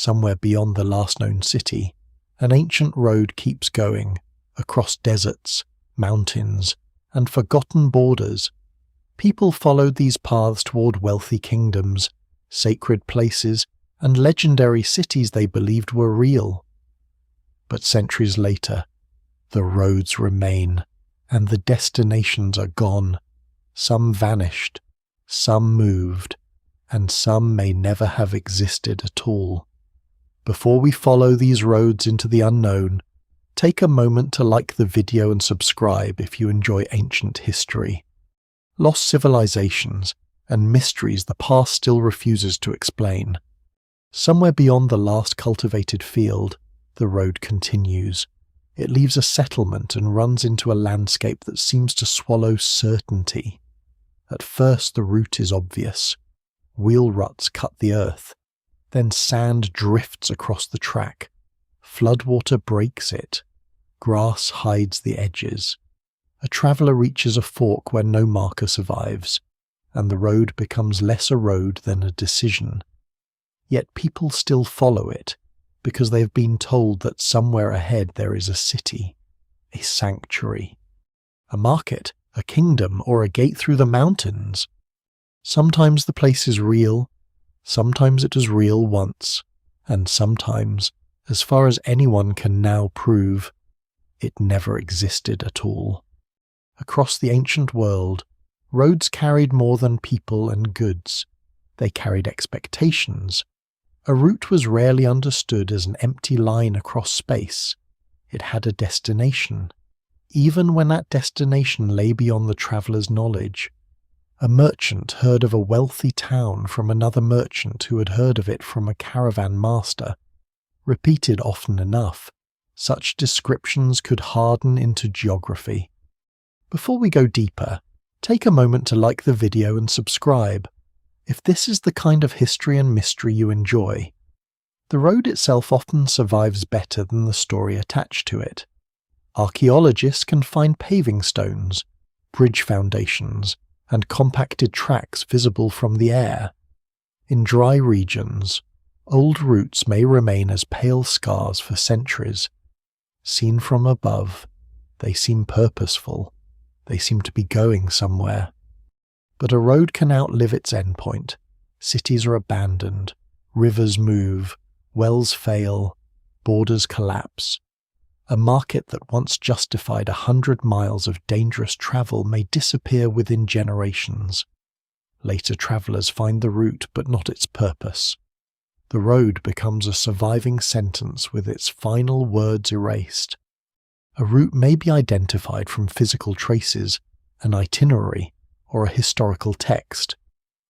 Somewhere beyond the last known city, an ancient road keeps going, across deserts, mountains, and forgotten borders. People followed these paths toward wealthy kingdoms, sacred places, and legendary cities they believed were real. But centuries later, the roads remain, and the destinations are gone. Some vanished, some moved, and some may never have existed at all. Before we follow these roads into the unknown, take a moment to like the video and subscribe if you enjoy ancient history. Lost civilizations and mysteries the past still refuses to explain. Somewhere beyond the last cultivated field, the road continues. It leaves a settlement and runs into a landscape that seems to swallow certainty. At first the route is obvious. Wheel ruts cut the earth. Then sand drifts across the track. Floodwater breaks it. Grass hides the edges. A traveller reaches a fork where no marker survives, and the road becomes less a road than a decision. Yet people still follow it, because they have been told that somewhere ahead there is a city, a sanctuary, a market, a kingdom, or a gate through the mountains. Sometimes the place is real, sometimes it was real once, and sometimes, as far as anyone can now prove, it never existed at all. Across the ancient world, roads carried more than people and goods. They carried expectations. A route was rarely understood as an empty line across space. It had a destination, even when that destination lay beyond the traveller's knowledge. A merchant heard of a wealthy town from another merchant who had heard of it from a caravan master. Repeated often enough, such descriptions could harden into geography. Before we go deeper, take a moment to like the video and subscribe, if this is the kind of history and mystery you enjoy. The road itself often survives better than the story attached to it. Archaeologists can find paving stones, bridge foundations, and compacted tracks visible from the air. In dry regions, old routes may remain as pale scars for centuries. Seen from above, they seem purposeful. They seem to be going somewhere. But a road can outlive its endpoint. Cities are abandoned, rivers move, wells fail, borders collapse. A market that once justified 100 miles of dangerous travel may disappear within generations. Later travellers find the route but not its purpose. The road becomes a surviving sentence with its final words erased. A route may be identified from physical traces, an itinerary, or a historical text,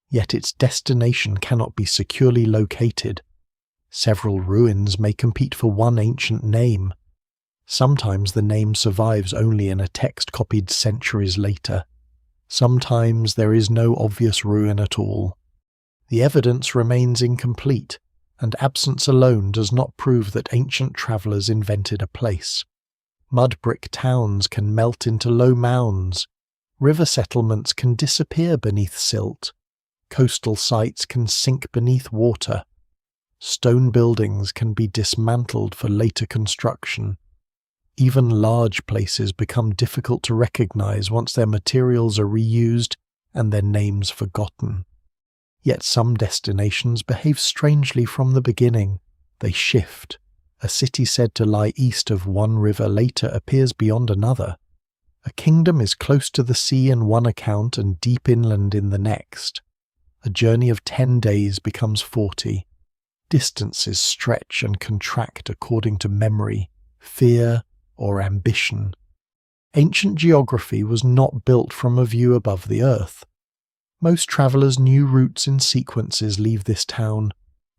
yet its destination cannot be securely located. Several ruins may compete for one ancient name. Sometimes the name survives only in a text copied centuries later. Sometimes there is no obvious ruin at all. The evidence remains incomplete, and absence alone does not prove that ancient travellers invented a place. Mud brick towns can melt into low mounds. River settlements can disappear beneath silt. Coastal sites can sink beneath water. Stone buildings can be dismantled for later construction. Even large places become difficult to recognize once their materials are reused and their names forgotten. Yet some destinations behave strangely from the beginning. They shift. A city said to lie east of one river later appears beyond another. A kingdom is close to the sea in one account and deep inland in the next. A journey of 10 days becomes 40. Distances stretch and contract according to memory, fear, or ambition. Ancient geography was not built from a view above the earth. Most travellers knew routes in sequences leave this town,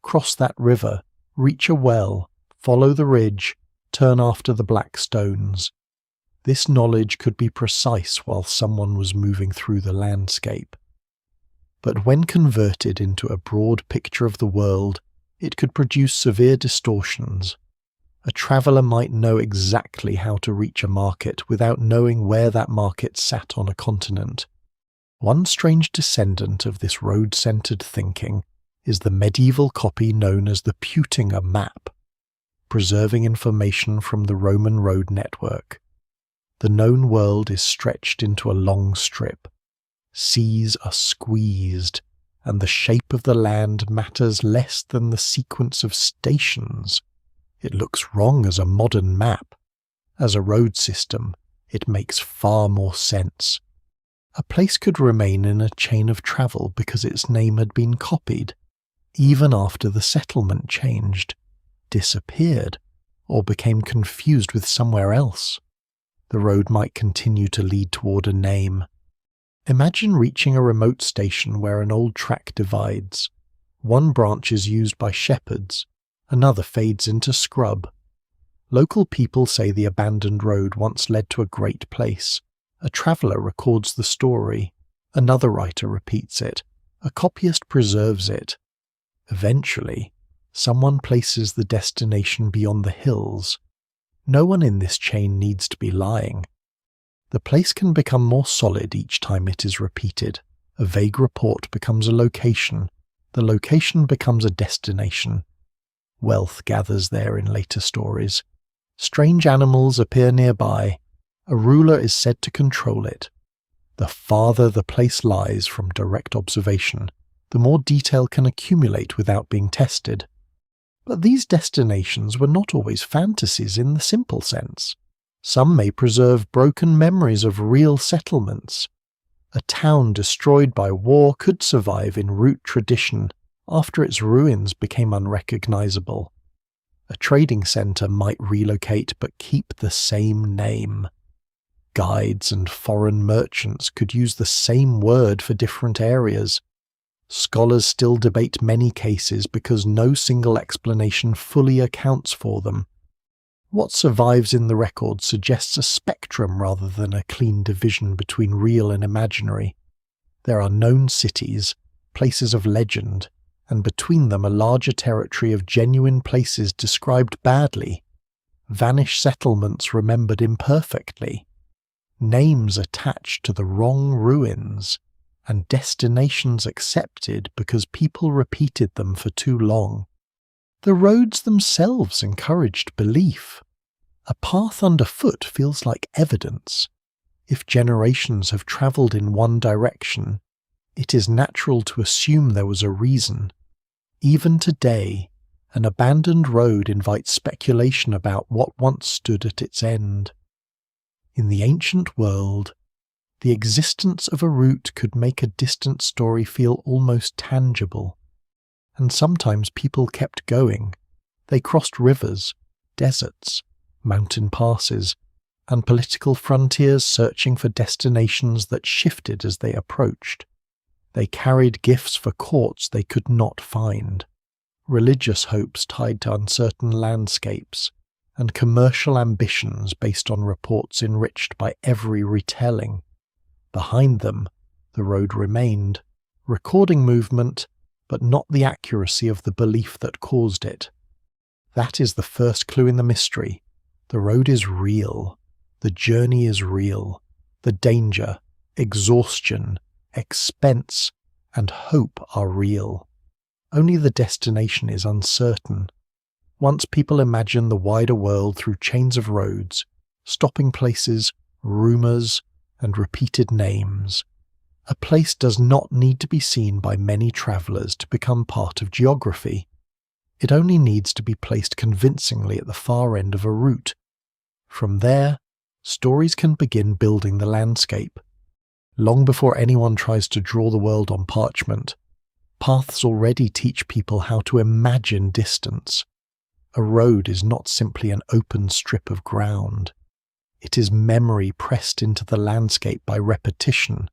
cross that river, reach a well, follow the ridge, turn after the black stones. This knowledge could be precise while someone was moving through the landscape. But when converted into a broad picture of the world, it could produce severe distortions. A traveller might know exactly how to reach a market without knowing where that market sat on a continent. One strange descendant of this road-centered thinking is the medieval copy known as the Peutinger map, preserving information from the Roman road network. The known world is stretched into a long strip. Seas are squeezed, and the shape of the land matters less than the sequence of stations. It looks wrong as a modern map. As a road system, it makes far more sense. A place could remain in a chain of travel because its name had been copied, even after the settlement changed, disappeared, or became confused with somewhere else. The road might continue to lead toward a name. Imagine reaching a remote station where an old track divides. One branch is used by shepherds, another fades into scrub. Local people say the abandoned road once led to a great place. A traveller records the story. Another writer repeats it. A copyist preserves it. Eventually, someone places the destination beyond the hills. No one in this chain needs to be lying. The place can become more solid each time it is repeated. A vague report becomes a location. The location becomes a destination. Wealth gathers there in later stories. Strange animals appear nearby. A ruler is said to control it. The farther the place lies from direct observation, the more detail can accumulate without being tested. But these destinations were not always fantasies in the simple sense. Some may preserve broken memories of real settlements. A town destroyed by war could survive in root tradition after its ruins became unrecognizable. A trading center might relocate but keep the same name. Guides and foreign merchants could use the same word for different areas. Scholars still debate many cases because no single explanation fully accounts for them. What survives in the record suggests a spectrum rather than a clean division between real and imaginary. There are known cities, places of legend, and between them a larger territory of genuine places described badly, vanished settlements remembered imperfectly, names attached to the wrong ruins, and destinations accepted because people repeated them for too long. The roads themselves encouraged belief. A path underfoot feels like evidence. If generations have travelled in one direction, it is natural to assume there was a reason. Even today, an abandoned road invites speculation about what once stood at its end. In the ancient world, the existence of a route could make a distant story feel almost tangible. And sometimes people kept going. They crossed rivers, deserts, mountain passes, and political frontiers, searching for destinations that shifted as they approached. They carried gifts for courts they could not find, religious hopes tied to uncertain landscapes, and commercial ambitions based on reports enriched by every retelling. Behind them, the road remained, recording movement, but not the accuracy of the belief that caused it. That is the first clue in the mystery. The road is real. The journey is real. The danger, exhaustion, expense, and hope are real. Only the destination is uncertain. Once people imagine the wider world through chains of roads, stopping places, rumours, and repeated names, a place does not need to be seen by many travellers to become part of geography. It only needs to be placed convincingly at the far end of a route. From there, stories can begin building the landscape. Long before anyone tries to draw the world on parchment, paths already teach people how to imagine distance. A road is not simply an open strip of ground. It is memory pressed into the landscape by repetition.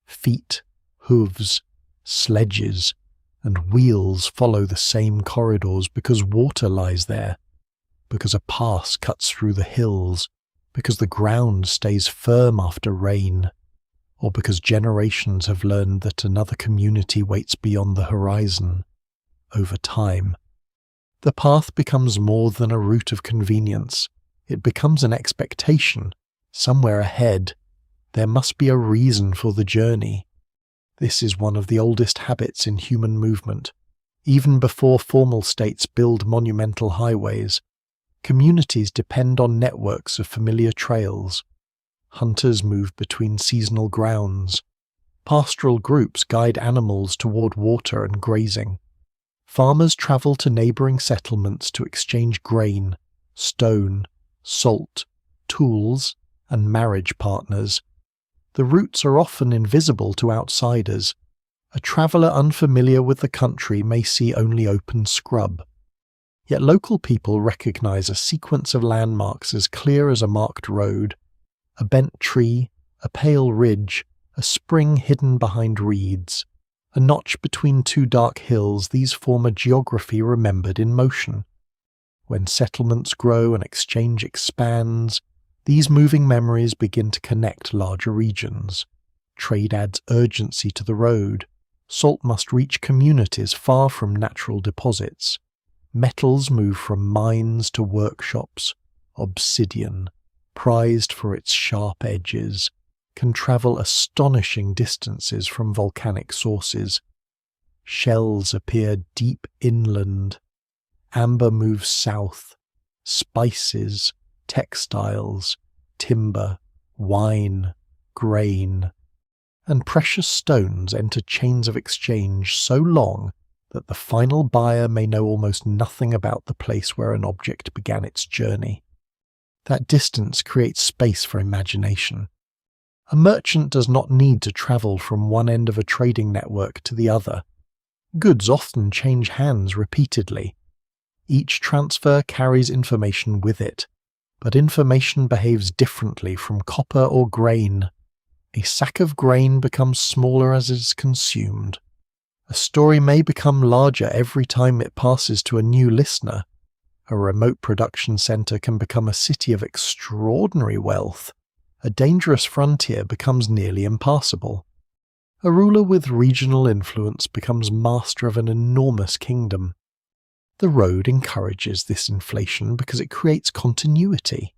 Feet, hooves, sledges, and wheels follow the same corridors because water lies there, because a pass cuts through the hills, because the ground stays firm after rain, or because generations have learned that another community waits beyond the horizon. Over time, the path becomes more than a route of convenience. It becomes an expectation. Somewhere ahead, there must be a reason for the journey. This is one of the oldest habits in human movement. Even before formal states build monumental highways, communities depend on networks of familiar trails. Hunters move between seasonal grounds. Pastoral groups guide animals toward water and grazing. Farmers travel to neighboring settlements to exchange grain, stone, salt, tools, and marriage partners. The routes are often invisible to outsiders. A traveller unfamiliar with the country may see only open scrub. Yet local people recognise a sequence of landmarks as clear as a marked road. A bent tree, a pale ridge, a spring hidden behind reeds. A notch between two dark hills, these form a geography remembered in motion. When settlements grow and exchange expands, these moving memories begin to connect larger regions. Trade adds urgency to the road. Salt must reach communities far from natural deposits. Metals move from mines to workshops. Obsidian, prized for its sharp edges, can travel astonishing distances from volcanic sources. Shells appear deep inland. Amber moves south. Spices, textiles, timber, wine, grain, and precious stones enter chains of exchange so long that the final buyer may know almost nothing about the place where an object began its journey. That distance creates space for imagination. A merchant does not need to travel from one end of a trading network to the other. Goods often change hands repeatedly. Each transfer carries information with it, but information behaves differently from copper or grain. A sack of grain becomes smaller as it is consumed. A story may become larger every time it passes to a new listener. A remote production centre can become a city of extraordinary wealth. A dangerous frontier becomes nearly impassable. A ruler with regional influence becomes master of an enormous kingdom. The road encourages this inflation because it creates continuity.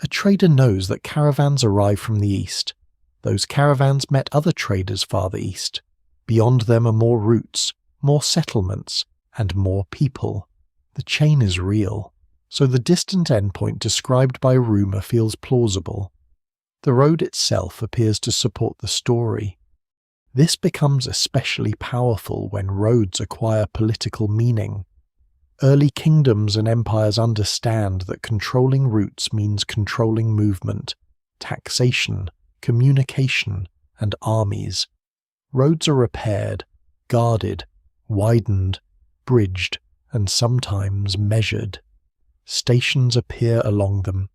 A trader knows that caravans arrive from the east. Those caravans met other traders farther east. Beyond them are more routes, more settlements, and more people. The chain is real, so the distant endpoint described by rumour feels plausible. The road itself appears to support the story. This becomes especially powerful when roads acquire political meaning. Early kingdoms and empires understand that controlling routes means controlling movement, taxation, communication, and armies. Roads are repaired, guarded, widened, bridged, and sometimes measured. Stations appear along them.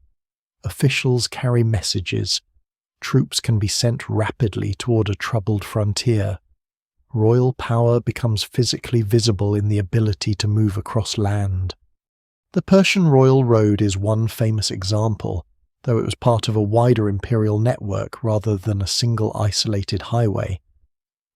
Officials carry messages. Troops can be sent rapidly toward a troubled frontier. Royal power becomes physically visible in the ability to move across land. The Persian Royal Road is one famous example, though it was part of a wider imperial network rather than a single isolated highway.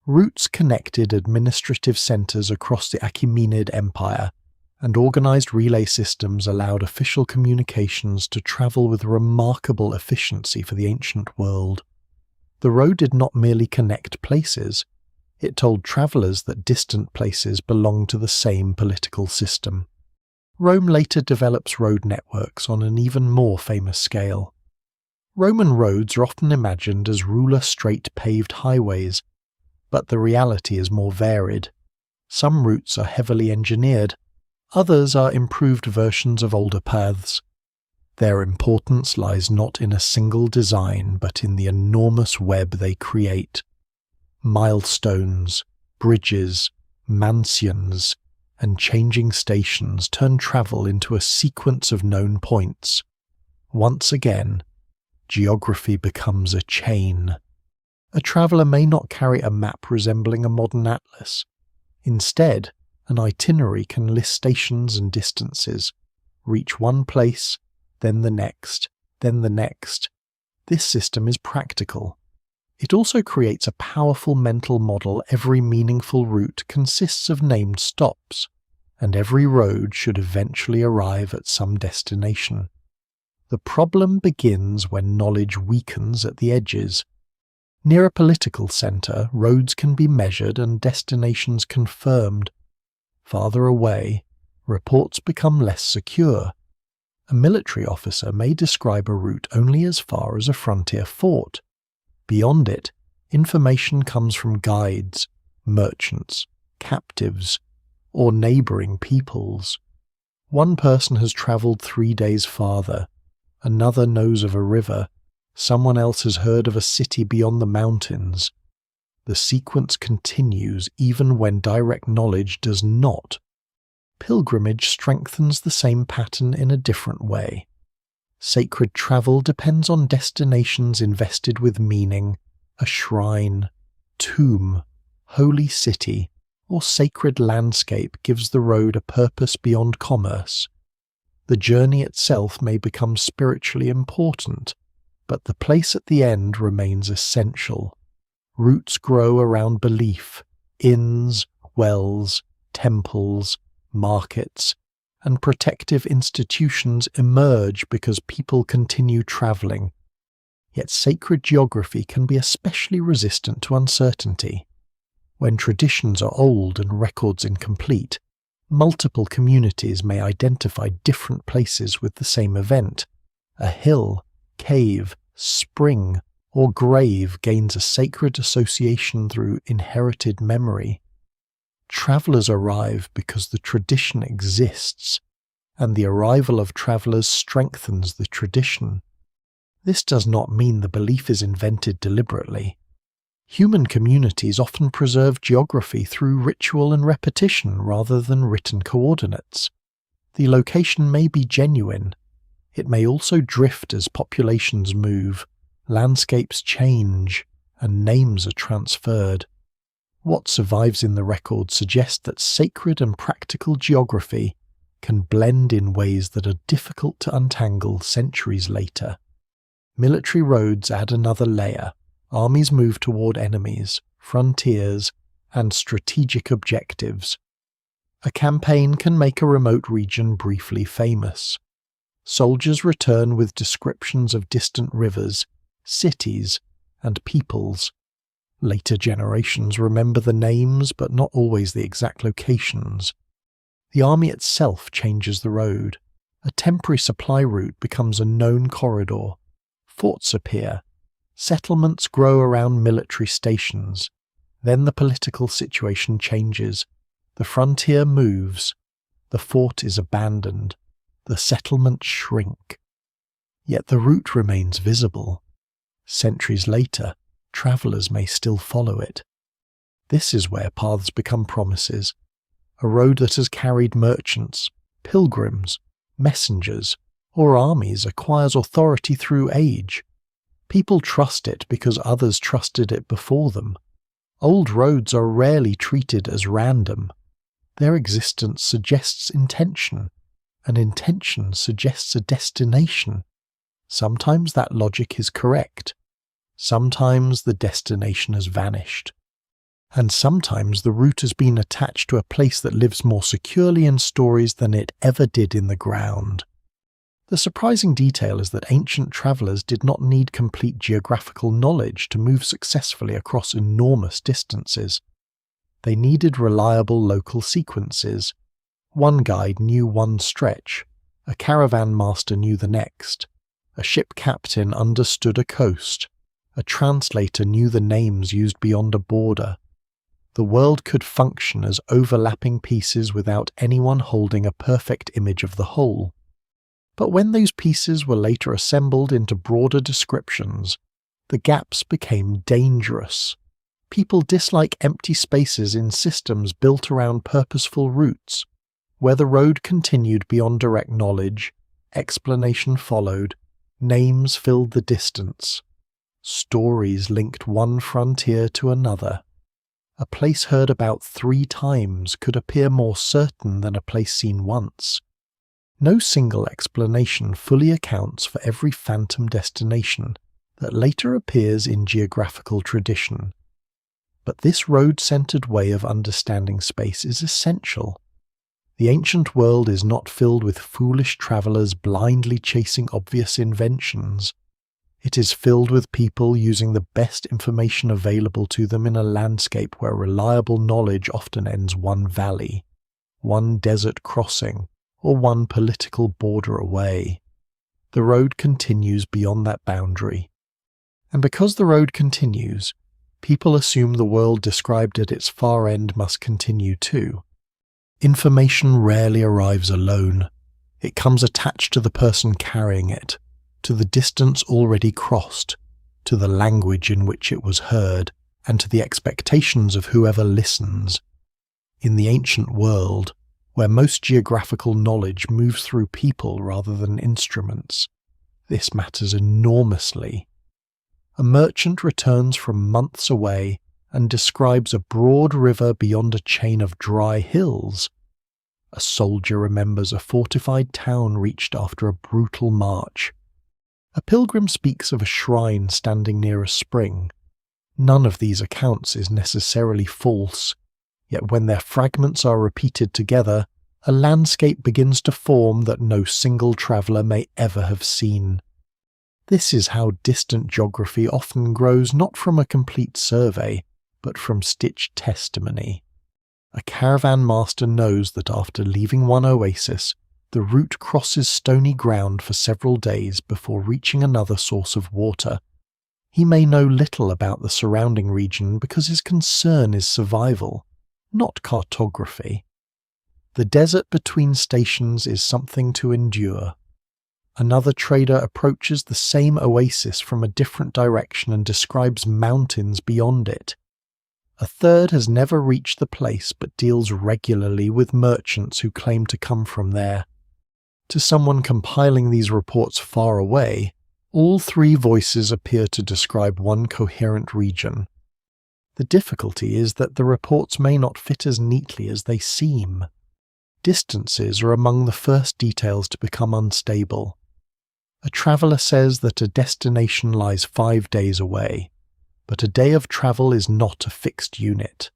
Routes connected administrative centres across the Achaemenid Empire, and organised relay systems allowed official communications to travel with remarkable efficiency for the ancient world. The road did not merely connect places, it told travellers that distant places belonged to the same political system. Rome later develops road networks on an even more famous scale. Roman roads are often imagined as ruler-straight paved highways, but the reality is more varied. Some routes are heavily engineered, others are improved versions of older paths. Their importance lies not in a single design, but in the enormous web they create. Milestones, bridges, mansions, and changing stations turn travel into a sequence of known points. Once again, geography becomes a chain. A traveller may not carry a map resembling a modern atlas. Instead, an itinerary can list stations and distances, reach one place, then the next, then the next. This system is practical. It also creates a powerful mental model. Every meaningful route consists of named stops, and every road should eventually arrive at some destination. The problem begins when knowledge weakens at the edges. Near a political centre, roads can be measured and destinations confirmed. Farther away, reports become less secure. A military officer may describe a route only as far as a frontier fort. Beyond it, information comes from guides, merchants, captives, or neighbouring peoples. One person has travelled 3 days farther, another knows of a river, someone else has heard of a city beyond the mountains. The sequence continues even when direct knowledge does not. Pilgrimage strengthens the same pattern in a different way. Sacred travel depends on destinations invested with meaning, a shrine, tomb, holy city, or sacred landscape gives the road a purpose beyond commerce. The journey itself may become spiritually important, but the place at the end remains essential. Roots grow around belief, inns, wells, temples, markets, and protective institutions emerge because people continue travelling. Yet sacred geography can be especially resistant to uncertainty. When traditions are old and records incomplete, multiple communities may identify different places with the same event. A hill, cave, spring, or grave gains a sacred association through inherited memory. Travellers arrive because the tradition exists, and the arrival of travellers strengthens the tradition. This does not mean the belief is invented deliberately. Human communities often preserve geography through ritual and repetition rather than written coordinates. The location may be genuine. It may also drift as populations move, landscapes change, and names are transferred. What survives in the record suggests that sacred and practical geography can blend in ways that are difficult to untangle centuries later. Military roads add another layer. Armies move toward enemies, frontiers, and strategic objectives. A campaign can make a remote region briefly famous. Soldiers return with descriptions of distant rivers, cities, and peoples. Later generations remember the names but not always the exact locations. The army itself changes the road. A temporary supply route becomes a known corridor. Forts appear. Settlements grow around military stations. Then the political situation changes. The frontier moves. The fort is abandoned. The settlements shrink. Yet the route remains visible. Centuries later, travellers may still follow it. This is where paths become promises. A road that has carried merchants, pilgrims, messengers, or armies acquires authority through age. People trust it because others trusted it before them. Old roads are rarely treated as random. Their existence suggests intention. An intention suggests a destination. Sometimes that logic is correct. Sometimes the destination has vanished. And sometimes the route has been attached to a place that lives more securely in stories than it ever did in the ground. The surprising detail is that ancient travellers did not need complete geographical knowledge to move successfully across enormous distances. They needed reliable local sequences. One guide knew one stretch, a caravan master knew the next, a ship captain understood a coast, a translator knew the names used beyond a border. The world could function as overlapping pieces without anyone holding a perfect image of the whole. But when those pieces were later assembled into broader descriptions, the gaps became dangerous. People dislike empty spaces in systems built around purposeful routes. Where the road continued beyond direct knowledge, explanation followed, names filled the distance. Stories linked one frontier to another. A place heard about 3 times could appear more certain than a place seen once. No single explanation fully accounts for every phantom destination that later appears in geographical tradition. But this road-centered way of understanding space is essential. The ancient world is not filled with foolish travelers blindly chasing obvious inventions. It is filled with people using the best information available to them in a landscape where reliable knowledge often ends one valley. one desert crossing, or one political border away. The road continues beyond that boundary. And because the road continues, people assume the world described at its far end must continue too. Information rarely arrives alone. It comes attached to the person carrying it, to the distance already crossed, to the language in which it was heard, and to the expectations of whoever listens. In the ancient world, where most geographical knowledge moves through people rather than instruments, this matters enormously. A merchant returns from months away and describes a broad river beyond a chain of dry hills. A soldier remembers a fortified town reached after a brutal march. A pilgrim speaks of a shrine standing near a spring. None of these accounts is necessarily false, yet when their fragments are repeated together, a landscape begins to form that no single traveller may ever have seen. This is how distant geography often grows not from a complete survey, but from stitched testimony. A caravan master knows that after leaving one oasis, the route crosses stony ground for several days before reaching another source of water. He may know little about the surrounding region because his concern is survival, not cartography. The desert between stations is something to endure. Another trader approaches the same oasis from a different direction and describes mountains beyond it. A third has never reached the place but deals regularly with merchants who claim to come from there. To someone compiling these reports far away, all three voices appear to describe one coherent region. The difficulty is that the reports may not fit as neatly as they seem. Distances are among the first details to become unstable. A traveller says that a destination lies 5 days away, but a day of travel is not a fixed unit.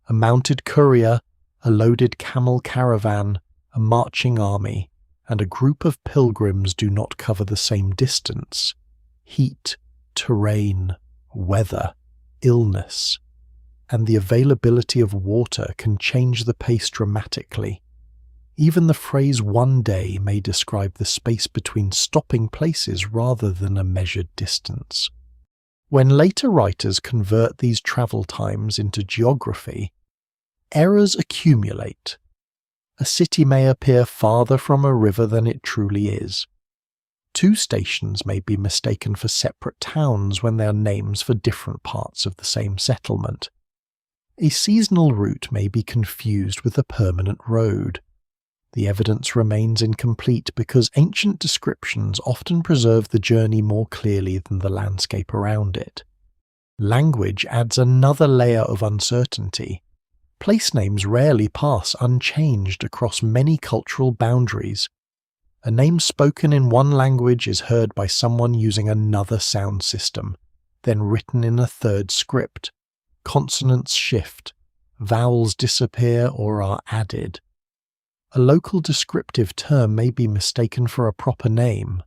A mounted courier, a loaded camel caravan, a marching army, and a group of pilgrims do not cover the same distance. Heat, terrain, weather, illness, and the availability of water can change the pace dramatically. Even the phrase "one day" may describe the space between stopping places rather than a measured distance. When later writers convert these travel times into geography, errors accumulate. A city may appear farther from a river than it truly is. 2 stations may be mistaken for separate towns when they are names for different parts of the same settlement. A seasonal route may be confused with a permanent road. The evidence remains incomplete because ancient descriptions often preserve the journey more clearly than the landscape around it. Language adds another layer of uncertainty. Place names rarely pass unchanged across many cultural boundaries. A name spoken in one language is heard by someone using another sound system, then written in a third script. Consonants shift, vowels disappear or are added. A local descriptive term may be mistaken for a proper name.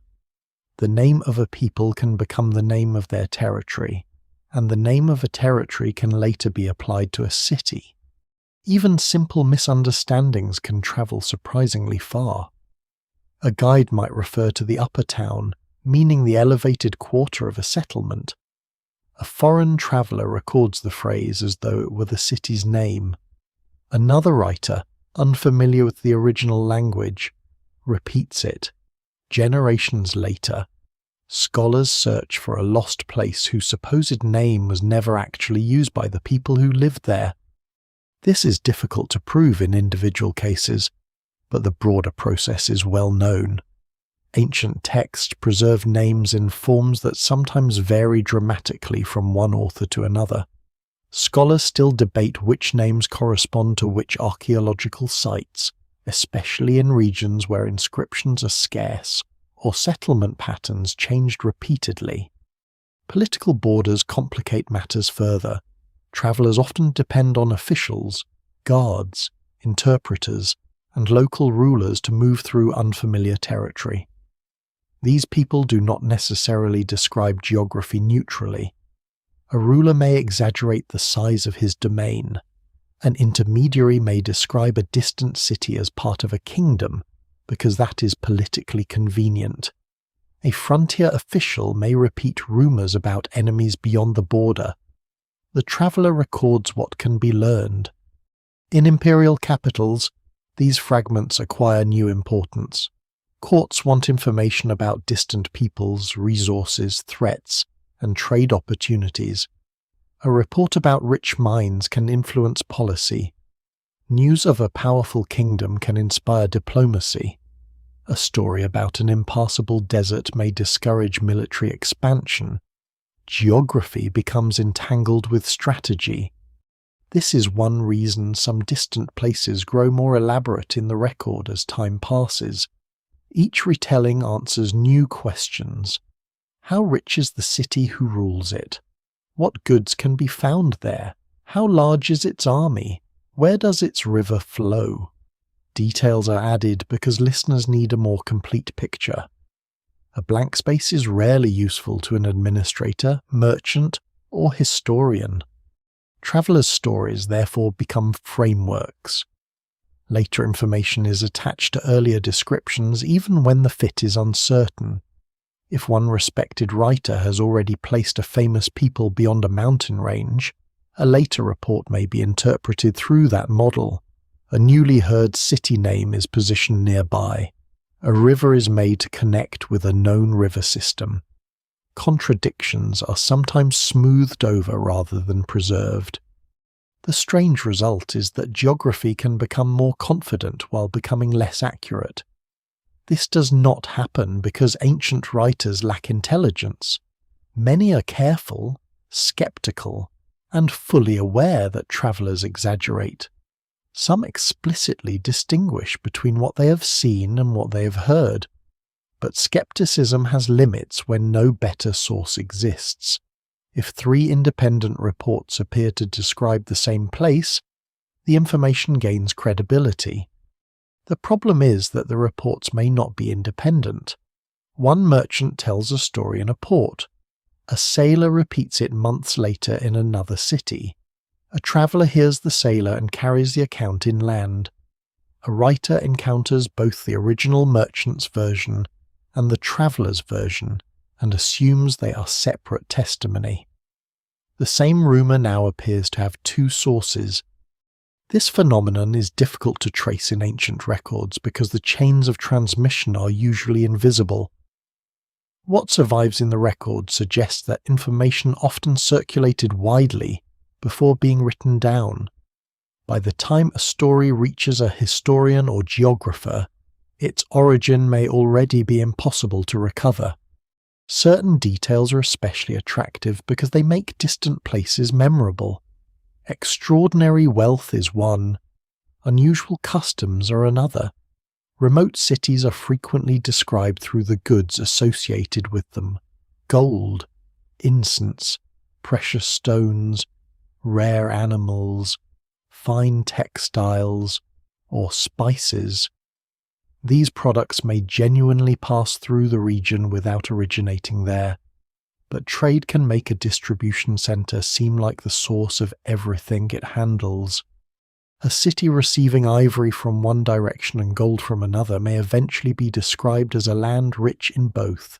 The name of a people can become the name of their territory, and the name of a territory can later be applied to a city. Even simple misunderstandings can travel surprisingly far. A guide might refer to the upper town, meaning the elevated quarter of a settlement. A foreign traveller records the phrase as though it were the city's name. Another writer, unfamiliar with the original language, repeats it. Generations later, scholars search for a lost place whose supposed name was never actually used by the people who lived there. This is difficult to prove in individual cases, but the broader process is well known. Ancient texts preserve names in forms that sometimes vary dramatically from one author to another. Scholars still debate which names correspond to which archaeological sites, especially in regions where inscriptions are scarce or settlement patterns changed repeatedly. Political borders complicate matters further. Travellers often depend on officials, guards, interpreters, and local rulers to move through unfamiliar territory. These people do not necessarily describe geography neutrally. A ruler may exaggerate the size of his domain, An intermediary may describe a distant city as part of a kingdom, because that is politically convenient. A frontier official may repeat rumors about enemies beyond the border. The traveler records what can be learned. In imperial capitals, these fragments acquire new importance. Courts want information about distant peoples, resources, threats, and trade opportunities. A report about rich mines can influence policy. News of a powerful kingdom can inspire diplomacy. A story about an impassable desert may discourage military expansion. Geography becomes entangled with strategy. This is one reason some distant places grow more elaborate in the record as time passes. Each retelling answers new questions. How rich is the city who rules it? What goods can be found there? How large is its army? Where does its river flow? Details are added because listeners need a more complete picture. A blank space is rarely useful to an administrator, merchant, or historian. Travelers' stories therefore become frameworks. Later information is attached to earlier descriptions even when the fit is uncertain. If one respected writer has already placed a famous people beyond a mountain range, a later report may be interpreted through that model. A newly heard city name is positioned nearby. A river is made to connect with a known river system. Contradictions are sometimes smoothed over rather than preserved. The strange result is that geography can become more confident while becoming less accurate. This does not happen because ancient writers lack intelligence. Many are careful, skeptical, and fully aware that travelers exaggerate. Some explicitly distinguish between what they have seen and what they have heard. But skepticism has limits when no better source exists. If 3 independent reports appear to describe the same place, the information gains credibility. The problem is that the reports may not be independent. One merchant tells a story in a port. A sailor repeats it months later in another city. A traveller hears the sailor and carries the account inland. A writer encounters both the original merchant's version and the traveller's version and assumes they are separate testimony. The same rumour now appears to have 2 sources. This phenomenon is difficult to trace in ancient records because the chains of transmission are usually invisible. What survives in the record suggests that information often circulated widely before being written down. By the time a story reaches a historian or geographer, its origin may already be impossible to recover. Certain details are especially attractive because they make distant places memorable. Extraordinary wealth is one, unusual customs are another. Remote cities are frequently described through the goods associated with them: gold, incense, precious stones, rare animals, fine textiles, or spices. These products may genuinely pass through the region without originating there, but trade can make a distribution center seem like the source of everything it handles. A city receiving ivory from one direction and gold from another may eventually be described as a land rich in both.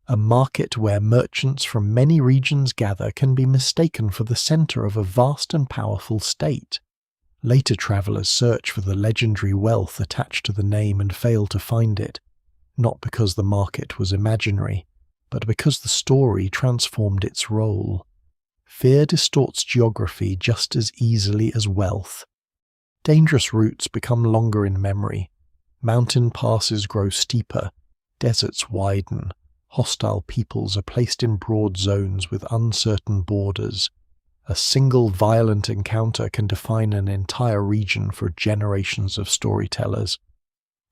A market where merchants from many regions gather can be mistaken for the center of a vast and powerful state. Later travelers search for the legendary wealth attached to the name and fail to find it, not because the market was imaginary, but because the story transformed its role. Fear distorts geography just as easily as wealth. Dangerous routes become longer in memory. Mountain passes grow steeper, deserts widen, hostile peoples are placed in broad zones with uncertain borders. A single violent encounter can define an entire region for generations of storytellers.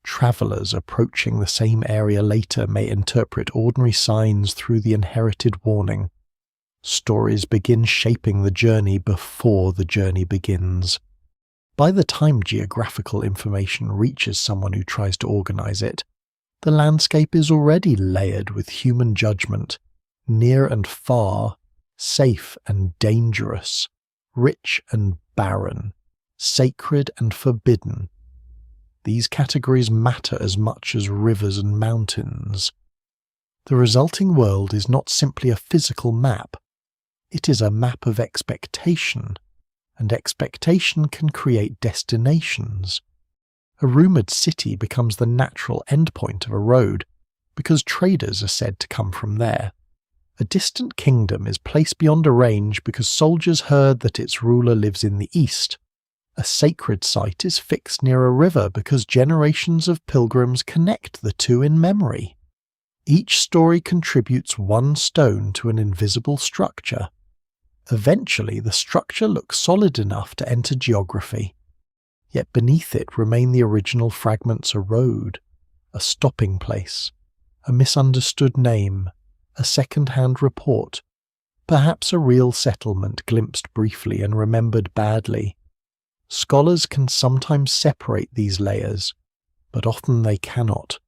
Travelers approaching the same area later may interpret ordinary signs through the inherited warning. Stories begin shaping the journey before the journey begins. By the time geographical information reaches someone who tries to organize it, the landscape is already layered with human judgment, near and far, safe and dangerous, rich and barren. sacred and forbidden. These categories matter as much as rivers and mountains. The resulting world is not simply a physical map, it is a map of expectation, and expectation can create destinations. A rumoured city becomes the natural endpoint of a road, because traders are said to come from there. A distant kingdom is placed beyond a range because soldiers heard that its ruler lives in the east. A sacred site is fixed near a river because generations of pilgrims connect the two in memory. Each story contributes one stone to an invisible structure. Eventually, the structure looks solid enough to enter geography. Yet beneath it remain the original fragments: a road, a stopping place, a misunderstood name, a second-hand report, perhaps a real settlement glimpsed briefly and remembered badly. Scholars can sometimes separate these layers, but often they cannot.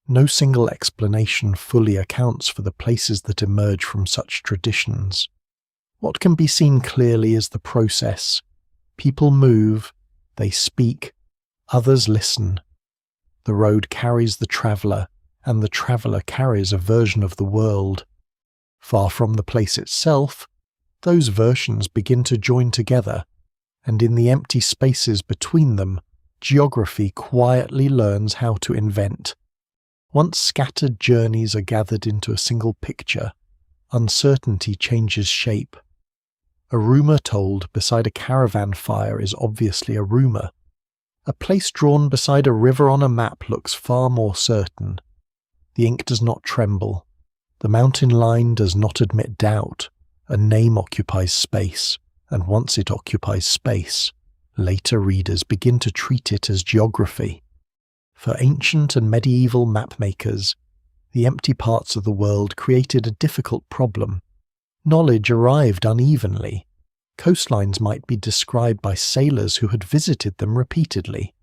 No single explanation fully accounts for the places that emerge from such traditions. What can be seen clearly is the process. People move, they speak, others listen. The road carries the traveller, and the traveller carries a version of the world. Far from the place itself, those versions begin to join together, and in the empty spaces between them, geography quietly learns how to invent. Once scattered journeys are gathered into a single picture, uncertainty changes shape. A rumour told beside a caravan fire is obviously a rumour. A place drawn beside a river on a map looks far more certain. The ink does not tremble. The mountain line does not admit doubt. A name occupies space, and once it occupies space, later readers begin to treat it as geography. For ancient and medieval mapmakers, the empty parts of the world created a difficult problem. Knowledge arrived unevenly. Coastlines might be described by sailors who had visited them repeatedly,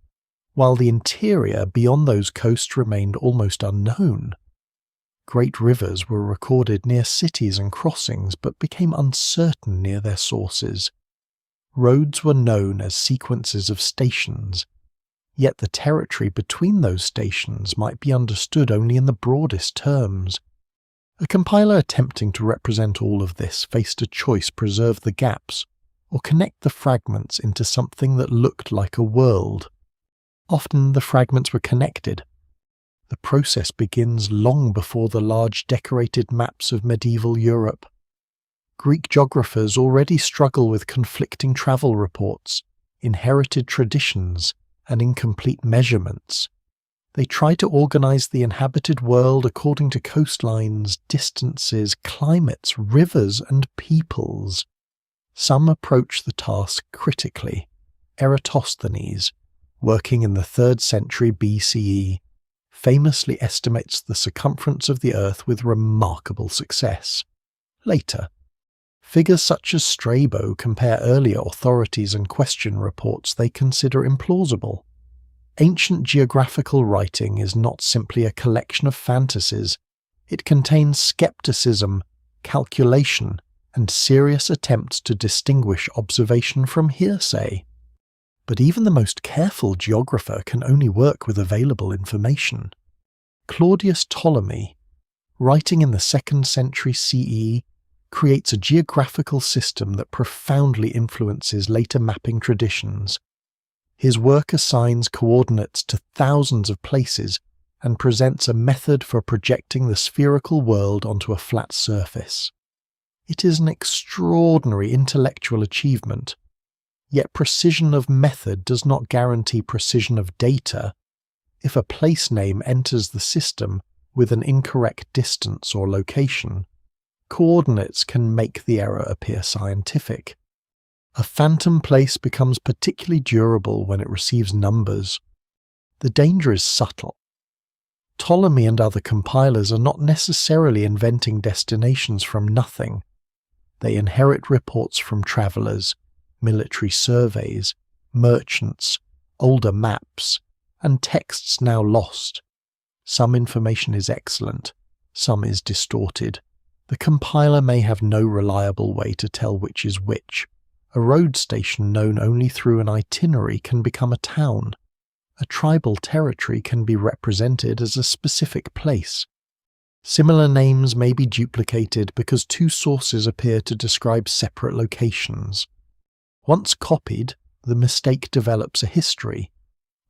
while the interior beyond those coasts remained almost unknown. Great rivers were recorded near cities and crossings, but became uncertain near their sources. Roads were known as sequences of stations, yet the territory between those stations might be understood only in the broadest terms. A compiler attempting to represent all of this faced a choice: preserve the gaps, or connect the fragments into something that looked like a world. Often the fragments were connected. The process begins long before the large decorated maps of medieval Europe. Greek geographers already struggle with conflicting travel reports, inherited traditions, and incomplete measurements. They try to organize the inhabited world according to coastlines, distances, climates, rivers, and peoples. Some approach the task critically. Eratosthenes, working in the 3rd century BCE, famously estimates the circumference of the Earth with remarkable success. Later, figures such as Strabo compare earlier authorities and question reports they consider implausible. Ancient geographical writing is not simply a collection of fantasies. It contains skepticism, calculation, and serious attempts to distinguish observation from hearsay. But even the most careful geographer can only work with available information. Claudius Ptolemy, writing in the 2nd century CE, creates a geographical system that profoundly influences later mapping traditions. His work assigns coordinates to thousands of places and presents a method for projecting the spherical world onto a flat surface. It is an extraordinary intellectual achievement. Yet precision of method does not guarantee precision of data. If a place name enters the system with an incorrect distance or location, coordinates can make the error appear scientific. A phantom place becomes particularly durable when it receives numbers. The danger is subtle. Ptolemy and other compilers are not necessarily inventing destinations from nothing. They inherit reports from travellers, military surveys, merchants, older maps, and texts now lost. Some information is excellent, some is distorted. The compiler may have no reliable way to tell which is which. A road station known only through an itinerary can become a town. A tribal territory can be represented as a specific place. Similar names may be duplicated because two sources appear to describe separate locations. Once copied, the mistake develops a history.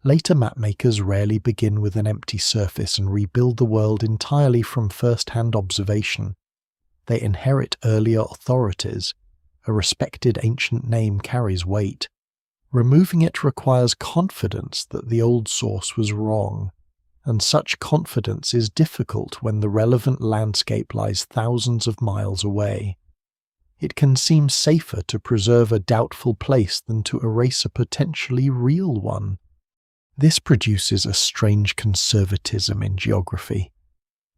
Later mapmakers rarely begin with an empty surface and rebuild the world entirely from first-hand observation. They inherit earlier authorities. A respected ancient name carries weight. Removing it requires confidence that the old source was wrong, and such confidence is difficult when the relevant landscape lies thousands of miles away. It can seem safer to preserve a doubtful place than to erase a potentially real one. This produces a strange conservatism in geography.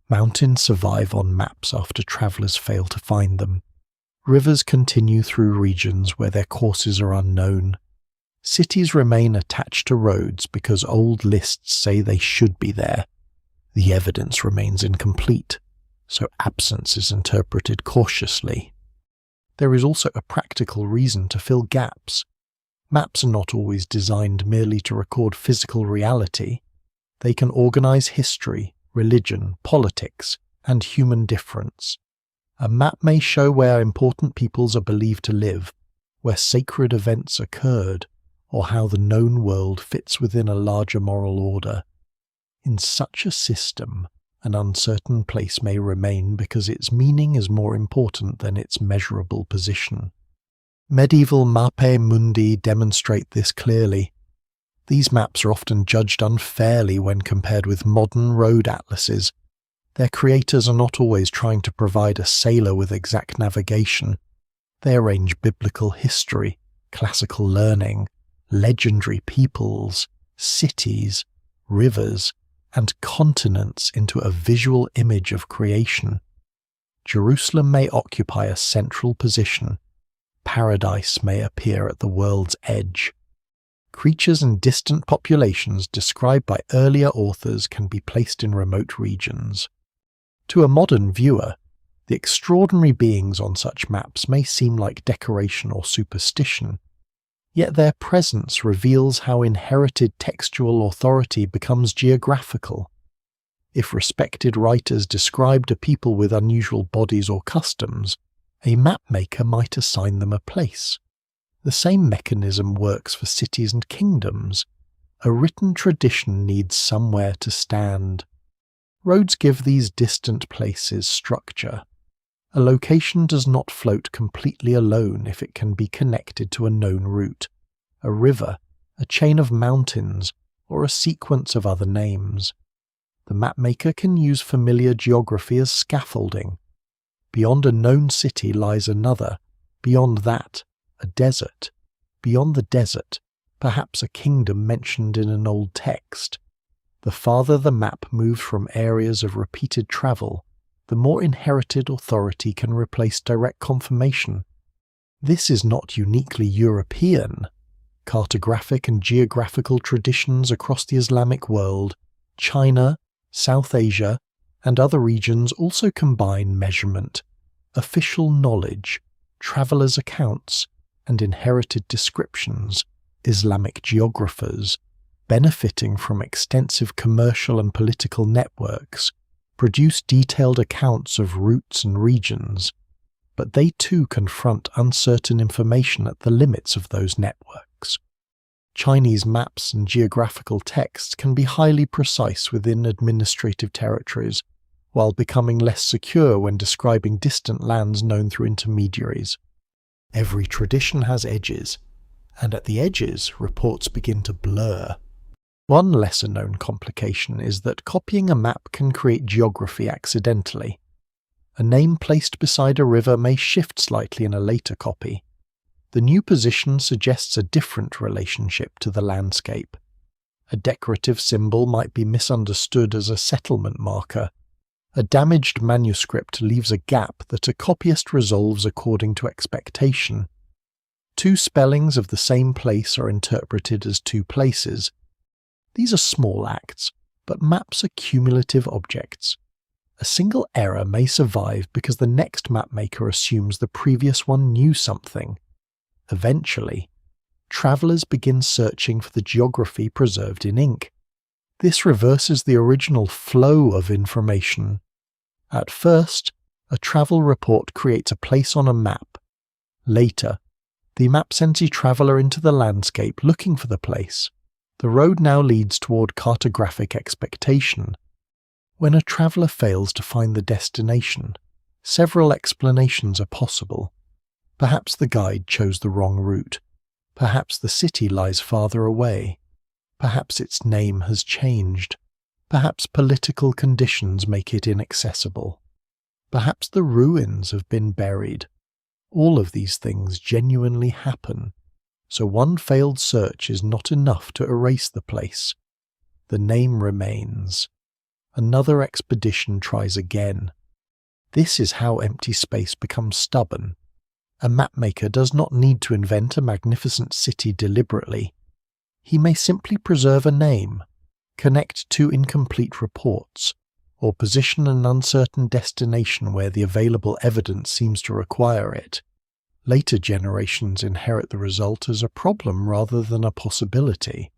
Mountains survive on maps after travellers fail to find them. Rivers continue through regions where their courses are unknown. Cities remain attached to roads because old lists say they should be there. The evidence remains incomplete, so absence is interpreted cautiously. There is also a practical reason to fill gaps. Maps are not always designed merely to record physical reality. They can organize history, religion, politics, and human difference. A map may show where important peoples are believed to live, where sacred events occurred, or how the known world fits within a larger moral order. In such a system, an uncertain place may remain because its meaning is more important than its measurable position. Medieval mappe mundi demonstrate this clearly. These maps are often judged unfairly when compared with modern road atlases. Their creators are not always trying to provide a sailor with exact navigation. They arrange biblical history, classical learning, legendary peoples, cities, rivers, and continents into a visual image of creation. Jerusalem may occupy a central position. Paradise may appear at the world's edge. Creatures and distant populations described by earlier authors can be placed in remote regions. To a modern viewer, the extraordinary beings on such maps may seem like decoration or superstition, yet their presence reveals how inherited textual authority becomes geographical. If respected writers described a people with unusual bodies or customs, a mapmaker might assign them a place. The same mechanism works for cities and kingdoms. A written tradition needs somewhere to stand. Roads give these distant places structure. A location does not float completely alone if it can be connected to a known route, a river, a chain of mountains, or a sequence of other names. The mapmaker can use familiar geography as scaffolding. Beyond a known city lies another, beyond that, a desert. Beyond the desert, perhaps a kingdom mentioned in an old text. The farther the map moves from areas of repeated travel, the more inherited authority can replace direct confirmation. This is not uniquely European. Cartographic and geographical traditions across the Islamic world, China, South Asia, and other regions also combine measurement, official knowledge, travellers' accounts, and inherited descriptions. Islamic geographers, benefiting from extensive commercial and political networks, produce detailed accounts of routes and regions, but they too confront uncertain information at the limits of those networks. Chinese maps and geographical texts can be highly precise within administrative territories, while becoming less secure when describing distant lands known through intermediaries. Every tradition has edges, and at the edges, reports begin to blur. One lesser-known complication is that copying a map can create geography accidentally. A name placed beside a river may shift slightly in a later copy. The new position suggests a different relationship to the landscape. A decorative symbol might be misunderstood as a settlement marker. A damaged manuscript leaves a gap that a copyist resolves according to expectation. Two spellings of the same place are interpreted as two places. These are small acts, but maps are cumulative objects. A single error may survive because the next mapmaker assumes the previous one knew something. Eventually, travellers begin searching for the geography preserved in ink. This reverses the original flow of information. At first, a travel report creates a place on a map. Later, the map sends the traveller into the landscape looking for the place. The road now leads toward cartographic expectation. When a traveller fails to find the destination, several explanations are possible. Perhaps the guide chose the wrong route. Perhaps the city lies farther away. Perhaps its name has changed. Perhaps political conditions make it inaccessible. Perhaps the ruins have been buried. All of these things genuinely happen, so one failed search is not enough to erase the place. The name remains. Another expedition tries again. This is how empty space becomes stubborn. A mapmaker does not need to invent a magnificent city deliberately. He may simply preserve a name, connect two incomplete reports, or position an uncertain destination where the available evidence seems to require it. Later generations inherit the result as a problem rather than a possibility.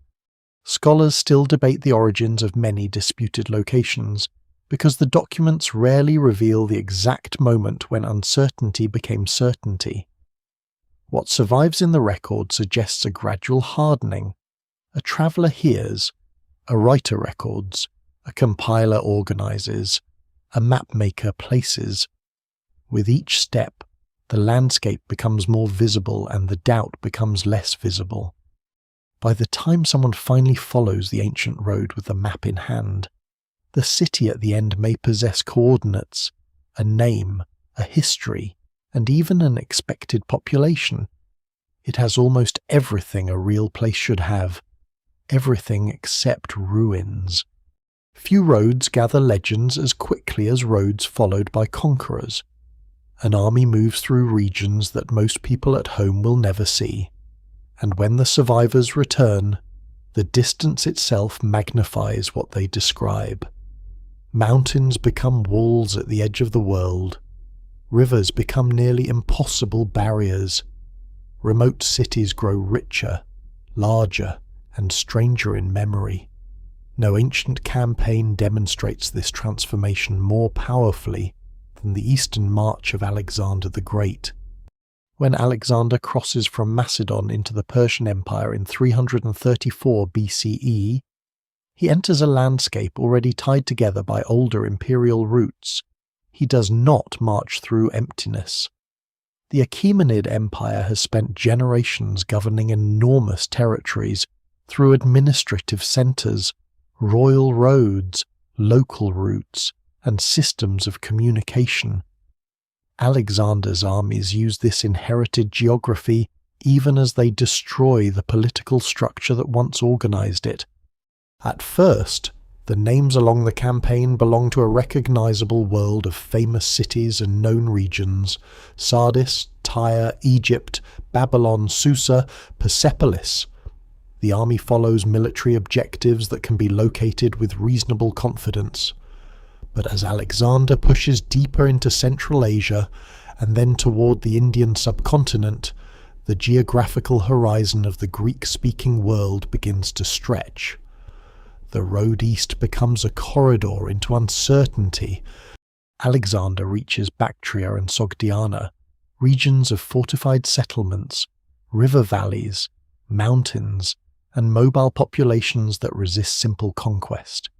Scholars still debate the origins of many disputed locations, because the documents rarely reveal the exact moment when uncertainty became certainty. What survives in the record suggests a gradual hardening. A traveller hears, a writer records, a compiler organises, a mapmaker places. With each step, the landscape becomes more visible and the doubt becomes less visible. By the time someone finally follows the ancient road with the map in hand, the city at the end may possess coordinates, a name, a history, and even an expected population. It has almost everything a real place should have, everything except ruins. Few roads gather legends as quickly as roads followed by conquerors. An army moves through regions that most people at home will never see, and when the survivors return, the distance itself magnifies what they describe. Mountains become walls at the edge of the world. Rivers become nearly impossible barriers. Remote cities grow richer, larger, and stranger in memory. No ancient campaign demonstrates this transformation more powerfully than the eastern march of Alexander the Great. When Alexander crosses from Macedon into the Persian Empire in 334 BCE, he enters a landscape already tied together by older imperial routes. He does not march through emptiness. The Achaemenid Empire has spent generations governing enormous territories through administrative centres, royal roads, local routes, and systems of communication. Alexander's armies use this inherited geography even as they destroy the political structure that once organised it. At first, the names along the campaign belong to a recognisable world of famous cities and known regions: Sardis, Tyre, Egypt, Babylon, Susa, Persepolis. The army follows military objectives that can be located with reasonable confidence. But as Alexander pushes deeper into Central Asia and then toward the Indian subcontinent, the geographical horizon of the Greek-speaking world begins to stretch. The road east becomes a corridor into uncertainty. Alexander reaches Bactria and Sogdiana, regions of fortified settlements, river valleys, mountains, and mobile populations that resist simple conquest.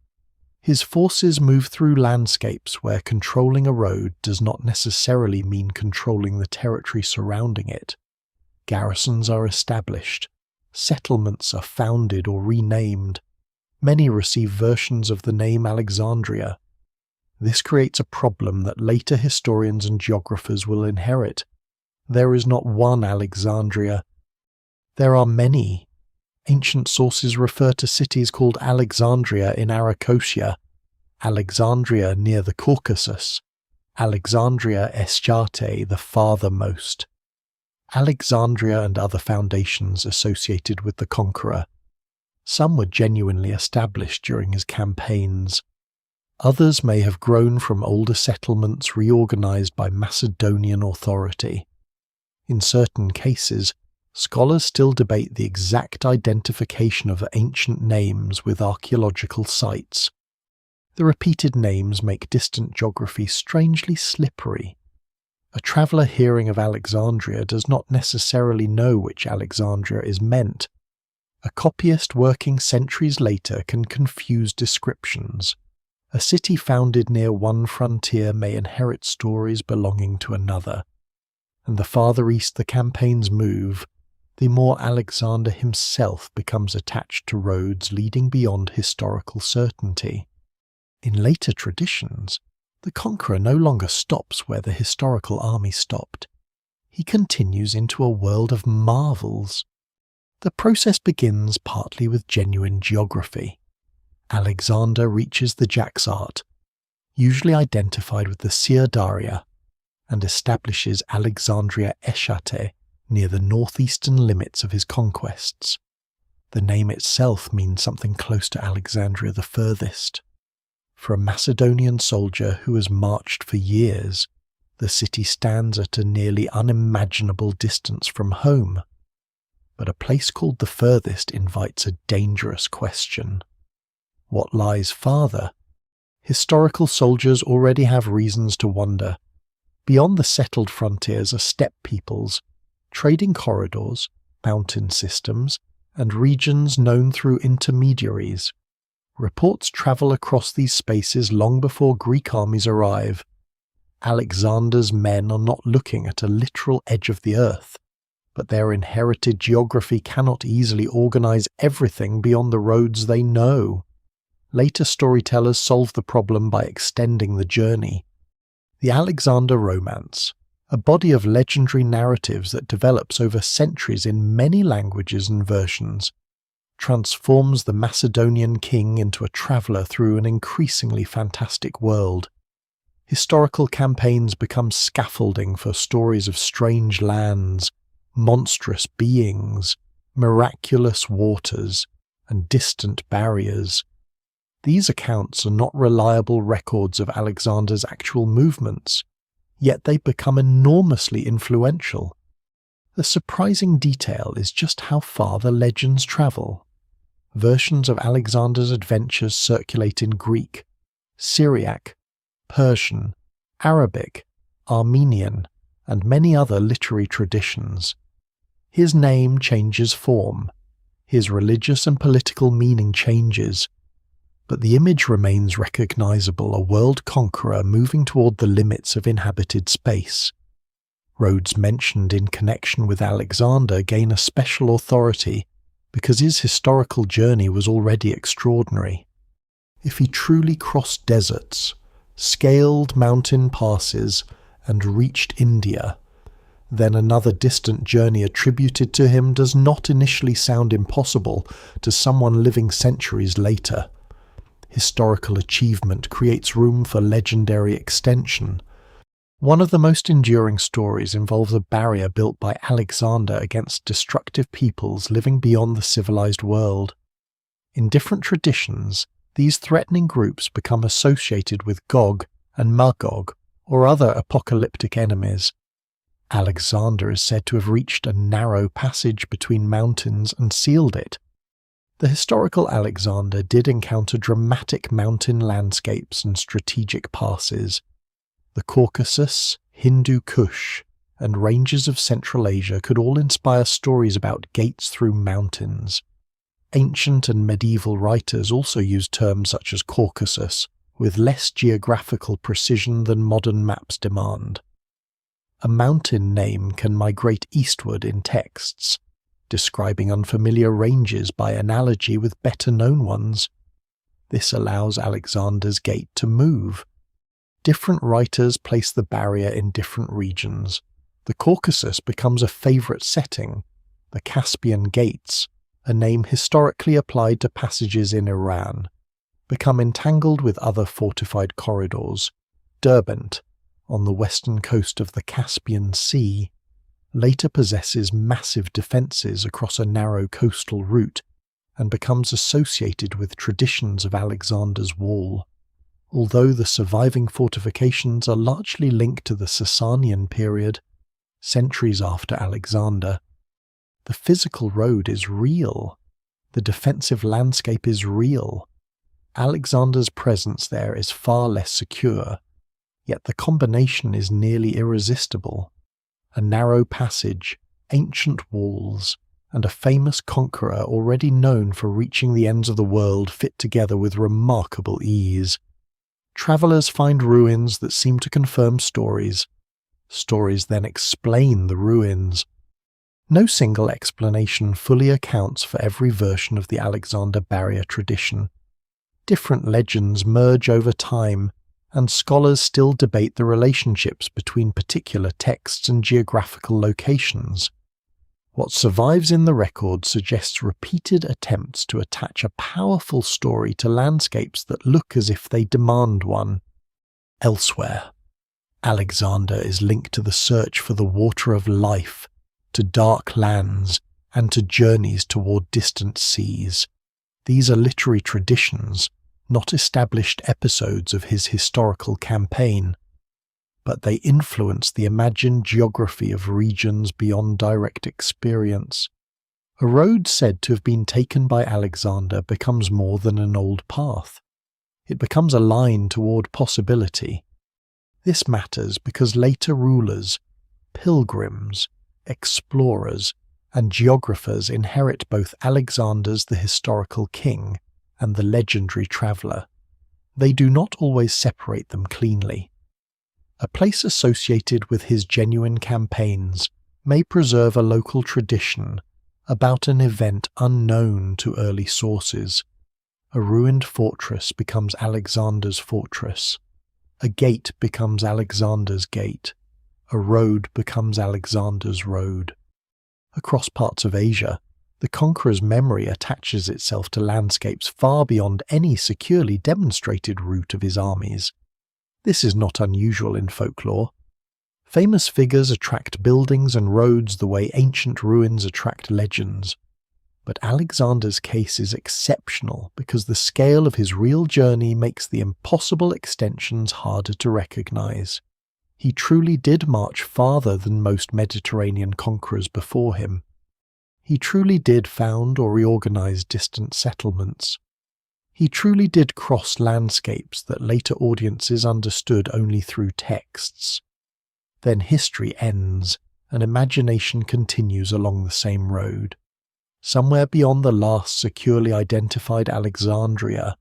His forces move through landscapes where controlling a road does not necessarily mean controlling the territory surrounding it. Garrisons are established, settlements are founded or renamed. Many receive versions of the name Alexandria. This creates a problem that later historians and geographers will inherit. There is not one Alexandria. There are many. Ancient sources refer to cities called Alexandria in Arachosia, Alexandria near the Caucasus, Alexandria Eschate, the farthermost. Alexandria and other foundations associated with the conqueror. Some were genuinely established during his campaigns. Others may have grown from older settlements reorganized by Macedonian authority. In certain cases, scholars still debate the exact identification of ancient names with archaeological sites. The repeated names make distant geography strangely slippery. A traveller hearing of Alexandria does not necessarily know which Alexandria is meant. A copyist working centuries later can confuse descriptions. A city founded near one frontier may inherit stories belonging to another. And the farther east the campaigns move, the more Alexander himself becomes attached to roads leading beyond historical certainty. In later traditions, the conqueror no longer stops where the historical army stopped. He continues into a world of marvels. The process begins partly with genuine geography. Alexander reaches the Jaxart, usually identified with the Sir Daria, and establishes Alexandria Eshate near the northeastern limits of his conquests. The name itself means something close to Alexandria the furthest. For a Macedonian soldier who has marched for years, the city stands at a nearly unimaginable distance from home. But a place called the furthest invites a dangerous question. What lies farther? Historical soldiers already have reasons to wonder. Beyond the settled frontiers are steppe peoples, trading corridors, mountain systems, and regions known through intermediaries. Reports travel across these spaces long before Greek armies arrive. Alexander's men are not looking at a literal edge of the earth, but their inherited geography cannot easily organize everything beyond the roads they know. Later storytellers solve the problem by extending the journey. The Alexander Romance, a body of legendary narratives that develops over centuries in many languages and versions, transforms the Macedonian king into a traveller through an increasingly fantastic world. Historical campaigns become scaffolding for stories of strange lands, monstrous beings, miraculous waters, and distant barriers. These accounts are not reliable records of Alexander's actual movements, yet they become enormously influential. The surprising detail is just how far the legends travel. Versions of Alexander's adventures circulate in Greek, Syriac, Persian, Arabic, Armenian, and many other literary traditions. His name changes form, his religious and political meaning changes, but the image remains recognizable, a world conqueror moving toward the limits of inhabited space. Roads mentioned in connection with Alexander gain a special authority because his historical journey was already extraordinary. If he truly crossed deserts, scaled mountain passes, and reached India, then another distant journey attributed to him does not initially sound impossible to someone living centuries later. Historical achievement creates room for legendary extension. One of the most enduring stories involves a barrier built by Alexander against destructive peoples living beyond the civilized world. In different traditions, these threatening groups become associated with Gog and Magog, or other apocalyptic enemies. Alexander is said to have reached a narrow passage between mountains and sealed it. The historical Alexander did encounter dramatic mountain landscapes and strategic passes. The Caucasus, Hindu Kush, and ranges of Central Asia could all inspire stories about gates through mountains. Ancient and medieval writers also used terms such as Caucasus, with less geographical precision than modern maps demand. A mountain name can migrate eastward in texts, describing unfamiliar ranges by analogy with better-known ones. This allows Alexander's gate to move. Different writers place the barrier in different regions. The Caucasus becomes a favourite setting. The Caspian Gates, a name historically applied to passages in Iran, become entangled with other fortified corridors. Derbent, on the western coast of the Caspian Sea, later possesses massive defences across a narrow coastal route and becomes associated with traditions of Alexander's Wall. Although the surviving fortifications are largely linked to the Sasanian period, centuries after Alexander, The physical road is real. The defensive landscape is real. Alexander's presence there is far less secure, yet the combination is nearly irresistible. A narrow passage, ancient walls, and a famous conqueror already known for reaching the ends of the world fit together with remarkable ease. Travellers find ruins that seem to confirm stories. Stories then explain the ruins. No single explanation fully accounts for every version of the Alexander Barrier tradition. Different legends merge over time, and scholars still debate the relationships between particular texts and geographical locations. What survives in the record suggests repeated attempts to attach a powerful story to landscapes that look as if they demand one. Elsewhere, Alexander is linked to the search for the water of life, to dark lands, and to journeys toward distant seas. These are literary traditions, not established episodes of his historical campaign, but they influence the imagined geography of regions beyond direct experience. A road said to have been taken by Alexander becomes more than an old path. It becomes a line toward possibility. This matters because later rulers, pilgrims, explorers, and geographers inherit both Alexander's the historical king and the legendary traveller. They do not always separate them cleanly. A place associated with his genuine campaigns may preserve a local tradition about an event unknown to early sources. A ruined fortress becomes Alexander's fortress. A gate becomes Alexander's gate. A road becomes Alexander's road. Across parts of Asia, the conqueror's memory attaches itself to landscapes far beyond any securely demonstrated route of his armies. This is not unusual in folklore. Famous figures attract buildings and roads the way ancient ruins attract legends. But Alexander's case is exceptional because the scale of his real journey makes the impossible extensions harder to recognize. He truly did march farther than most Mediterranean conquerors before him. He truly did found or reorganize distant settlements. He truly did cross landscapes that later audiences understood only through texts. Then history ends, and imagination continues along the same road. Somewhere beyond the last securely identified Alexandria,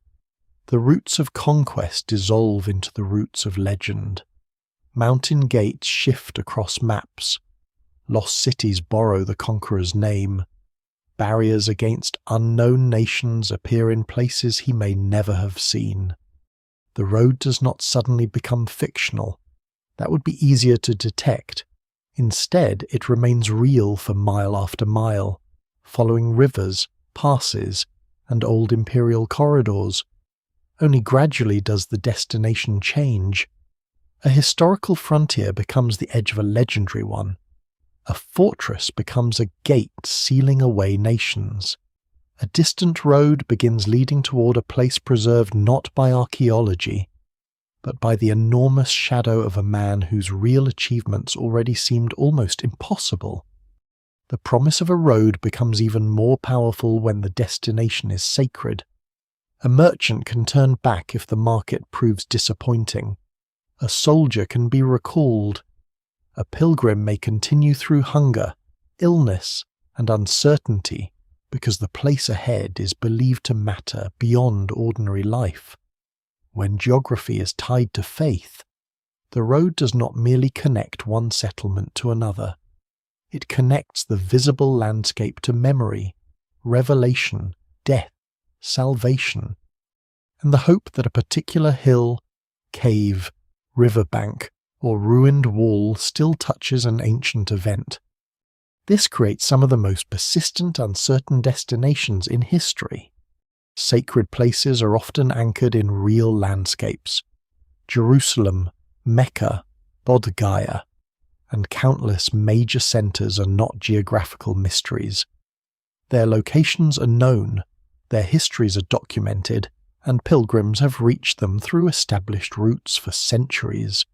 the roots of conquest dissolve into the roots of legend. Mountain gates shift across maps. Lost cities borrow the conqueror's name. Barriers against unknown nations appear in places he may never have seen. The road does not suddenly become fictional. That would be easier to detect. Instead, it remains real for mile after mile, following rivers, passes, and old imperial corridors. Only gradually does the destination change. A historical frontier becomes the edge of a legendary one. A fortress becomes a gate sealing away nations. A distant road begins leading toward a place preserved not by archaeology, but by the enormous shadow of a man whose real achievements already seemed almost impossible. The promise of a road becomes even more powerful when the destination is sacred. A merchant can turn back if the market proves disappointing. A soldier can be recalled. A pilgrim may continue through hunger, illness, and uncertainty because the place ahead is believed to matter beyond ordinary life. When geography is tied to faith, the road does not merely connect one settlement to another. It connects the visible landscape to memory, revelation, death, salvation, and the hope that a particular hill, cave, riverbank, or ruined wall still touches an ancient event. This creates some of the most persistent, uncertain destinations in history. Sacred places are often anchored in real landscapes. Jerusalem, Mecca, Bodh Gaya, and countless major centers are not geographical mysteries. Their locations are known, their histories are documented, and pilgrims have reached them through established routes for centuries.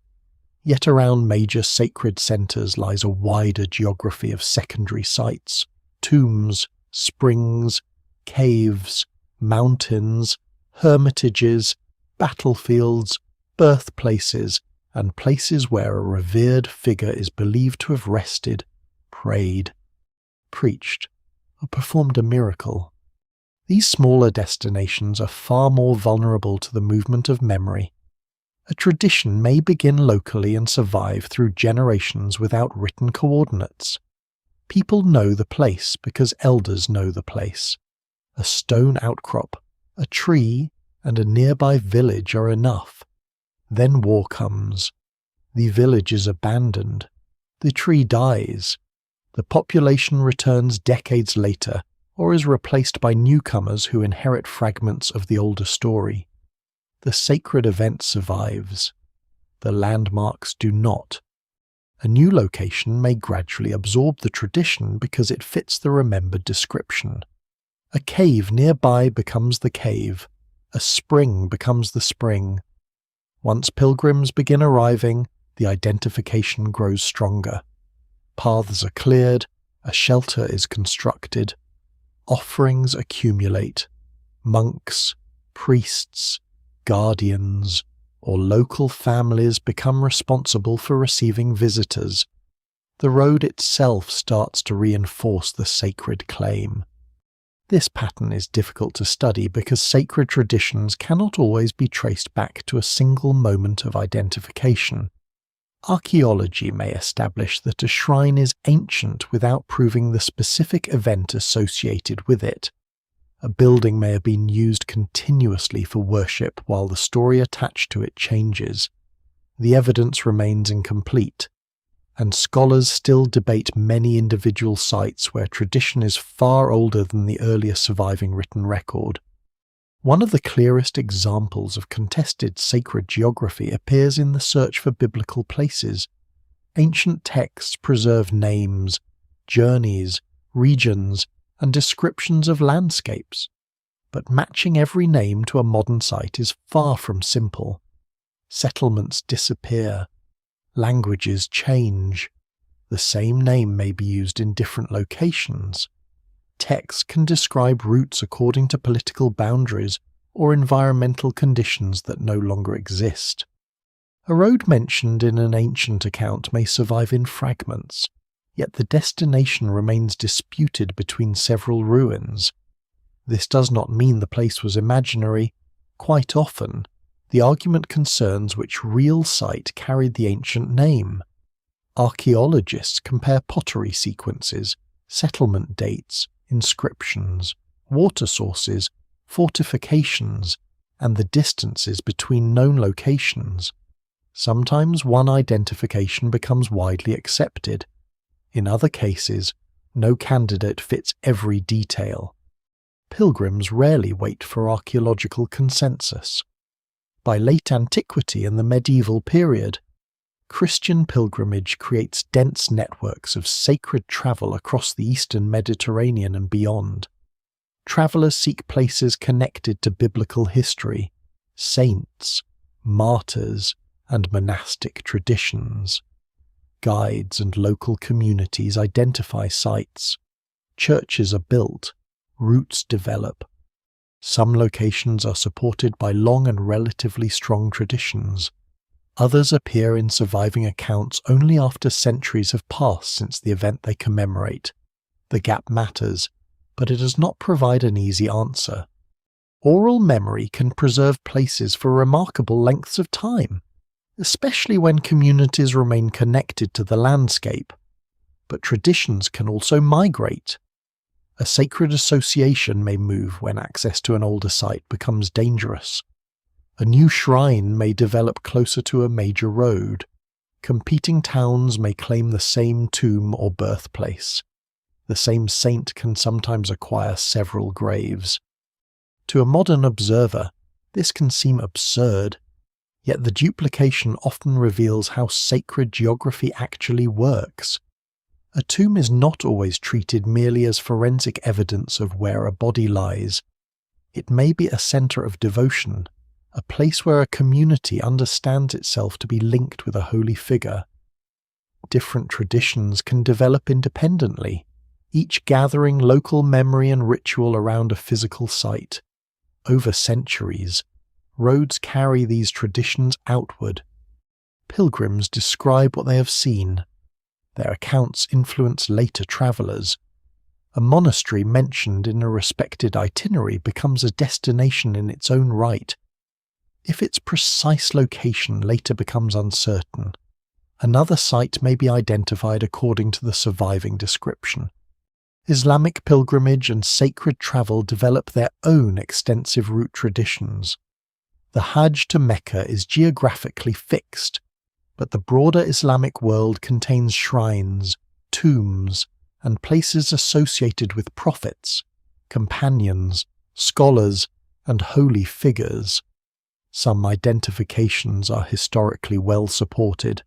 Yet around major sacred centers lies a wider geography of secondary sites, tombs, springs, caves, mountains, hermitages, battlefields, birthplaces, and places where a revered figure is believed to have rested, prayed, preached, or performed a miracle. These smaller destinations are far more vulnerable to the movement of memory. A tradition may begin locally and survive through generations without written coordinates. People know the place because elders know the place. A stone outcrop, a tree, and a nearby village are enough. Then war comes. The village is abandoned. The tree dies. The population returns decades later, or is replaced by newcomers who inherit fragments of the older story. The sacred event survives. The landmarks do not. A new location may gradually absorb the tradition because it fits the remembered description. A cave nearby becomes the cave. A spring becomes the spring. Once pilgrims begin arriving, the identification grows stronger. Paths are cleared, a shelter is constructed. Offerings accumulate. Monks, priests, guardians, or local families become responsible for receiving visitors. The road itself starts to reinforce the sacred claim. This pattern is difficult to study because sacred traditions cannot always be traced back to a single moment of identification. Archaeology may establish that a shrine is ancient without proving the specific event associated with it. A building may have been used continuously for worship while the story attached to it changes. The evidence remains incomplete, and scholars still debate many individual sites where tradition is far older than the earliest surviving written record. One of the clearest examples of contested sacred geography appears in the search for biblical places. Ancient texts preserve names, journeys, regions, and descriptions of landscapes, but matching every name to a modern site is far from simple. Settlements disappear. Languages change. The same name may be used in different locations. Texts can describe routes according to political boundaries or environmental conditions that no longer exist. A road mentioned in an ancient account may survive in fragments, yet the destination remains disputed between several ruins. This does not mean the place was imaginary. Quite often, the argument concerns which real site carried the ancient name. Archaeologists compare pottery sequences, settlement dates, inscriptions, water sources, fortifications, and the distances between known locations. Sometimes one identification becomes widely accepted. In other cases, no candidate fits every detail. Pilgrims rarely wait for archaeological consensus. By late antiquity and the medieval period, Christian pilgrimage creates dense networks of sacred travel across the eastern Mediterranean and beyond. Travelers seek places connected to biblical history, saints, martyrs, and monastic traditions. Guides and local communities identify sites. Churches are built, routes develop. Some locations are supported by long and relatively strong traditions. Others appear in surviving accounts only after centuries have passed since the event they commemorate. The gap matters, but it does not provide an easy answer. Oral memory can preserve places for remarkable lengths of time, especially when communities remain connected to the landscape. But traditions can also migrate. A sacred association may move when access to an older site becomes dangerous. A new shrine may develop closer to a major road. Competing towns may claim the same tomb or birthplace. The same saint can sometimes acquire several graves. To a modern observer, this can seem absurd, yet the duplication often reveals how sacred geography actually works. A tomb is not always treated merely as forensic evidence of where a body lies. It may be a center of devotion, a place where a community understands itself to be linked with a holy figure. Different traditions can develop independently. each gathering local memory and ritual around a physical site. Over centuries, roads carry these traditions outward. Pilgrims describe what they have seen. Their accounts influence later travellers. A monastery mentioned in a respected itinerary becomes a destination in its own right. If its precise location later becomes uncertain, another site may be identified according to the surviving description. Islamic pilgrimage and sacred travel develop their own extensive route traditions. The Hajj to Mecca is geographically fixed, but the broader Islamic world contains shrines, tombs, and places associated with prophets, companions, scholars, and holy figures. Some identifications are historically well supported.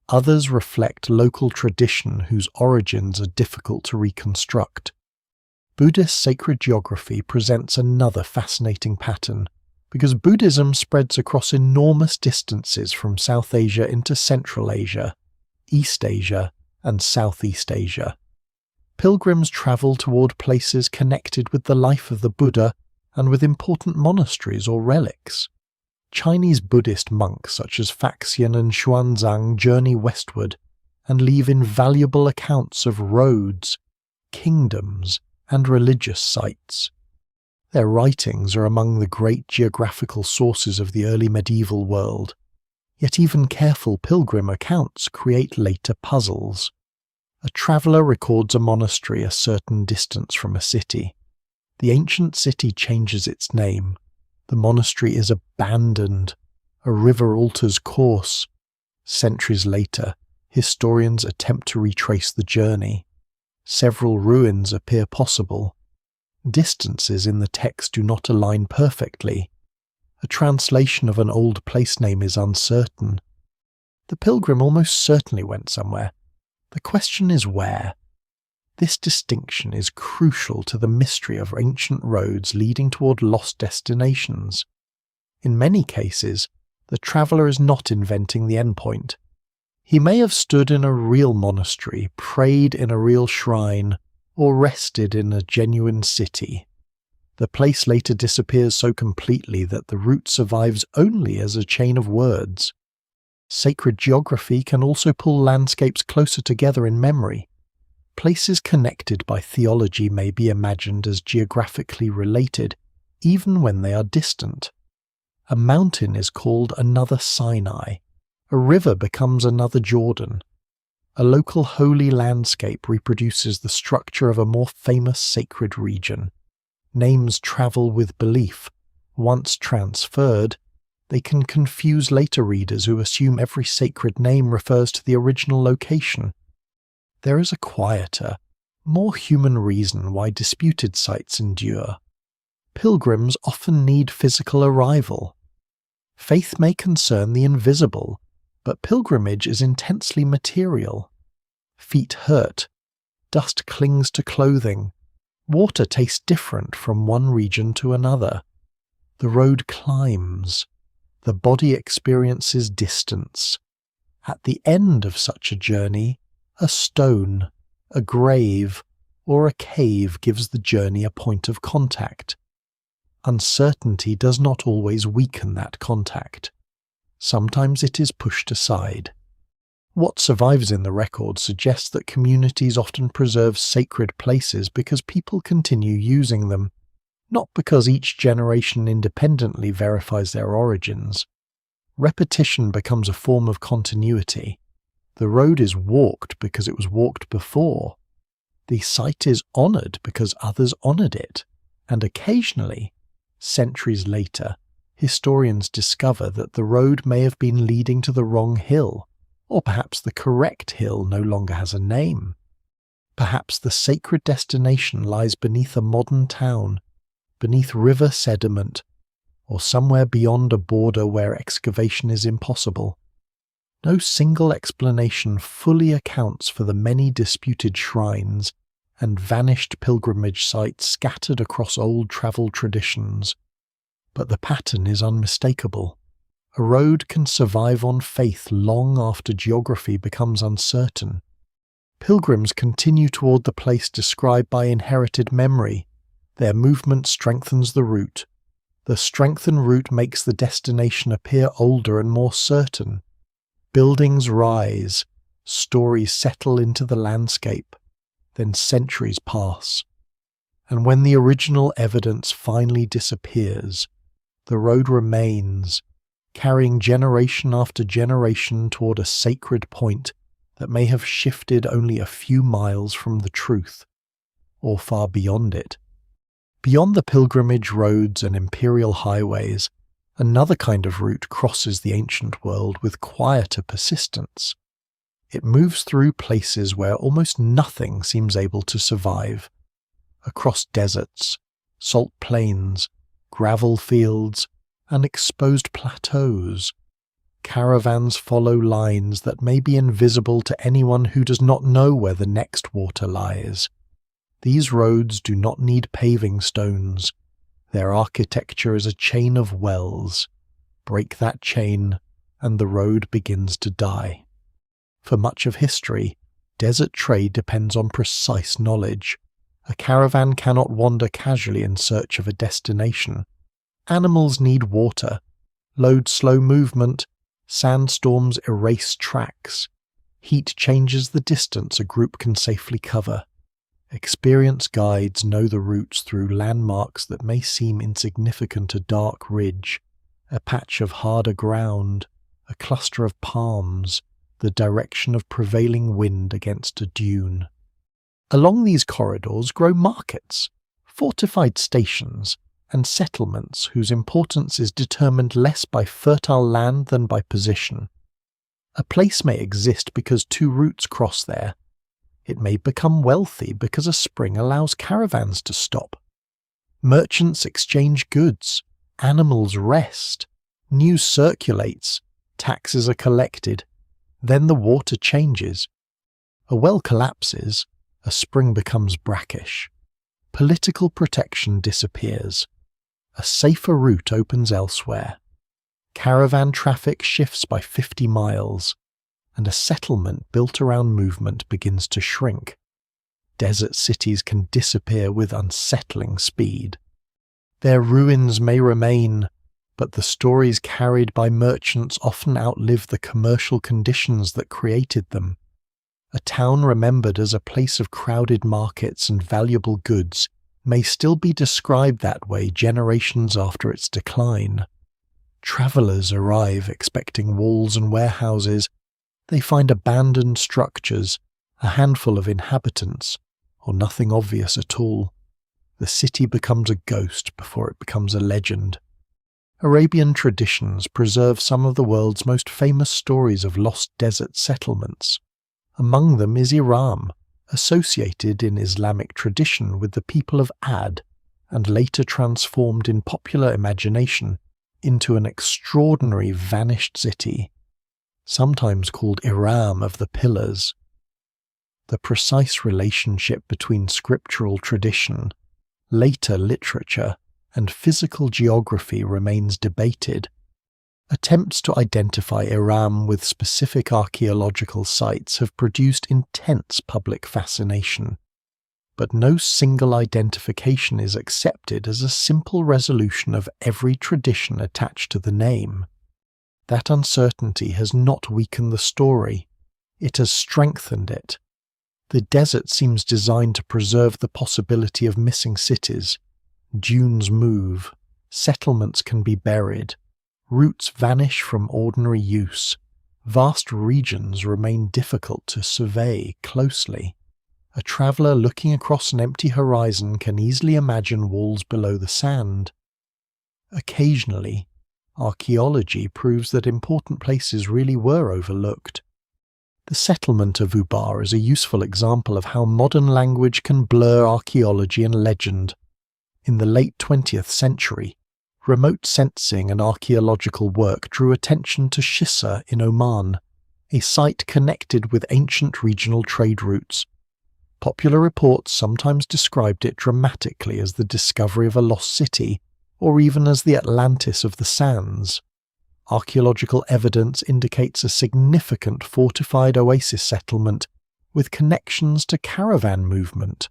Others reflect local tradition whose origins are difficult to reconstruct. Buddhist sacred geography presents another fascinating pattern, because Buddhism spreads across enormous distances from South Asia into Central Asia, East Asia, and Southeast Asia. Pilgrims travel toward places connected with the life of the Buddha and with important monasteries or relics. Chinese Buddhist monks such as Faxian and Xuanzang journey westward and leave invaluable accounts of roads, kingdoms, and religious sites. Their writings are among the great geographical sources of the early medieval world, yet even careful pilgrim accounts create later puzzles. A traveller records a monastery a certain distance from a city. The ancient city changes its name. The monastery is abandoned. A river alters course. Centuries later, historians attempt to retrace the journey. Several ruins appear possible. Distances in the text do not align perfectly. A translation of an old place name is uncertain. The pilgrim almost certainly went somewhere. The question is where. This distinction is crucial to the mystery of ancient roads leading toward lost destinations. In many cases, the traveller is not inventing the endpoint. He may have stood in a real monastery, prayed in a real shrine, or rested in a genuine city. The place later disappears so completely that the route survives only as a chain of words. Sacred geography can also pull landscapes closer together in memory. Places connected by theology may be imagined as geographically related, even when they are distant. A mountain is called another Sinai. A river becomes another Jordan. A local holy landscape reproduces the structure of a more famous sacred region. Names travel with belief. Once transferred, they can confuse later readers who assume every sacred name refers to the original location. There is a quieter, more human reason why disputed sites endure. Pilgrims often need physical arrival. Faith may concern the invisible, but pilgrimage is intensely material. Feet hurt. Dust clings to clothing. Water tastes different from one region to another. The road climbs. The body experiences distance. At the end of such a journey, a stone, a grave, or a cave gives the journey a point of contact. Uncertainty does not always weaken that contact. Sometimes it is pushed aside. What survives in the record suggests that communities often preserve sacred places because people continue using them, not because each generation independently verifies their origins. Repetition becomes a form of continuity. The road is walked because it was walked before. The site is honoured because others honoured it, and occasionally, centuries later, historians discover that the road may have been leading to the wrong hill, or perhaps the correct hill no longer has a name. Perhaps the sacred destination lies beneath a modern town, beneath river sediment, or somewhere beyond a border where excavation is impossible. No single explanation fully accounts for the many disputed shrines and vanished pilgrimage sites scattered across old travel traditions. But the pattern is unmistakable. A road can survive on faith long after geography becomes uncertain. Pilgrims continue toward the place described by inherited memory. Their movement strengthens the route. The strengthened route makes the destination appear older and more certain. Buildings rise, stories settle into the landscape, then centuries pass. And when the original evidence finally disappears, the road remains, carrying generation after generation toward a sacred point that may have shifted only a few miles from the truth, or far beyond it. Beyond the pilgrimage roads and imperial highways, another kind of route crosses the ancient world with quieter persistence. It moves through places where almost nothing seems able to survive. Across deserts, salt plains, gravel fields, and exposed plateaus, caravans follow lines that may be invisible to anyone who does not know where the next water lies. These roads do not need paving stones. Their architecture is a chain of wells. Break that chain, and the road begins to die. For much of history, desert trade depends on precise knowledge. A caravan cannot wander casually in search of a destination. Animals need water. Load slow movement. Sandstorms erase tracks. Heat changes the distance a group can safely cover. Experienced guides know the routes through landmarks that may seem insignificant: a dark ridge, a patch of harder ground, a cluster of palms, the direction of prevailing wind against a dune. Along these corridors grow markets, fortified stations, and settlements whose importance is determined less by fertile land than by position. A place may exist because two routes cross there. It may become wealthy because a spring allows caravans to stop. Merchants exchange goods, animals rest, news circulates, taxes are collected. Then the water changes. A well collapses, a spring becomes brackish. Political protection disappears. A safer route opens elsewhere. Caravan traffic shifts by 50 miles. And a settlement built around movement begins to shrink. Desert cities can disappear with unsettling speed. Their ruins may remain, but the stories carried by merchants often outlive the commercial conditions that created them. A town remembered as a place of crowded markets and valuable goods may still be described that way generations after its decline. Travelers arrive expecting walls and warehouses. They find abandoned structures, a handful of inhabitants, or nothing obvious at all. The city becomes a ghost before it becomes a legend. Arabian traditions preserve some of the world's most famous stories of lost desert settlements. Among them is Iram, associated in Islamic tradition with the people of Ad, and later transformed in popular imagination into an extraordinary vanished city, sometimes called Iram of the Pillars. The precise relationship between scriptural tradition, later literature, and physical geography remains debated. Attempts to identify Iram with specific archaeological sites have produced intense public fascination, but no single identification is accepted as a simple resolution of every tradition attached to the name. That uncertainty has not weakened the story, it has strengthened it. The desert seems designed to preserve the possibility of missing cities. Dunes move, settlements can be buried, routes vanish from ordinary use, vast regions remain difficult to survey closely. A traveller looking across an empty horizon can easily imagine walls below the sand. Occasionally, archaeology proves that important places really were overlooked. The settlement of Ubar is a useful example of how modern language can blur archaeology and legend. In the late 20th century, remote sensing and archaeological work drew attention to Shissa in Oman, a site connected with ancient regional trade routes. Popular reports sometimes described it dramatically as the discovery of a lost city, or even as the Atlantis of the sands. Archaeological evidence indicates a significant fortified oasis settlement with connections to caravan movement,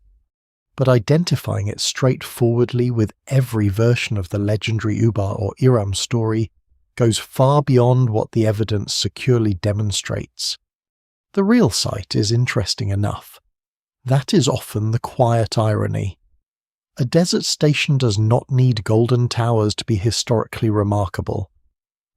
but identifying it straightforwardly with every version of the legendary Ubar or Iram story goes far beyond what the evidence securely demonstrates. The real site is interesting enough. That is often the quiet irony. A desert station does not need golden towers to be historically remarkable.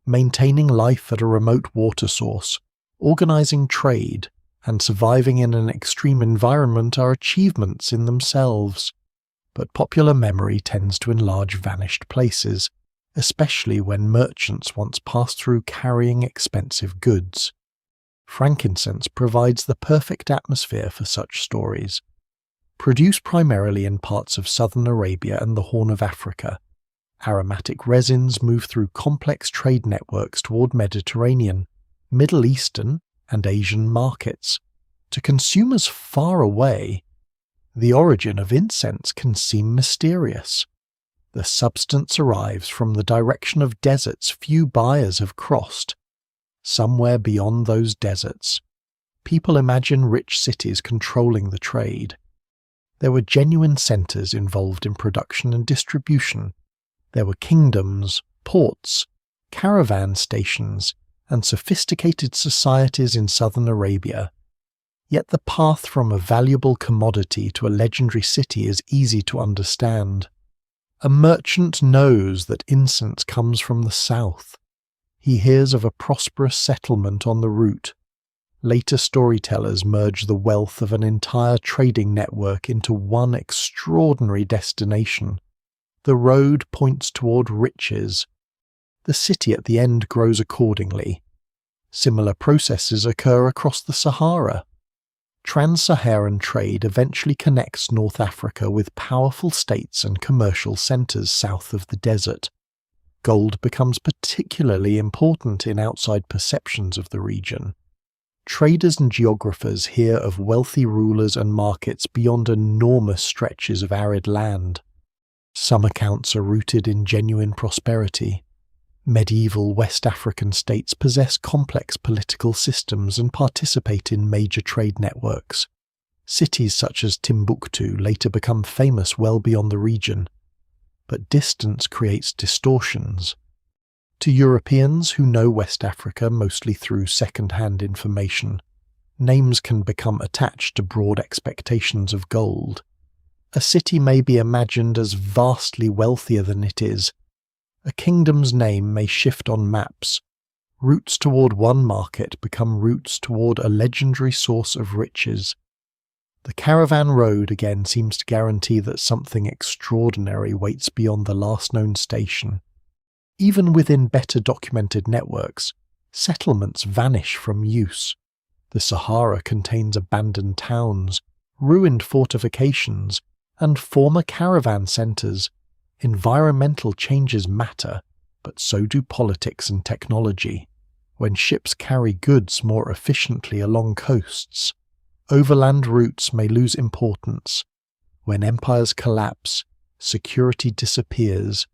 Maintaining life at a remote water source, organizing trade, and surviving in an extreme environment are achievements in themselves. But popular memory tends to enlarge vanished places, especially when merchants once passed through carrying expensive goods. Frankincense provides the perfect atmosphere for such stories. Produced primarily in parts of southern Arabia and the Horn of Africa, aromatic resins move through complex trade networks toward Mediterranean, Middle Eastern, and Asian markets. To consumers far away, the origin of incense can seem mysterious. The substance arrives from the direction of deserts few buyers have crossed. Somewhere beyond those deserts, people imagine rich cities controlling the trade. There were genuine centers involved in production and distribution. There were kingdoms, ports, caravan stations, and sophisticated societies in southern Arabia. Yet the path from a valuable commodity to a legendary city is easy to understand. A merchant knows that incense comes from the south. He hears of a prosperous settlement on the route. Later storytellers merge the wealth of an entire trading network into one extraordinary destination. The road points toward riches. The city at the end grows accordingly. Similar processes occur across the Sahara. Trans-Saharan trade eventually connects North Africa with powerful states and commercial centers south of the desert. Gold becomes particularly important in outside perceptions of the region. Traders and geographers hear of wealthy rulers and markets beyond enormous stretches of arid land. Some accounts are rooted in genuine prosperity. Medieval West African states possess complex political systems and participate in major trade networks. Cities such as Timbuktu later become famous well beyond the region. But distance creates distortions. To Europeans who know West Africa mostly through second-hand information, names can become attached to broad expectations of gold. A city may be imagined as vastly wealthier than it is. A kingdom's name may shift on maps. Routes toward one market become routes toward a legendary source of riches. The caravan road again seems to guarantee that something extraordinary waits beyond the last known station. Even within better documented networks, settlements vanish from use. The Sahara contains abandoned towns, ruined fortifications, and former caravan centers. Environmental changes matter, but so do politics and technology. When ships carry goods more efficiently along coasts, overland routes may lose importance. When empires collapse, security disappears.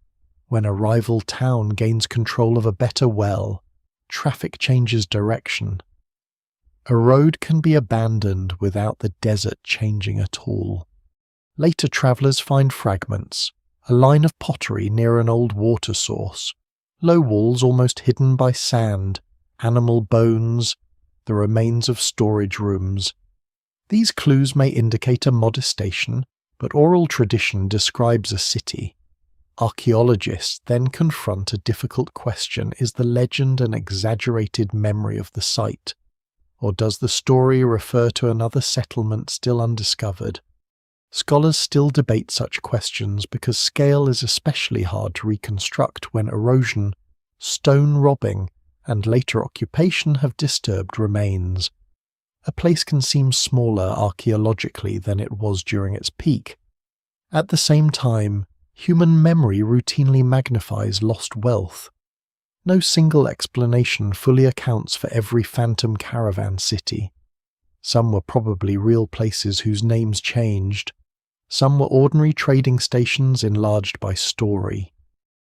When a rival town gains control of a better well, traffic changes direction. A road can be abandoned without the desert changing at all. Later travellers find fragments. A line of pottery near an old water source, low walls almost hidden by sand, animal bones, the remains of storage rooms. These clues may indicate a modest station, but oral tradition describes a city. Archaeologists then confront a difficult question: is the legend an exaggerated memory of the site, or does the story refer to another settlement still undiscovered? Scholars still debate such questions because scale is especially hard to reconstruct when erosion, stone robbing, and later occupation have disturbed remains. A place can seem smaller archaeologically than it was during its peak. At the same time, human memory routinely magnifies lost wealth. No single explanation fully accounts for every phantom caravan city. Some were probably real places whose names changed. Some were ordinary trading stations enlarged by story.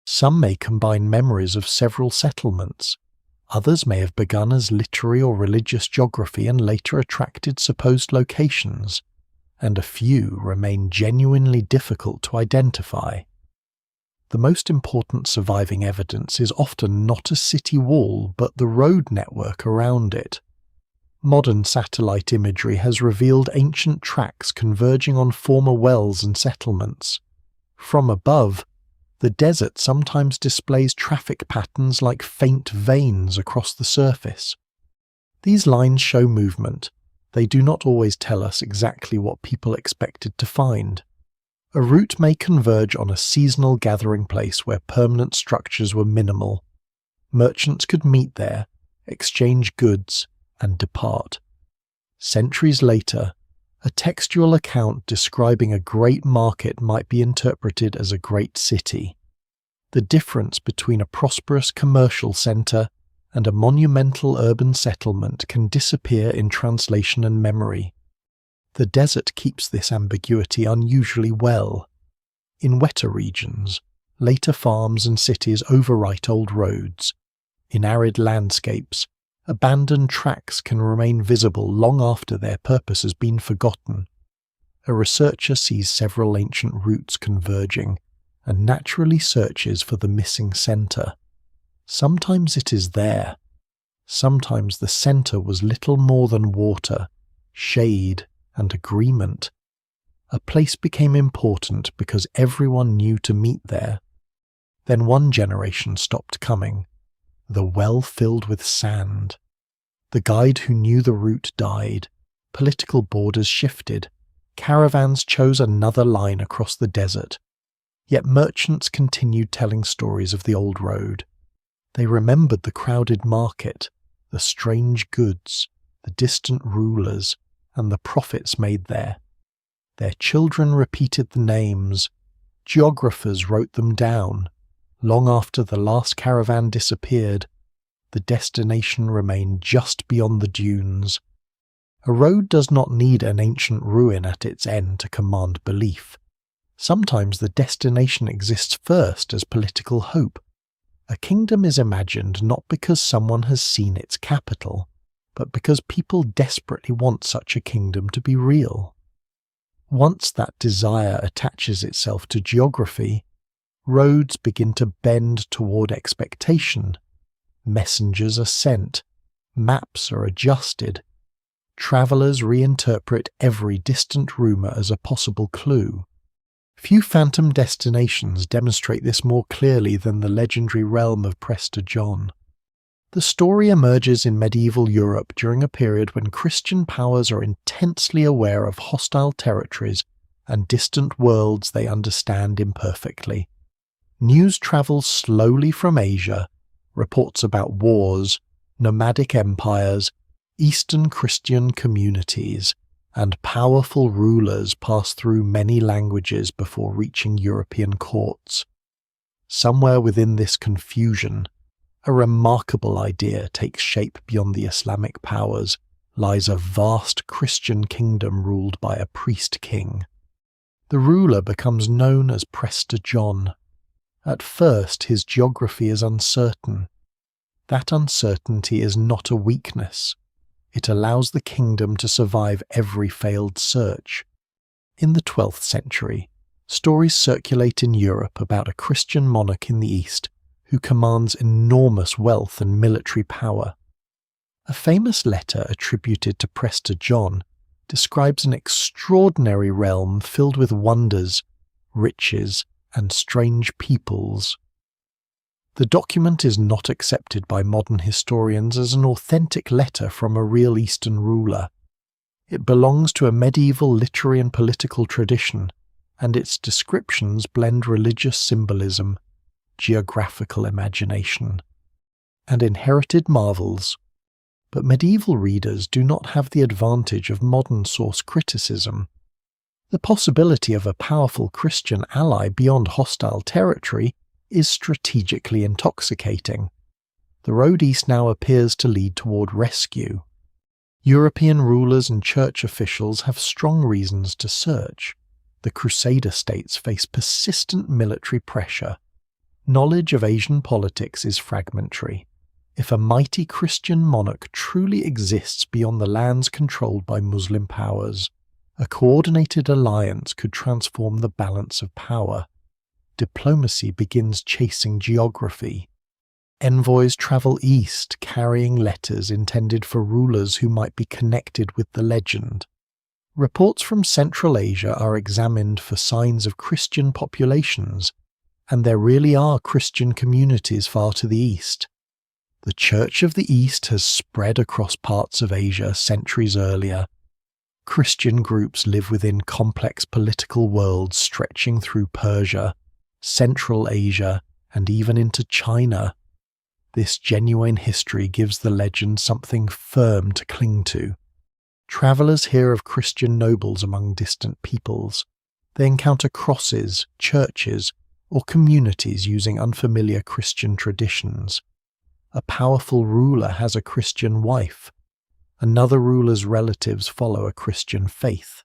Some may combine memories of several settlements. Others may have begun as literary or religious geography and later attracted supposed locations, and a few remain genuinely difficult to identify. The most important surviving evidence is often not a city wall but the road network around it. Modern satellite imagery has revealed ancient tracks converging on former wells and settlements. From above, the desert sometimes displays traffic patterns like faint veins across the surface. These lines show movement. They do not always tell us exactly what people expected to find. A route may converge on a seasonal gathering place where permanent structures were minimal. Merchants could meet there, exchange goods, and depart. Centuries later, a textual account describing a great market might be interpreted as a great city. The difference between a prosperous commercial centre and a monumental urban settlement can disappear in translation and memory. The desert keeps this ambiguity unusually well. In wetter regions, later farms and cities overwrite old roads. In arid landscapes, abandoned tracks can remain visible long after their purpose has been forgotten. A researcher sees several ancient routes converging and naturally searches for the missing centre. Sometimes it is there. Sometimes the centre was little more than water, shade, and agreement. A place became important because everyone knew to meet there. Then one generation stopped coming. The well filled with sand. The guide who knew the route died. Political borders shifted. Caravans chose another line across the desert. Yet merchants continued telling stories of the old road. They remembered the crowded market, the strange goods, the distant rulers, and the profits made there. Their children repeated the names. Geographers wrote them down. Long after the last caravan disappeared, the destination remained just beyond the dunes. A road does not need an ancient ruin at its end to command belief. Sometimes the destination exists first as political hope. A kingdom is imagined not because someone has seen its capital, but because people desperately want such a kingdom to be real. Once that desire attaches itself to geography, roads begin to bend toward expectation. Messengers are sent. Maps are adjusted. Travellers reinterpret every distant rumour as a possible clue. Few phantom destinations demonstrate this more clearly than the legendary realm of Prester John. The story emerges in medieval Europe during a period when Christian powers are intensely aware of hostile territories and distant worlds they understand imperfectly. News travels slowly from Asia, reports about wars, nomadic empires, Eastern Christian communities, and powerful rulers pass through many languages before reaching European courts. Somewhere within this confusion, a remarkable idea takes shape beyond the Islamic powers, lies a vast Christian kingdom ruled by a priest-king. The ruler becomes known as Prester John. At first, his geography is uncertain. That uncertainty is not a weakness. It allows the kingdom to survive every failed search. In the 12th century, stories circulate in Europe about a Christian monarch in the East who commands enormous wealth and military power. A famous letter attributed to Prester John describes an extraordinary realm filled with wonders, riches, and strange peoples. The document is not accepted by modern historians as an authentic letter from a real Eastern ruler. It belongs to a medieval literary and political tradition, and its descriptions blend religious symbolism, geographical imagination, and inherited marvels. But medieval readers do not have the advantage of modern source criticism. The possibility of a powerful Christian ally beyond hostile territory is strategically intoxicating. The road east now appears to lead toward rescue. European rulers and church officials have strong reasons to search. The Crusader states face persistent military pressure. Knowledge of Asian politics is fragmentary. if a mighty Christian monarch truly exists beyond the lands controlled by Muslim powers, a coordinated alliance could transform the balance of power. Diplomacy begins chasing geography. Envoys travel east, carrying letters intended for rulers who might be connected with the legend. Reports from Central Asia are examined for signs of Christian populations, and there really are Christian communities far to the east. The Church of the East has spread across parts of Asia centuries earlier. Christian groups live within complex political worlds stretching through Persia, Central Asia, and even into China. This genuine history gives the legend something firm to cling to. Travellers hear of Christian nobles among distant peoples. They encounter crosses, churches, or communities using unfamiliar Christian traditions. A powerful ruler has a Christian wife. Another ruler's relatives follow a Christian faith.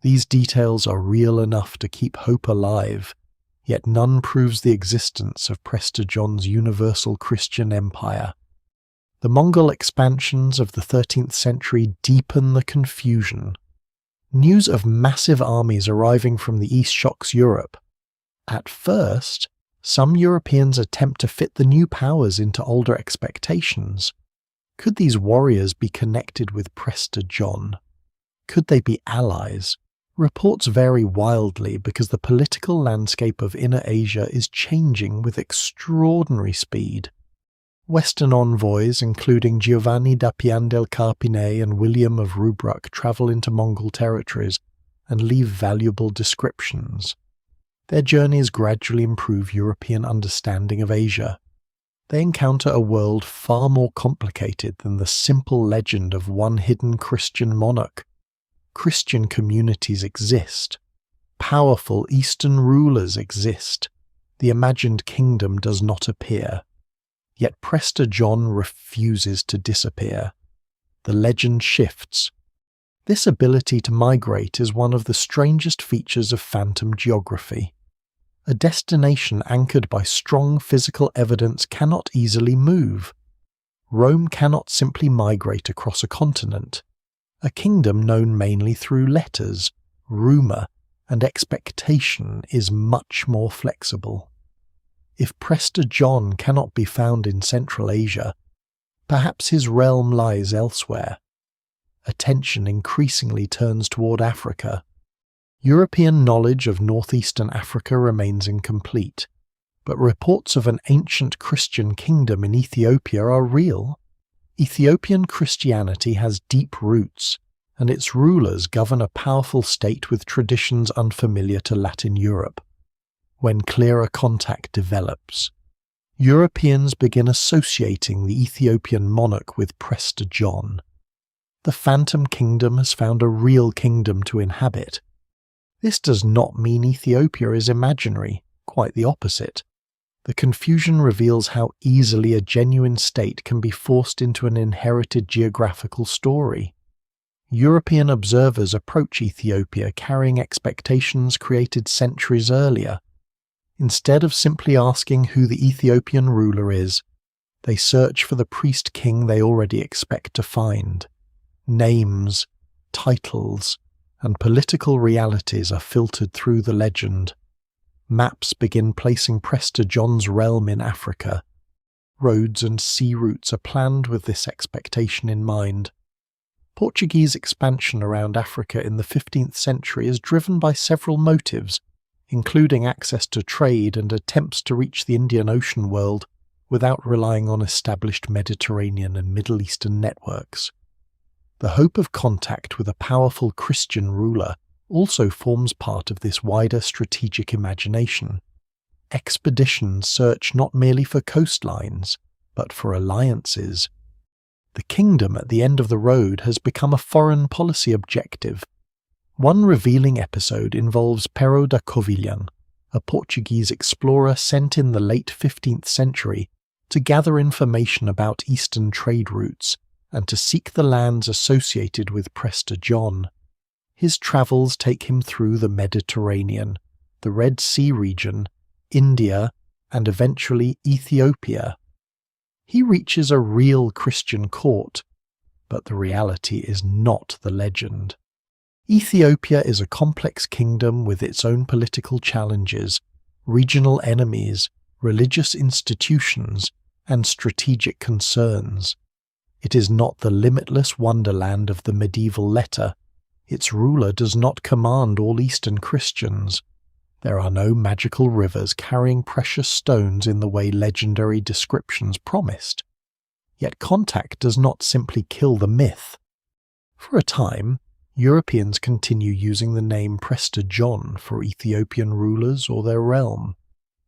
These details are real enough to keep hope alive, yet none proves the existence of Prester John's universal Christian empire. The Mongol expansions of the 13th century deepen the confusion. News of massive armies arriving from the east shocks Europe. At first, some Europeans attempt to fit the new powers into older expectations. Could these warriors be connected with Prester John? Could they be allies? Reports vary wildly because the political landscape of Inner Asia is changing with extraordinary speed. Western envoys, including Giovanni da Pian del Carpine and William of Rubruck, travel into Mongol territories and leave valuable descriptions. Their journeys gradually improve European understanding of Asia. They encounter a world far more complicated than the simple legend of one hidden Christian monarch. Christian communities exist. Powerful Eastern rulers exist. The imagined kingdom does not appear. Yet Prester John refuses to disappear. The legend shifts. This ability to migrate is one of the strangest features of phantom geography. A destination anchored by strong physical evidence cannot easily move. Rome cannot simply migrate across a continent. A kingdom known mainly through letters, rumour, and expectation is much more flexible. If Prester John cannot be found in Central Asia, perhaps his realm lies elsewhere. Attention increasingly turns toward Africa. European knowledge of northeastern Africa remains incomplete, but reports of an ancient Christian kingdom in Ethiopia are real. Ethiopian Christianity has deep roots, and its rulers govern a powerful state with traditions unfamiliar to Latin Europe. When clearer contact develops, Europeans begin associating the Ethiopian monarch with Prester John. The Phantom Kingdom has found a real kingdom to inhabit. This does not mean Ethiopia is imaginary, quite the opposite. The confusion reveals how easily a genuine state can be forced into an inherited geographical story. European observers approach Ethiopia carrying expectations created centuries earlier. Instead of simply asking who the Ethiopian ruler is, they search for the priest-king they already expect to find. Names, titles, and political realities are filtered through the legend. Maps begin placing Prester John's realm in Africa. Roads and sea routes are planned with this expectation in mind. Portuguese expansion around Africa in the 15th century is driven by several motives, including access to trade and attempts to reach the Indian Ocean world without relying on established Mediterranean and Middle Eastern networks. The hope of contact with a powerful Christian ruler also forms part of this wider strategic imagination. Expeditions search not merely for coastlines, but for alliances. The kingdom at the end of the road has become a foreign policy objective. One revealing episode involves Pero da Covilhã, a Portuguese explorer sent in the late 15th century to gather information about eastern trade routes and to seek the lands associated with Prester John. His travels take him through the Mediterranean, the Red Sea region, India, and eventually Ethiopia. He reaches a real Christian court, but the reality is not the legend. Ethiopia is a complex kingdom with its own political challenges, regional enemies, religious institutions, and strategic concerns. It is not the limitless wonderland of the medieval letter. Its ruler does not command all Eastern Christians. There are no magical rivers carrying precious stones in the way legendary descriptions promised. Yet contact does not simply kill the myth. For a time, Europeans continue using the name Prester John for Ethiopian rulers or their realm.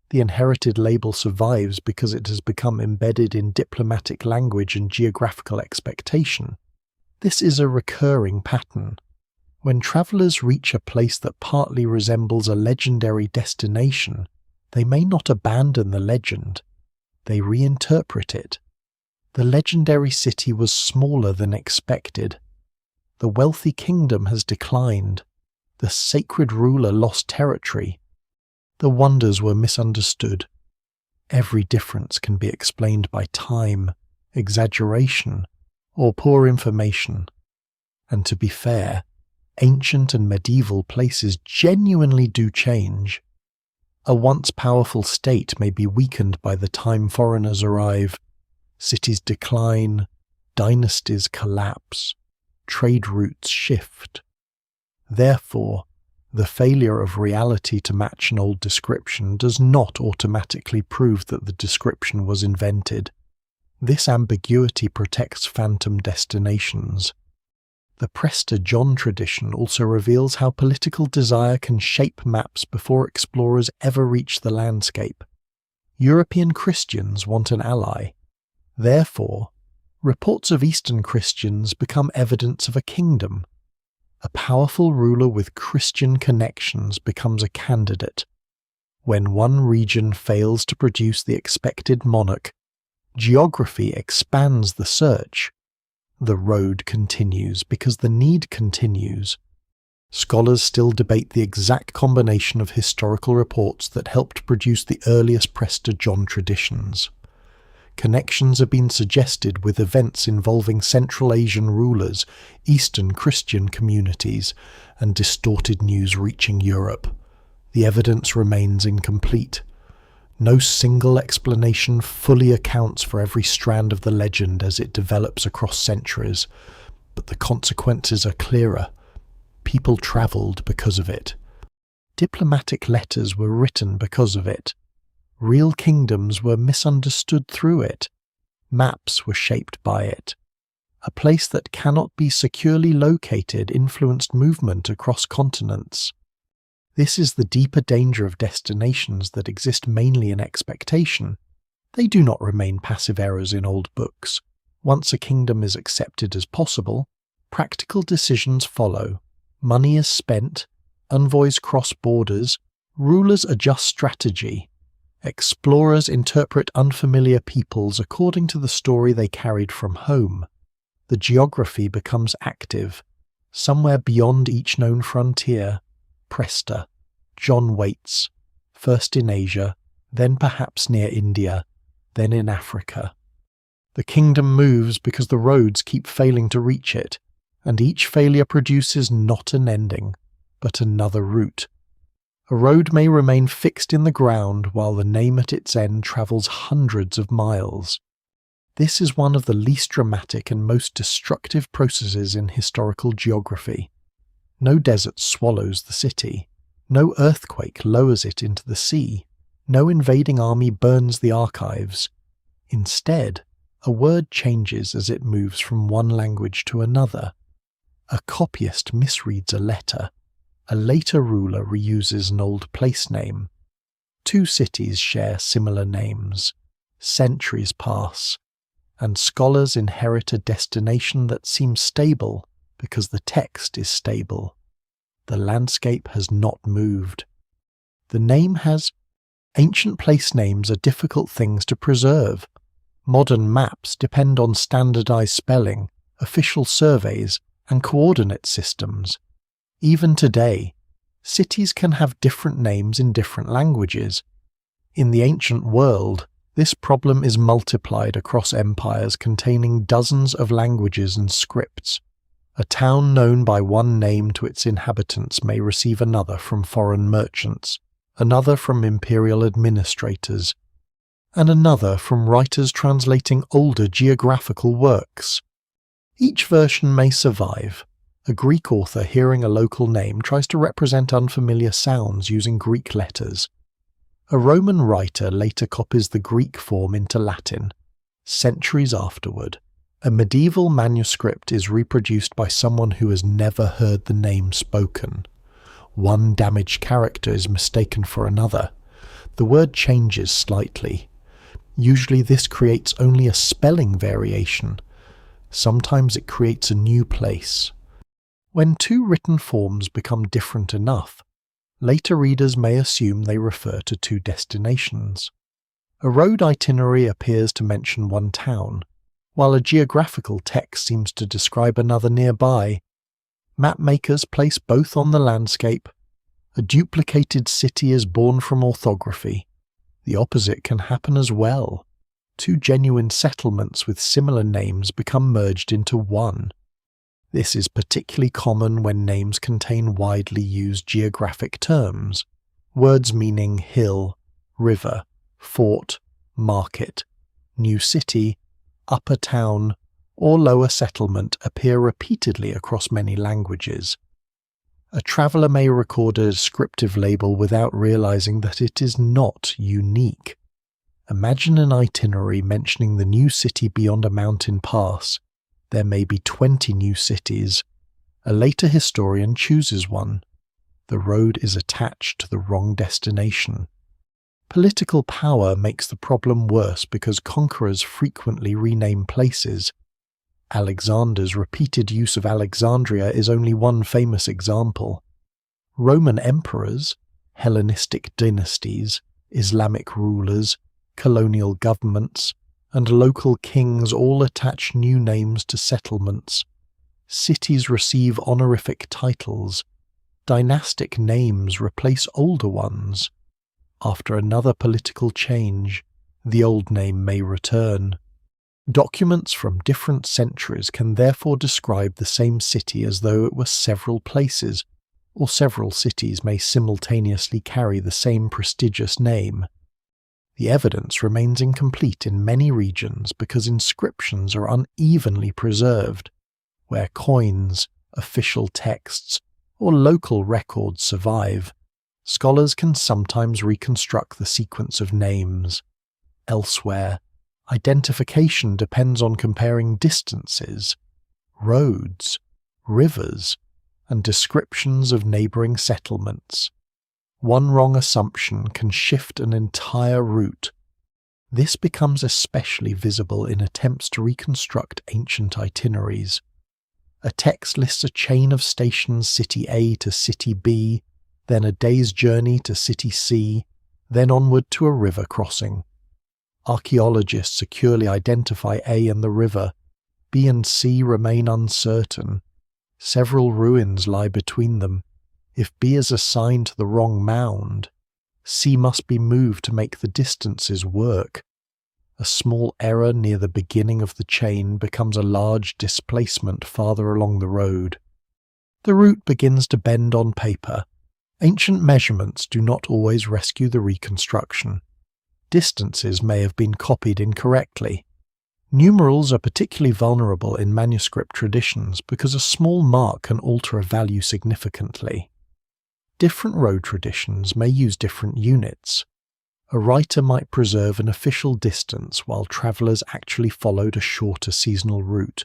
The inherited label survives because it has become embedded in diplomatic language and geographical expectation. This is a recurring pattern. When travellers reach a place that partly resembles a legendary destination, they may not abandon the legend. They reinterpret it. The legendary city was smaller than expected. The wealthy kingdom has declined. The sacred ruler lost territory. The wonders were misunderstood. Every difference can be explained by time, exaggeration, or poor information. And to be fair, ancient and medieval places genuinely do change. A once powerful state may be weakened by the time foreigners arrive. Cities decline, dynasties collapse, trade routes shift. Therefore, the failure of reality to match an old description does not automatically prove that the description was invented. This ambiguity protects phantom destinations. The Prester John tradition also reveals how political desire can shape maps before explorers ever reach the landscape. European Christians want an ally. Therefore, reports of Eastern Christians become evidence of a kingdom. A powerful ruler with Christian connections becomes a candidate. When one region fails to produce the expected monarch, geography expands the search. The road continues because the need continues. Scholars still debate the exact combination of historical reports that helped produce the earliest Prester John traditions. Connections have been suggested with events involving Central Asian rulers, Eastern Christian communities, and distorted news reaching Europe. The evidence remains incomplete. No single explanation fully accounts for every strand of the legend as it develops across centuries, but the consequences are clearer. People travelled because of it. Diplomatic letters were written because of it. Real kingdoms were misunderstood through it. Maps were shaped by it. A place that cannot be securely located influenced movement across continents. This is the deeper danger of destinations that exist mainly in expectation. They do not remain passive errors in old books. Once a kingdom is accepted as possible, practical decisions follow. Money is spent, envoys cross borders, rulers adjust strategy. Explorers interpret unfamiliar peoples according to the story they carried from home. The geography becomes active. Somewhere beyond each known frontier, Prester, John waits, first in Asia, then perhaps near India, then in Africa. The kingdom moves because the roads keep failing to reach it, and each failure produces not an ending, but another route. A road may remain fixed in the ground while the name at its end travels hundreds of miles. This is one of the least dramatic and most destructive processes in historical geography. No desert swallows the city. No earthquake lowers it into the sea. No invading army burns the archives. Instead, a word changes as it moves from one language to another. A copyist misreads a letter. A later ruler reuses an old place name. Two cities share similar names. Centuries pass, and scholars inherit a destination that seems stable because the text is stable. The landscape has not moved. The name has. Ancient place names are difficult things to preserve. Modern maps depend on standardized spelling, official surveys, and coordinate systems. Even today, cities can have different names in different languages. In the ancient world, This problem is multiplied across empires containing dozens of languages and scripts. A town known by one name to its inhabitants may receive another from foreign merchants, another from imperial administrators, and another from writers translating older geographical works. Each version may survive. A Greek author hearing a local name tries to represent unfamiliar sounds using Greek letters. A Roman writer later copies the Greek form into Latin. Centuries afterward, a medieval manuscript is reproduced by someone who has never heard the name spoken. One damaged character is mistaken for another. The word changes slightly. Usually this creates only a spelling variation. Sometimes it creates a new place. When two written forms become different enough, later readers may assume they refer to two destinations. A road itinerary appears to mention one town, while a geographical text seems to describe another nearby. Mapmakers place both on the landscape. A duplicated city is born from orthography. The opposite can happen as well. Two genuine settlements with similar names become merged into one. This is particularly common when names contain widely used geographic terms. Words meaning hill, river, fort, market, new city, upper town, or lower settlement appear repeatedly across many languages. A traveller may record a descriptive label without realizing that it is not unique. Imagine an itinerary mentioning the new city beyond a mountain pass. There may be 20 new cities. A later historian chooses one. The road is attached to the wrong destination. Political power makes the problem worse because conquerors frequently rename places. Alexander's repeated use of Alexandria is only one famous example. Roman emperors, Hellenistic dynasties, Islamic rulers, colonial governments, and local kings all attach new names to settlements. Cities receive honorific titles. Dynastic names replace older ones. After another political change, the old name may return. Documents from different centuries can therefore describe the same city as though it were several places, or several cities may simultaneously carry the same prestigious name. The evidence remains incomplete in many regions because inscriptions are unevenly preserved. Where coins, official texts, or local records survive, scholars can sometimes reconstruct the sequence of names. Elsewhere, identification depends on comparing distances, roads, rivers, and descriptions of neighbouring settlements. One wrong assumption can shift an entire route. This becomes especially visible in attempts to reconstruct ancient itineraries. A text lists a chain of stations city A to city B, then a day's journey to city C, then onward to a river crossing. Archaeologists securely identify A and the river. B and C remain uncertain. Several ruins lie between them. If B is assigned to the wrong mound, C must be moved to make the distances work. A small error near the beginning of the chain becomes a large displacement farther along the road. The route begins to bend on paper. Ancient measurements do not always rescue the reconstruction. Distances may have been copied incorrectly. Numerals are particularly vulnerable in manuscript traditions because a small mark can alter a value significantly. Different road traditions may use different units. A writer might preserve an official distance while travellers actually followed a shorter seasonal route.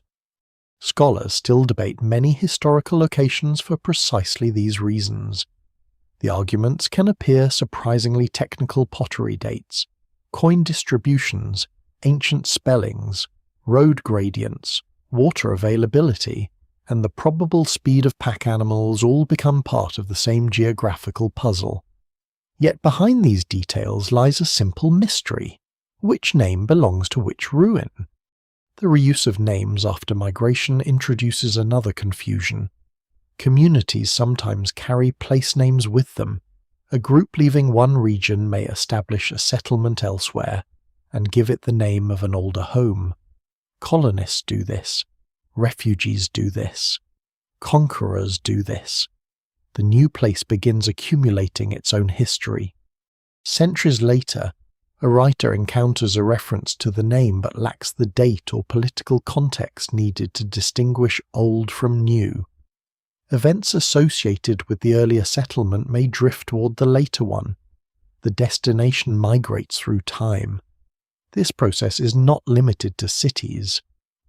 Scholars still debate many historical locations for precisely these reasons. The arguments can appear surprisingly technical: pottery dates, coin distributions, ancient spellings, road gradients, water availability, and the probable speed of pack animals all become part of the same geographical puzzle. Yet behind these details lies a simple mystery. Which name belongs to which ruin? The reuse of names after migration introduces another confusion. Communities sometimes carry place names with them. A group leaving one region may establish a settlement elsewhere, and give it the name of an older home. Colonists do this. Refugees do this. Conquerors do this. The new place begins accumulating its own history. Centuries later, a writer encounters a reference to the name but lacks the date or political context needed to distinguish old from new. Events associated with the earlier settlement may drift toward the later one. The destination migrates through time. This process is not limited to cities.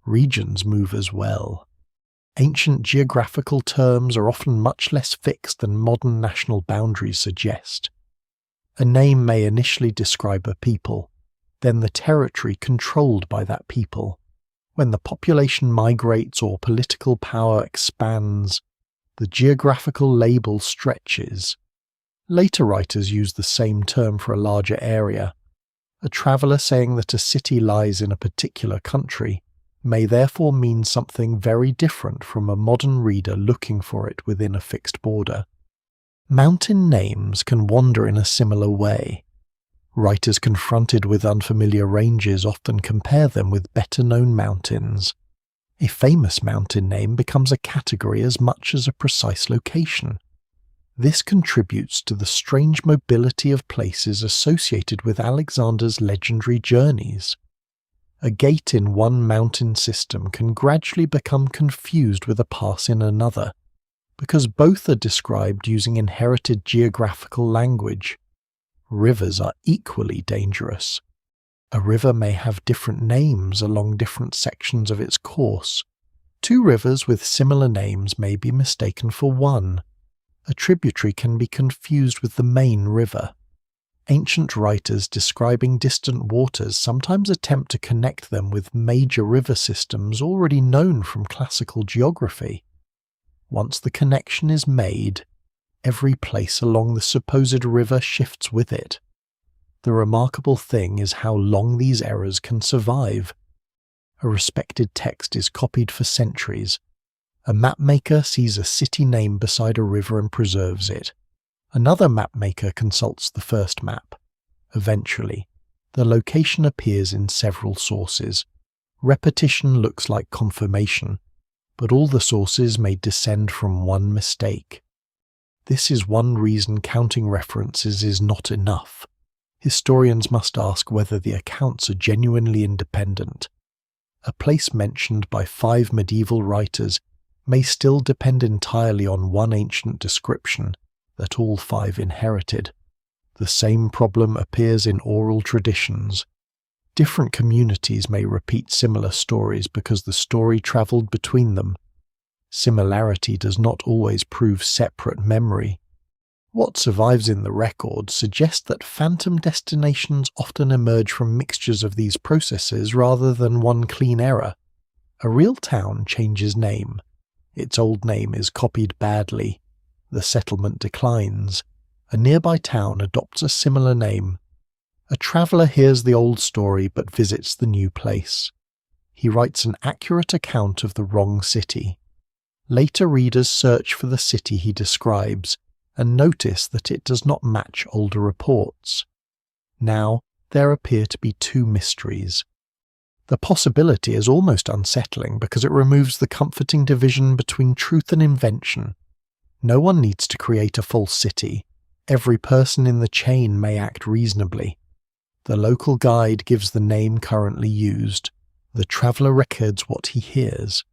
Regions move as well. Ancient geographical terms are often much less fixed than modern national boundaries suggest. A name may initially describe a people, then the territory controlled by that people. When the population migrates or political power expands, the geographical label stretches. Later writers use the same term for a larger area. A traveller saying that a city lies in a particular country may therefore mean something very different from a modern reader looking for it within a fixed border. Mountain names can wander in a similar way. Writers confronted with unfamiliar ranges often compare them with better-known mountains. A famous mountain name becomes a category as much as a precise location. This contributes to the strange mobility of places associated with Alexander's legendary journeys. A gate in one mountain system can gradually become confused with a pass in another, because both are described using inherited geographical language. Rivers are equally dangerous. A river may have different names along different sections of its course. Two rivers with similar names may be mistaken for one. A tributary can be confused with the main river. Ancient writers describing distant waters sometimes attempt to connect them with major river systems already known from classical geography. Once the connection is made, every place along the supposed river shifts with it. The remarkable thing is how long these errors can survive. A respected text is copied for centuries. A mapmaker sees a city name beside a river and preserves it. Another mapmaker consults the first map. Eventually, the location appears in several sources. Repetition looks like confirmation, but all the sources may descend from one mistake. This is one reason counting references is not enough. Historians must ask whether the accounts are genuinely independent. A place mentioned by 5 medieval writers may still depend entirely on one ancient description that all 5 inherited. The same problem appears in oral traditions. Different communities may repeat similar stories because the story travelled between them. Similarity does not always prove separate memory. What survives in the record suggests that phantom destinations often emerge from mixtures of these processes rather than one clean error. A real town changes name. Its old name is copied badly. The settlement declines. A nearby town adopts a similar name. A traveller hears the old story but visits the new place. He writes an accurate account of the wrong city. Later readers search for the city he describes and notice that it does not match older reports. Now there appear to be 2 mysteries. The possibility is almost unsettling because it removes the comforting division between truth and invention. No one needs to create a false city. Every person in the chain may act reasonably. The local guide gives the name currently used. The traveller records what he hears.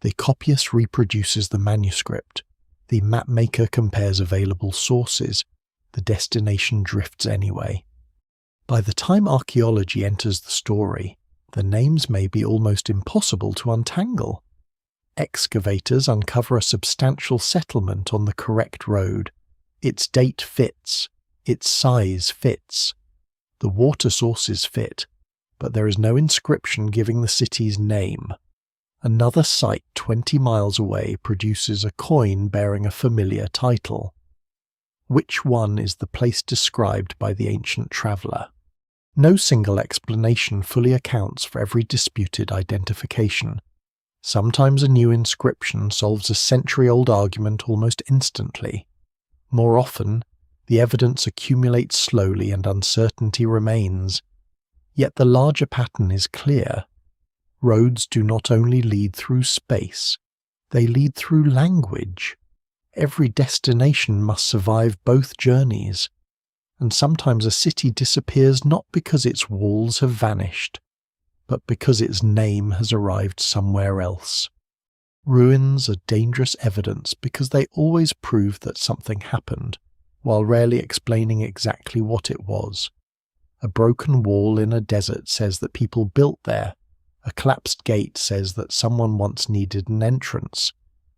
The copyist reproduces the manuscript. The mapmaker compares available sources. The destination drifts anyway. By the time archaeology enters the story, the names may be almost impossible to untangle. Excavators uncover a substantial settlement on the correct road. Its date fits. Its size fits. The water sources fit, but there is no inscription giving the city's name. Another site 20 miles away produces a coin bearing a familiar title. Which one is the place described by the ancient traveller? No single explanation fully accounts for every disputed identification. Sometimes a new inscription solves a century-old argument almost instantly. More often, the evidence accumulates slowly and uncertainty remains. Yet the larger pattern is clear. Roads do not only lead through space, they lead through language. Every destination must survive both journeys, and sometimes a city disappears not because its walls have vanished, but because its name has arrived somewhere else. Ruins are dangerous evidence because they always prove that something happened, while rarely explaining exactly what it was. A broken wall in a desert says that people built there. A collapsed gate says that someone once needed an entrance.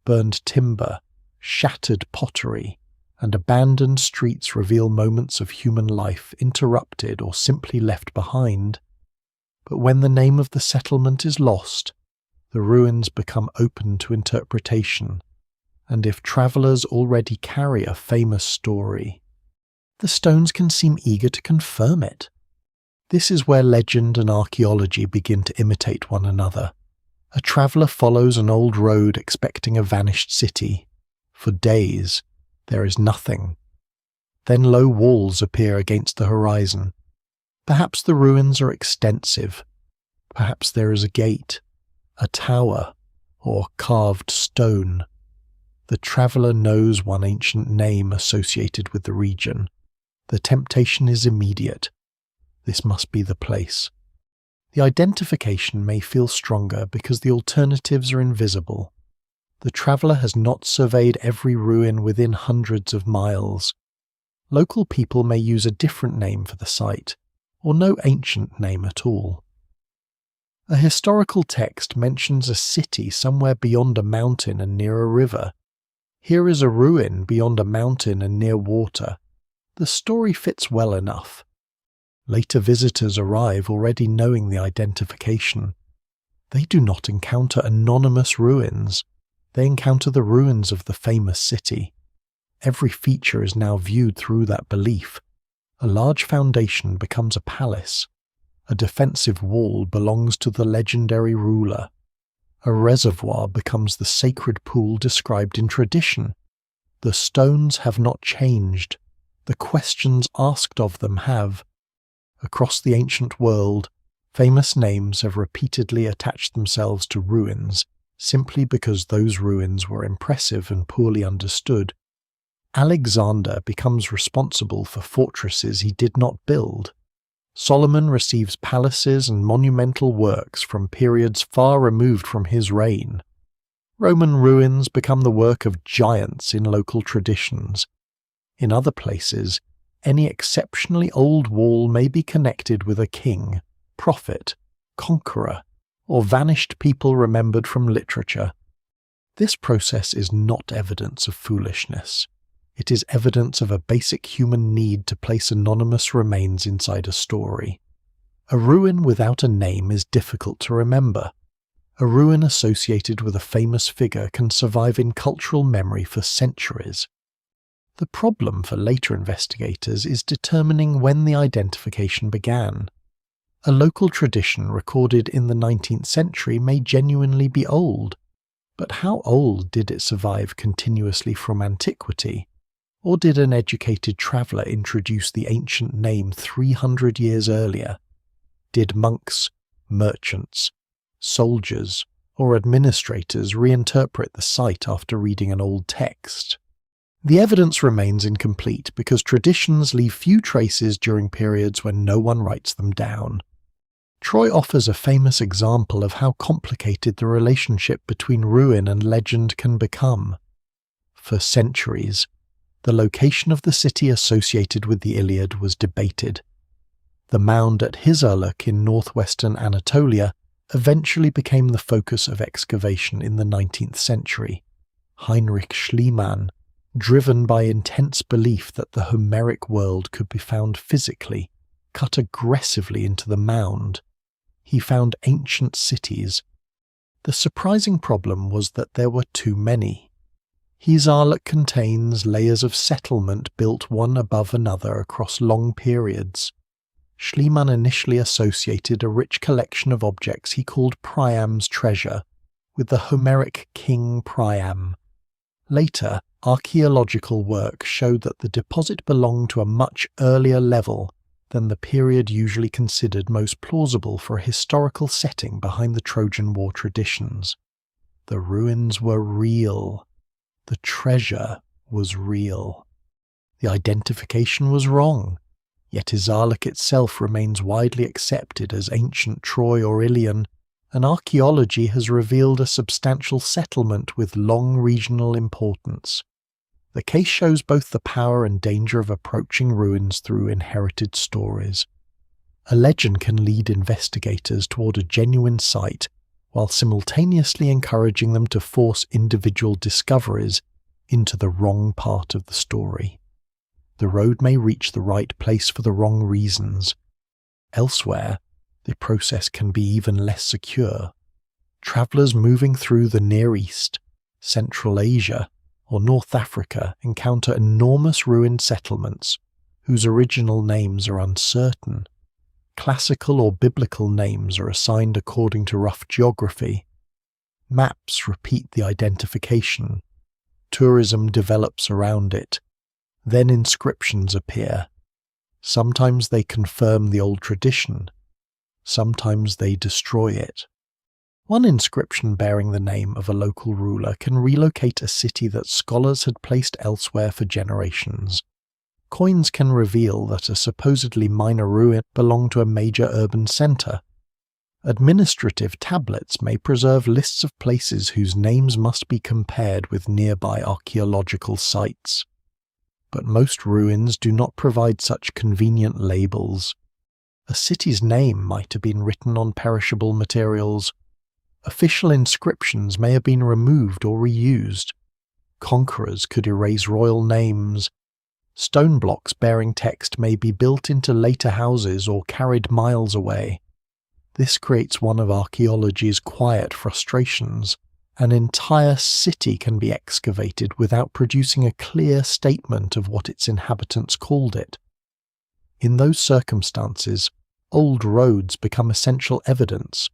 Burned timber, shattered pottery, and abandoned streets reveal moments of human life interrupted or simply left behind. But when the name of the settlement is lost, the ruins become open to interpretation, and if travellers already carry a famous story, the stones can seem eager to confirm it. This is where legend and archaeology begin to imitate one another. A traveller follows an old road expecting a vanished city. For days, there is nothing. Then low walls appear against the horizon. Perhaps the ruins are extensive. Perhaps there is a gate, a tower, or carved stone. The traveller knows one ancient name associated with the region. The temptation is immediate. This must be the place. The identification may feel stronger because the alternatives are invisible. The traveller has not surveyed every ruin within hundreds of miles. Local people may use a different name for the site, or no ancient name at all. A historical text mentions a city somewhere beyond a mountain and near a river. Here is a ruin beyond a mountain and near water. The story fits well enough. Later visitors arrive already knowing the identification. They do not encounter anonymous ruins. They encounter the ruins of the famous city. Every feature is now viewed through that belief. A large foundation becomes a palace. A defensive wall belongs to the legendary ruler. A reservoir becomes the sacred pool described in tradition. The stones have not changed. The questions asked of them have. Across the ancient world, famous names have repeatedly attached themselves to ruins simply because those ruins were impressive and poorly understood. Alexander becomes responsible for fortresses he did not build. Solomon receives palaces and monumental works from periods far removed from his reign. Roman ruins become the work of giants in local traditions. In other places, any exceptionally old wall may be connected with a king, prophet, conqueror, or vanished people remembered from literature. This process is not evidence of foolishness. It is evidence of a basic human need to place anonymous remains inside a story. A ruin without a name is difficult to remember. A ruin associated with a famous figure can survive in cultural memory for centuries. The problem for later investigators is determining when the identification began. A local tradition recorded in the 19th century may genuinely be old, but how old did it survive continuously from antiquity? Or did an educated traveller introduce the ancient name 300 years earlier? Did monks, merchants, soldiers, or administrators reinterpret the site after reading an old text? The evidence remains incomplete because traditions leave few traces during periods when no one writes them down. Troy offers a famous example of how complicated the relationship between ruin and legend can become. For centuries, the location of the city associated with the Iliad was debated. The mound at Hizarluk in northwestern Anatolia eventually became the focus of excavation in the 19th century. Heinrich Schliemann, driven by intense belief that the Homeric world could be found physically, cut aggressively into the mound. He found ancient cities. The surprising problem was that there were too many. Hizarluk contains layers of settlement built one above another across long periods. Schliemann initially associated a rich collection of objects he called Priam's treasure with the Homeric king Priam. Later, archaeological work showed that the deposit belonged to a much earlier level, than the period usually considered most plausible for a historical setting behind the Trojan War traditions. The ruins were real. The treasure was real. The identification was wrong, yet Izaluk itself remains widely accepted as ancient Troy or Ilion, and archaeology has revealed a substantial settlement with long regional importance. The case shows both the power and danger of approaching ruins through inherited stories. A legend can lead investigators toward a genuine site, while simultaneously encouraging them to force individual discoveries into the wrong part of the story. The road may reach the right place for the wrong reasons. Elsewhere, the process can be even less secure. Travelers moving through the Near East, Central Asia, or North Africa encounter enormous ruined settlements whose original names are uncertain. Classical or biblical names are assigned according to rough geography. Maps repeat the identification. Tourism develops around it. Then inscriptions appear. Sometimes they confirm the old tradition. Sometimes they destroy it. One inscription bearing the name of a local ruler can relocate a city that scholars had placed elsewhere for generations. Coins can reveal that a supposedly minor ruin belonged to a major urban centre. Administrative tablets may preserve lists of places whose names must be compared with nearby archaeological sites. But most ruins do not provide such convenient labels. A city's name might have been written on perishable materials. Official inscriptions may have been removed or reused. Conquerors could erase royal names. Stone blocks bearing text may be built into later houses or carried miles away. This creates one of archaeology's quiet frustrations. An entire city can be excavated without producing a clear statement of what its inhabitants called it. In those circumstances, old roads become essential evidence.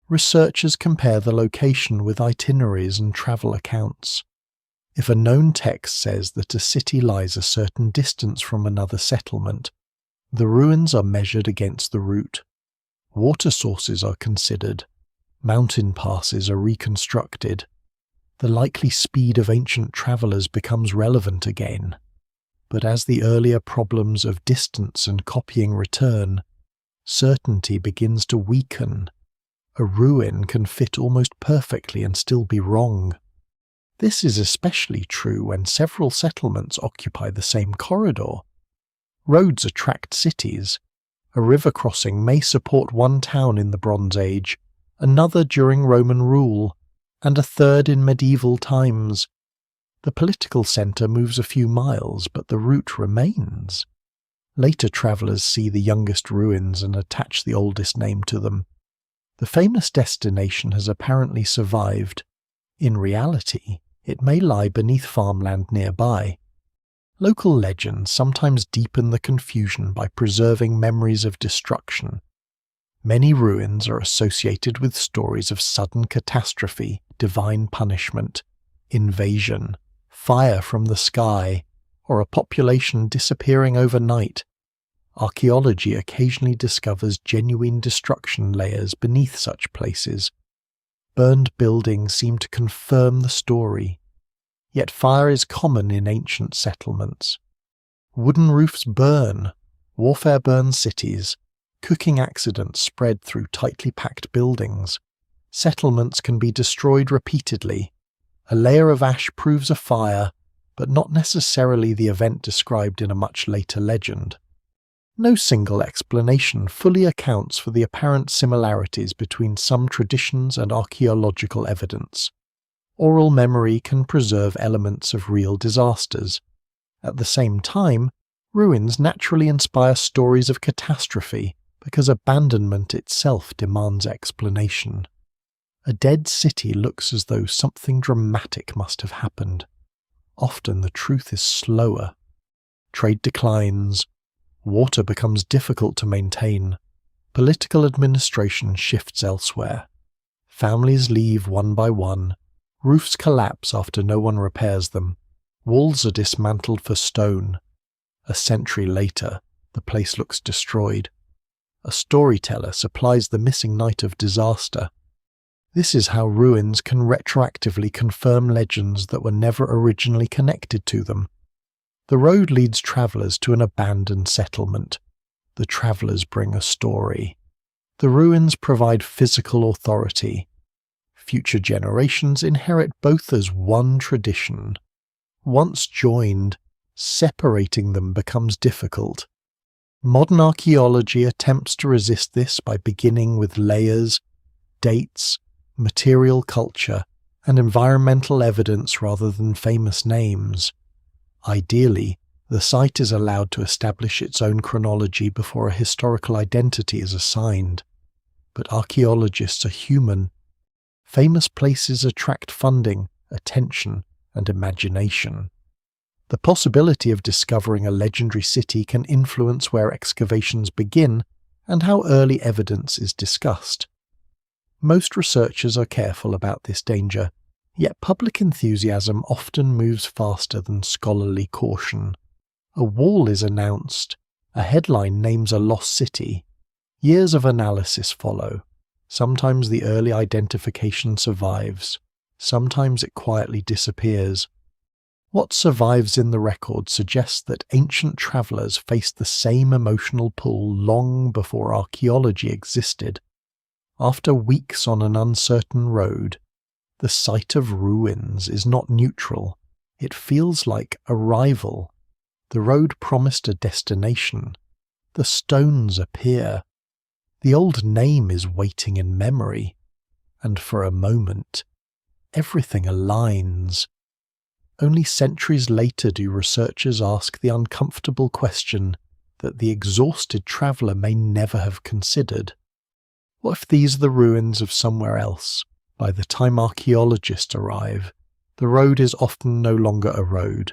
Researchers compare the location with itineraries and travel accounts. If a known text says that a city lies a certain distance from another settlement, the ruins are measured against the route. Water sources are considered. Mountain passes are reconstructed. The likely speed of ancient travellers becomes relevant again. But as the earlier problems of distance and copying return, certainty begins to weaken. A ruin can fit almost perfectly and still be wrong. This is especially true when several settlements occupy the same corridor. Roads attract cities. A river crossing may support one town in the Bronze Age, another during Roman rule, and a third in medieval times. The political centre moves a few miles, but the route remains. Later travellers see the youngest ruins and attach the oldest name to them. The famous destination has apparently survived. In reality, it may lie beneath farmland nearby. Local legends sometimes deepen the confusion by preserving memories of destruction. Many ruins are associated with stories of sudden catastrophe, divine punishment, invasion, fire from the sky, or a population disappearing overnight. Archaeology occasionally discovers genuine destruction layers beneath such places. Burned buildings seem to confirm the story. Yet fire is common in ancient settlements. Wooden roofs burn, warfare burns cities, cooking accidents spread through tightly packed buildings. Settlements can be destroyed repeatedly. A layer of ash proves a fire, but not necessarily the event described in a much later legend. No single explanation fully accounts for the apparent similarities between some traditions and archaeological evidence. Oral memory can preserve elements of real disasters. At the same time, ruins naturally inspire stories of catastrophe because abandonment itself demands explanation. A dead city looks as though something dramatic must have happened. Often the truth is slower. Trade declines. Water becomes difficult to maintain. Political administration shifts elsewhere. Families leave one by one. Roofs collapse after no one repairs them. Walls are dismantled for stone. A century later, The place looks destroyed. A storyteller supplies the missing night of disaster. This is how ruins can retroactively confirm legends that were never originally connected to them. The road leads travellers to an abandoned settlement. The travellers bring a story. The ruins provide physical authority. Future generations inherit both as one tradition. Once joined, separating them becomes difficult. Modern archaeology attempts to resist this by beginning with layers, dates, material culture, and environmental evidence rather than famous names. Ideally, the site is allowed to establish its own chronology before a historical identity is assigned. But archaeologists are human. Famous places attract funding, attention, and imagination. The possibility of discovering a legendary city can influence where excavations begin and how early evidence is discussed. Most researchers are careful about this danger, yet public enthusiasm often moves faster than scholarly caution. A wall is announced, a headline names a lost city. Years of analysis follow. Sometimes the early identification survives, sometimes it quietly disappears. What survives in the record suggests that ancient travellers faced the same emotional pull long before archaeology existed. After weeks on an uncertain road, the sight of ruins is not neutral. It feels like arrival. The road promised a destination. The stones appear. The old name is waiting in memory. And for a moment, everything aligns. Only centuries later do researchers ask the uncomfortable question that the exhausted traveller may never have considered. What if these are the ruins of somewhere else? By the time archaeologists arrive, the road is often no longer a road.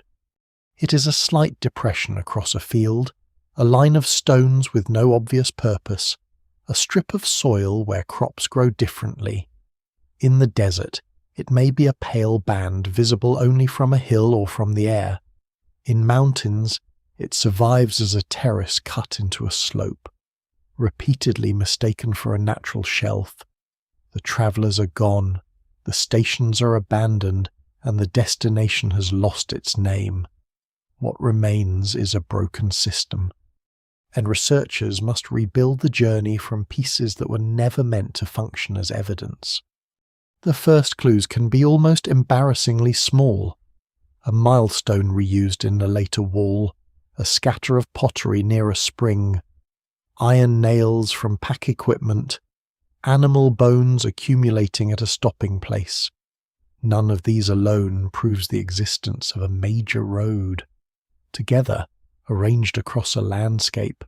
It is a slight depression across a field, a line of stones with no obvious purpose, a strip of soil where crops grow differently. In the desert, it may be a pale band visible only from a hill or from the air. In mountains, it survives as a terrace cut into a slope, repeatedly mistaken for a natural shelf. The travellers are gone, the stations are abandoned, and the destination has lost its name. What remains is a broken system, and researchers must rebuild the journey from pieces that were never meant to function as evidence. The first clues can be almost embarrassingly small. A milestone reused in a later wall, a scatter of pottery near a spring, iron nails from pack equipment, animal bones accumulating at a stopping place. None of these alone proves the existence of a major road. Together, arranged across a landscape,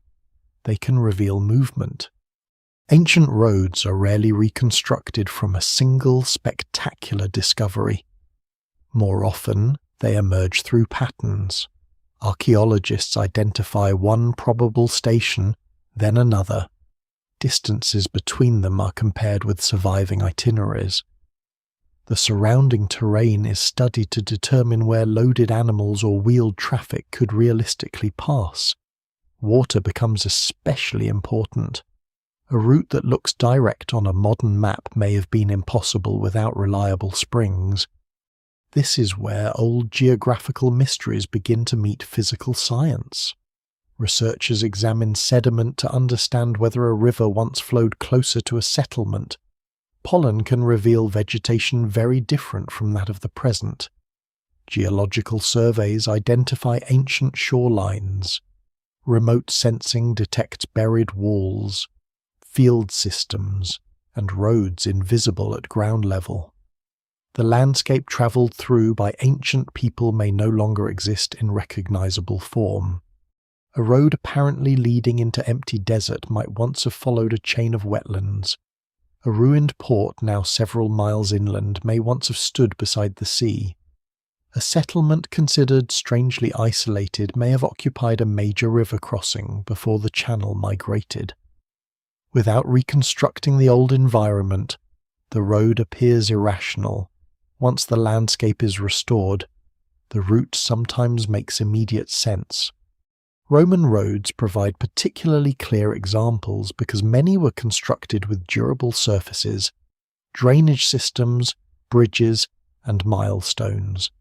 they can reveal movement. Ancient roads are rarely reconstructed from a single spectacular discovery. More often, they emerge through patterns. Archaeologists identify one probable station, then another. Distances between them are compared with surviving itineraries. The surrounding terrain is studied to determine where loaded animals or wheeled traffic could realistically pass. Water becomes especially important. A route that looks direct on a modern map may have been impossible without reliable springs. This is where old geographical mysteries begin to meet physical science. Researchers examine sediment to understand whether a river once flowed closer to a settlement. Pollen can reveal vegetation very different from that of the present. Geological surveys identify ancient shorelines. Remote sensing detects buried walls, field systems, and roads invisible at ground level. The landscape travelled through by ancient people may no longer exist in recognizable form. A road apparently leading into empty desert might once have followed a chain of wetlands. A ruined port now several miles inland may once have stood beside the sea. A settlement considered strangely isolated may have occupied a major river crossing before the channel migrated. Without reconstructing the old environment, the road appears irrational. Once the landscape is restored, the route sometimes makes immediate sense. Roman roads provide particularly clear examples because many were constructed with durable surfaces, drainage systems, bridges, and milestones.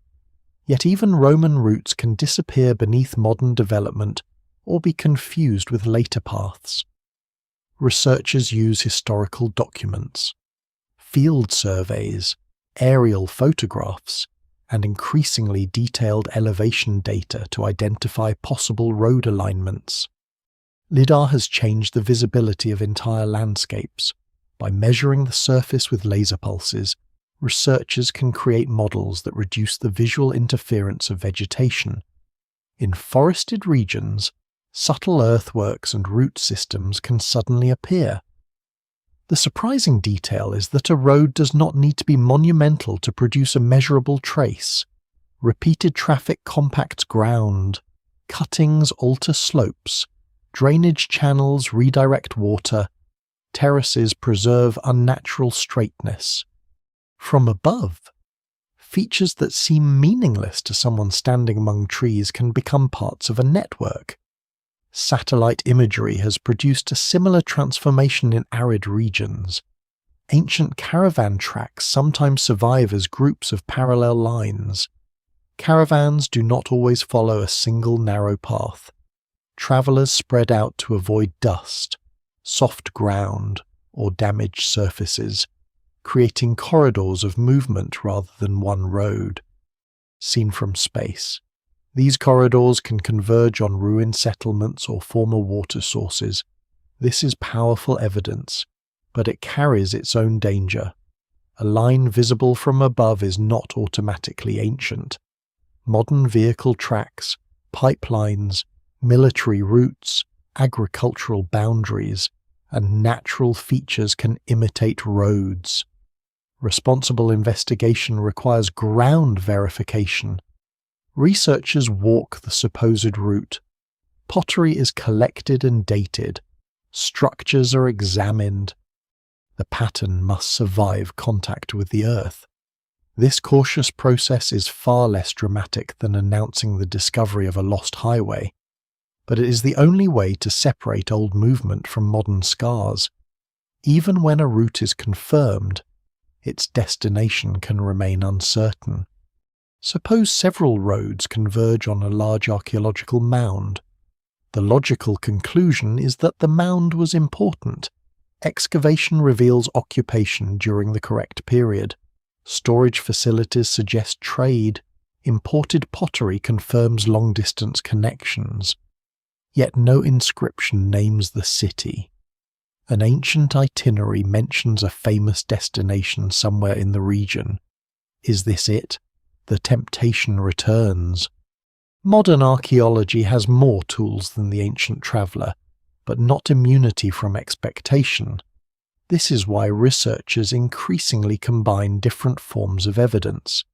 Yet even Roman routes can disappear beneath modern development or be confused with later paths. Researchers use historical documents, field surveys, aerial photographs, and increasingly detailed elevation data to identify possible road alignments. LiDAR has changed the visibility of entire landscapes. By measuring the surface with laser pulses, researchers can create models that reduce the visual interference of vegetation. In forested regions, subtle earthworks and root systems can suddenly appear. The surprising detail is that a road does not need to be monumental to produce a measurable trace. Repeated traffic compacts ground, cuttings alter slopes, drainage channels redirect water, terraces preserve unnatural straightness. From above, features that seem meaningless to someone standing among trees can become parts of a network. Satellite imagery has produced a similar transformation in arid regions. Ancient caravan tracks sometimes survive as groups of parallel lines. Caravans do not always follow a single narrow path. Travelers spread out to avoid dust, soft ground, or damaged surfaces, creating corridors of movement rather than one road. Seen from space, these corridors can converge on ruined settlements or former water sources. This is powerful evidence, but it carries its own danger. A line visible from above is not automatically ancient. Modern vehicle tracks, pipelines, military routes, agricultural boundaries, and natural features can imitate roads. Responsible investigation requires ground verification. Researchers walk the supposed route. Pottery is collected and dated. Structures are examined. The pattern must survive contact with the earth. This cautious process is far less dramatic than announcing the discovery of a lost highway, but it is the only way to separate old movement from modern scars. Even when a route is confirmed, its destination can remain uncertain. Suppose several roads converge on a large archaeological mound. The logical conclusion is that the mound was important. Excavation reveals occupation during the correct period. Storage facilities suggest trade. Imported pottery confirms long-distance connections. Yet no inscription names the city. An ancient itinerary mentions a famous destination somewhere in the region. Is this it? The temptation returns. Modern archaeology has more tools than the ancient traveller, but not immunity from expectation. This is why researchers increasingly combine different forms of evidence.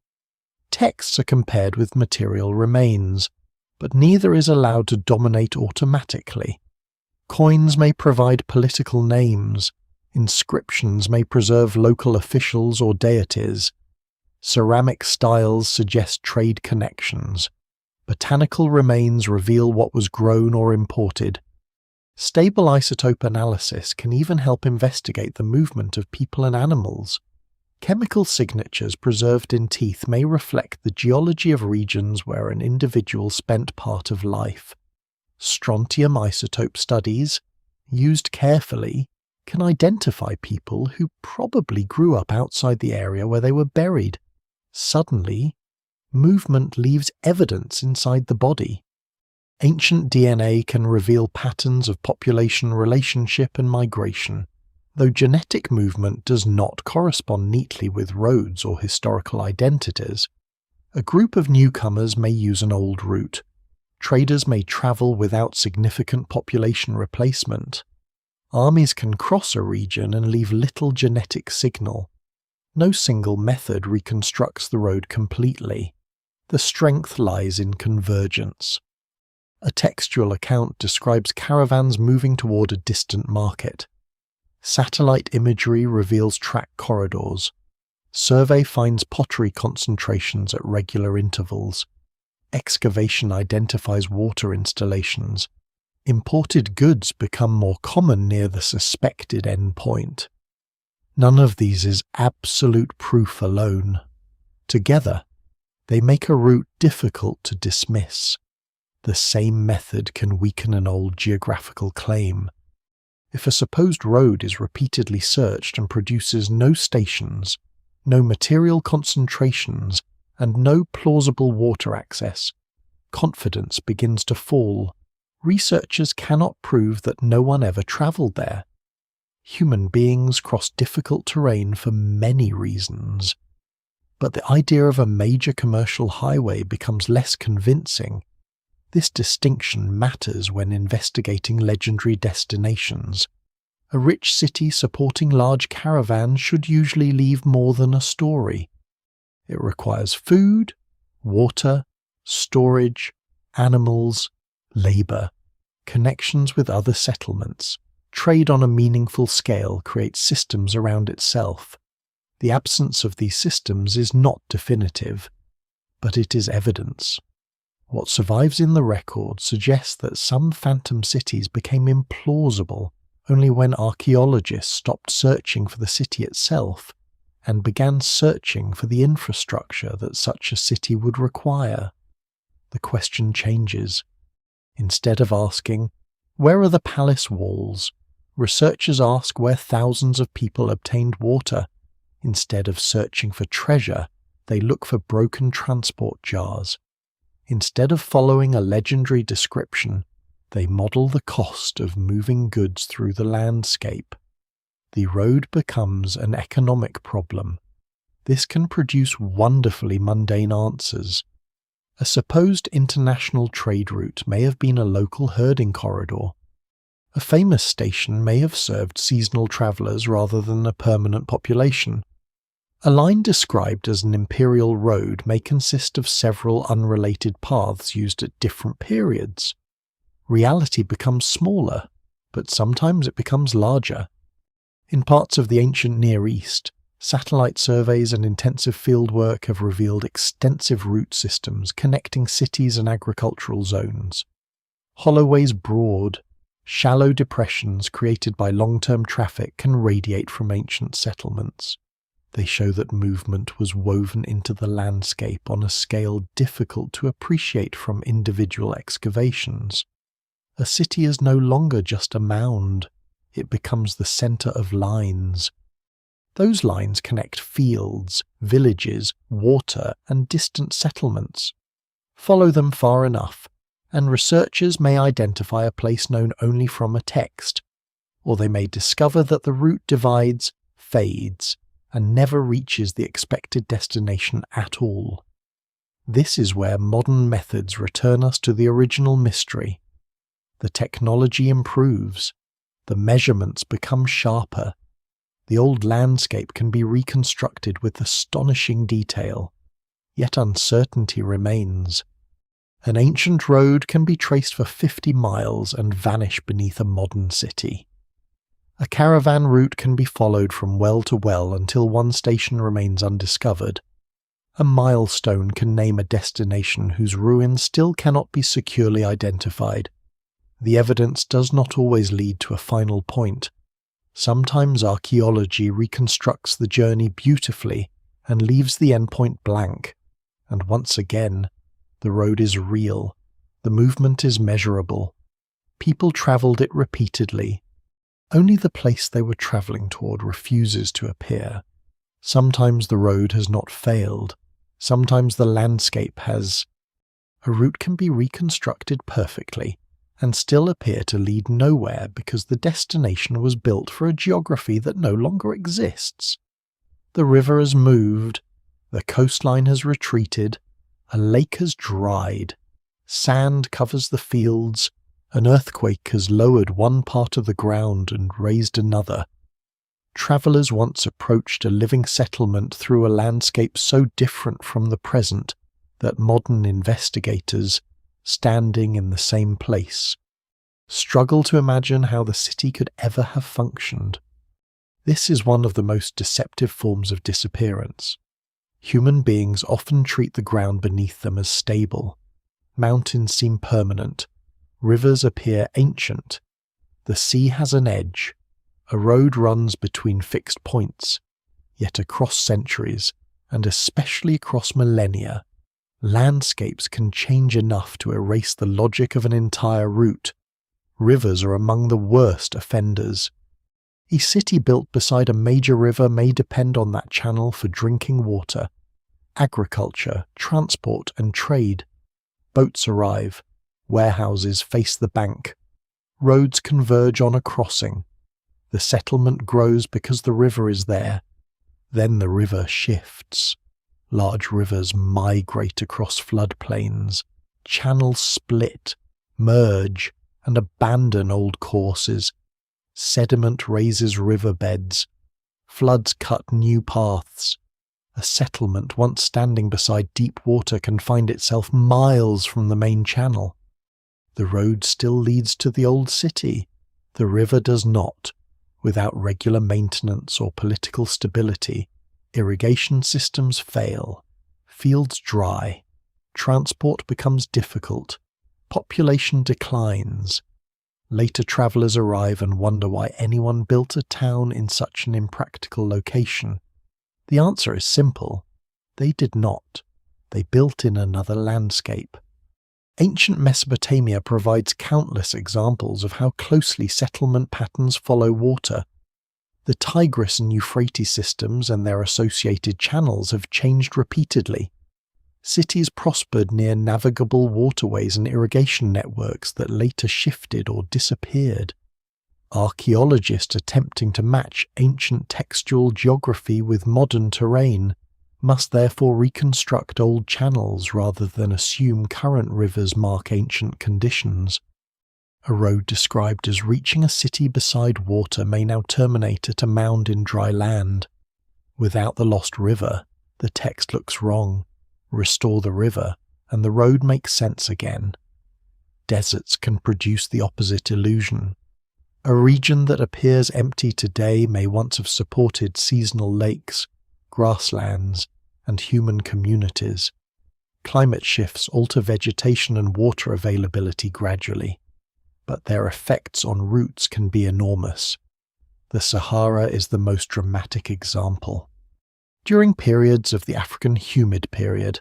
Texts are compared with material remains, but neither is allowed to dominate automatically. Coins may provide political names, inscriptions may preserve local officials or deities, ceramic styles suggest trade connections, botanical remains reveal what was grown or imported. Stable isotope analysis can even help investigate the movement of people and animals. Chemical signatures preserved in teeth may reflect the geology of regions where an individual spent part of life. Strontium isotope studies, used carefully, can identify people who probably grew up outside the area where they were buried. Suddenly, movement leaves evidence inside the body. Ancient DNA can reveal patterns of population relationship and migration, though genetic movement does not correspond neatly with roads or historical identities. A group of newcomers may use an old route. Traders may travel without significant population replacement. Armies can cross a region and leave little genetic signal. No single method reconstructs the road completely. The strength lies in convergence. A textual account describes caravans moving toward a distant market. Satellite imagery reveals track corridors. Survey finds pottery concentrations at regular intervals. excavation identifies water installations, imported goods become more common near the suspected endpoint. None of these is absolute proof alone. Together, they make a route difficult to dismiss. The same method can weaken an old geographical claim. If a supposed road is repeatedly searched and produces no stations, no material concentrations, and no plausible water access, confidence begins to fall. Researchers cannot prove that no one ever travelled there. Human beings cross difficult terrain for many reasons. But the idea of a major commercial highway becomes less convincing. This distinction matters when investigating legendary destinations. A rich city supporting large caravans should usually leave more than a story. It requires food, water, storage, animals, labour, connections with other settlements. Trade on a meaningful scale creates systems around itself. The absence of these systems is not definitive, but it is evidence. What survives in the record suggests that some phantom cities became implausible only when archaeologists stopped searching for the city itself and began searching for the infrastructure that such a city would require. The question changes. Instead of asking, "Where are the palace walls?" researchers ask where thousands of people obtained water. Instead of searching for treasure, they look for broken transport jars. Instead of following a legendary description, they model the cost of moving goods through the landscape. The road becomes an economic problem. This can produce wonderfully mundane answers. A supposed international trade route may have been a local herding corridor. A famous station may have served seasonal travellers rather than a permanent population. A line described as an imperial road may consist of several unrelated paths used at different periods. Reality becomes smaller, but sometimes it becomes larger. In parts of the ancient Near East, satellite surveys and intensive fieldwork have revealed extensive route systems connecting cities and agricultural zones. Holloways broad, shallow depressions created by long-term traffic can radiate from ancient settlements. They show that movement was woven into the landscape on a scale difficult to appreciate from individual excavations. A city is no longer just a mound, it becomes the centre of lines. Those lines connect fields, villages, water, and distant settlements. Follow them far enough, and researchers may identify a place known only from a text, or they may discover that the route divides, fades, and never reaches the expected destination at all. This is where modern methods return us to the original mystery. The technology improves, the measurements become sharper, the old landscape can be reconstructed with astonishing detail, yet uncertainty remains. An ancient road can be traced for 50 miles and vanish beneath a modern city. A caravan route can be followed from well to well until one station remains undiscovered. A milestone can name a destination whose ruins still cannot be securely identified. The evidence does not always lead to a final point. Sometimes archaeology reconstructs the journey beautifully and leaves the endpoint blank. And once again, the road is real. The movement is measurable. People travelled it repeatedly. Only the place they were travelling toward refuses to appear. Sometimes the road has not failed. Sometimes the landscape has. A route can be reconstructed perfectly and still appear to lead nowhere because the destination was built for a geography that no longer exists. The river has moved, the coastline has retreated, a lake has dried, sand covers the fields, an earthquake has lowered one part of the ground and raised another. Travellers once approached a living settlement through a landscape so different from the present that modern investigators, standing in the same place, struggle to imagine how the city could ever have functioned. This is one of the most deceptive forms of disappearance. Human beings often treat the ground beneath them as stable. Mountains seem permanent. Rivers appear ancient. The sea has an edge. A road runs between fixed points. Yet across centuries, and especially across millennia, landscapes can change enough to erase the logic of an entire route. Rivers are among the worst offenders. A city built beside a major river may depend on that channel for drinking water, agriculture, transport, and trade. Boats arrive. Warehouses face the bank. Roads converge on a crossing. The settlement grows because the river is there. Then the river shifts. Large rivers migrate across floodplains. Channels split, merge, and abandon old courses. Sediment raises riverbeds. Floods cut new paths. A settlement once standing beside deep water can find itself miles from the main channel. The road still leads to the old city. The river does not. Without regular maintenance or political stability, irrigation systems fail, fields dry, transport becomes difficult, population declines. Later travellers arrive and wonder why anyone built a town in such an impractical location. The answer is simple. They did not. They built in another landscape. Ancient Mesopotamia provides countless examples of how closely settlement patterns follow water. The Tigris and Euphrates systems and their associated channels have changed repeatedly. Cities prospered near navigable waterways and irrigation networks that later shifted or disappeared. Archaeologists attempting to match ancient textual geography with modern terrain must therefore reconstruct old channels rather than assume current rivers mark ancient conditions. A road described as reaching a city beside water may now terminate at a mound in dry land. Without the lost river, the text looks wrong. Restore the river, and the road makes sense again. Deserts can produce the opposite illusion. A region that appears empty today may once have supported seasonal lakes, grasslands, and human communities. Climate shifts alter vegetation and water availability gradually, but their effects on routes can be enormous. The Sahara is the most dramatic example. During periods of the African humid period,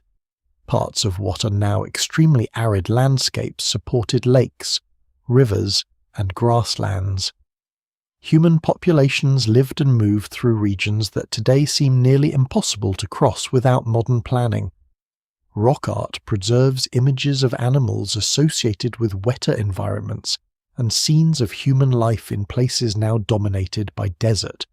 parts of what are now extremely arid landscapes supported lakes, rivers, and grasslands. Human populations lived and moved through regions that today seem nearly impossible to cross without modern planning. Rock art preserves images of animals associated with wetter environments and scenes of human life in places now dominated by desert.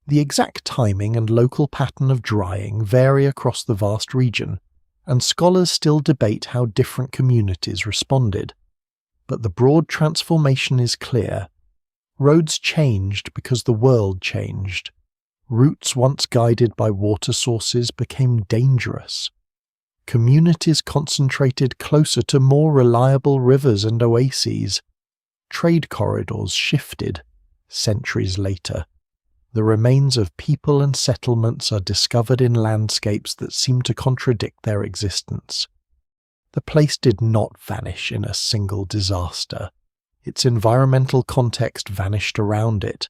The exact timing and local pattern of drying vary across the vast region, and scholars still debate how different communities responded. But the broad transformation is clear. Roads changed because the world changed. Routes once guided by water sources became dangerous. Communities concentrated closer to more reliable rivers and oases. Trade corridors shifted. Centuries later, the remains of people and settlements are discovered in landscapes that seem to contradict their existence. The place did not vanish in a single disaster. Its environmental context vanished around it.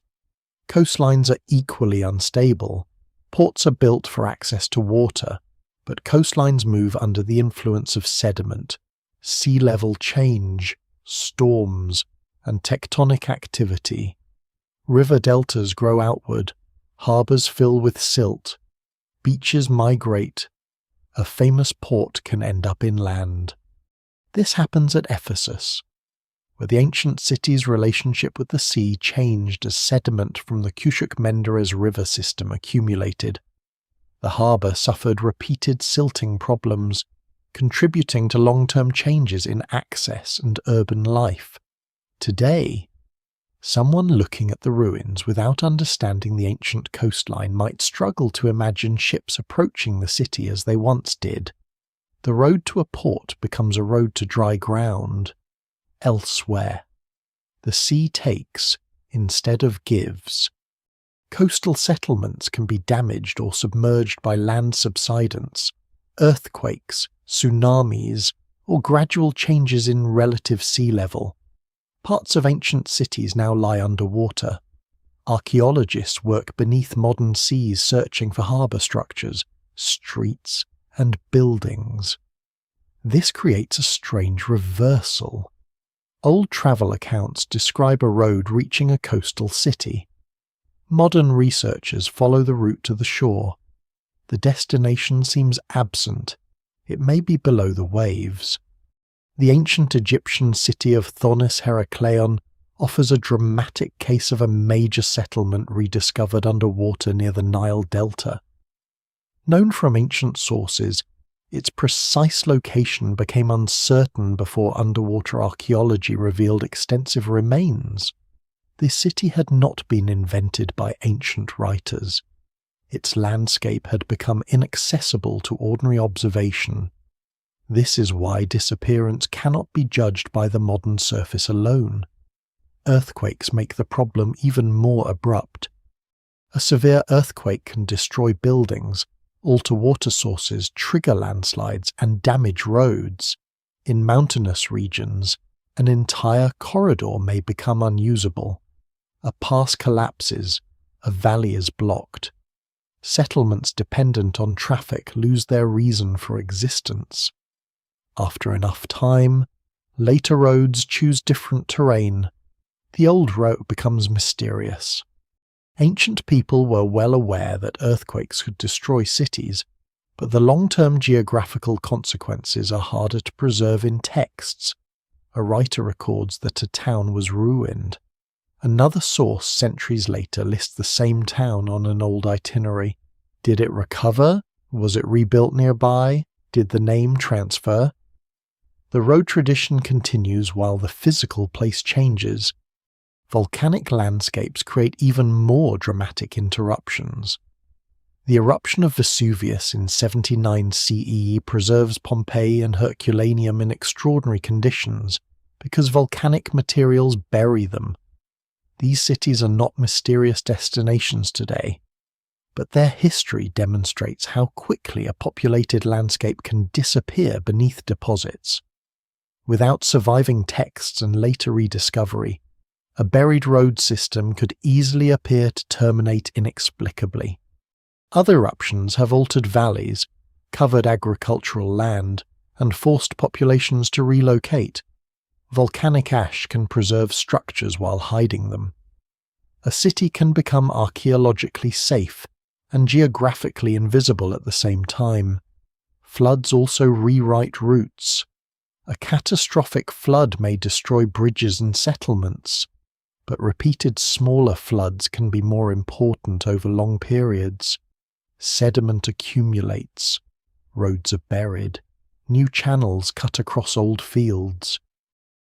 Coastlines are equally unstable. Ports are built for access to water, but coastlines move under the influence of sediment, sea level change, storms, and tectonic activity. River deltas grow outward, harbours fill with silt, beaches migrate. A famous port can end up inland. This happens at Ephesus, where the ancient city's relationship with the sea changed as sediment from the Kushuk-Menderes river system accumulated. The harbour suffered repeated silting problems, contributing to long-term changes in access and urban life. Today, someone looking at the ruins without understanding the ancient coastline might struggle to imagine ships approaching the city as they once did. The road to a port becomes a road to dry ground. Elsewhere, the sea takes instead of gives. Coastal settlements can be damaged or submerged by land subsidence, earthquakes, tsunamis, or gradual changes in relative sea level. Parts of ancient cities now lie underwater. Archaeologists work beneath modern seas searching for harbour structures, streets, and buildings. This creates a strange reversal. Old travel accounts describe a road reaching a coastal city. Modern researchers follow the route to the shore. The destination seems absent. It may be below the waves. The ancient Egyptian city of Thonis Herakleion offers a dramatic case of a major settlement rediscovered underwater near the Nile Delta. Known from ancient sources, its precise location became uncertain before underwater archaeology revealed extensive remains. This city had not been invented by ancient writers. Its landscape had become inaccessible to ordinary observation. This is why disappearance cannot be judged by the modern surface alone. Earthquakes make the problem even more abrupt. A severe earthquake can destroy buildings, alter water sources, trigger landslides, and damage roads. In mountainous regions, an entire corridor may become unusable. A pass collapses, a valley is blocked. Settlements dependent on traffic lose their reason for existence. After enough time, later roads choose different terrain. The old road becomes mysterious. Ancient people were well aware that earthquakes could destroy cities, but the long-term geographical consequences are harder to preserve in texts. A writer records that a town was ruined. Another source centuries later lists the same town on an old itinerary. Did it recover? Was it rebuilt nearby? Did the name transfer? The road tradition continues while the physical place changes. Volcanic landscapes create even more dramatic interruptions. The eruption of Vesuvius in 79 CE preserves Pompeii and Herculaneum in extraordinary conditions because volcanic materials bury them. These cities are not mysterious destinations today, but their history demonstrates how quickly a populated landscape can disappear beneath deposits. Without surviving texts and later rediscovery, a buried road system could easily appear to terminate inexplicably. Other eruptions have altered valleys, covered agricultural land, and forced populations to relocate. Volcanic ash can preserve structures while hiding them. A city can become archaeologically safe and geographically invisible at the same time. Floods also rewrite routes. A catastrophic flood may destroy bridges and settlements, but repeated smaller floods can be more important over long periods. Sediment accumulates, roads are buried, new channels cut across old fields.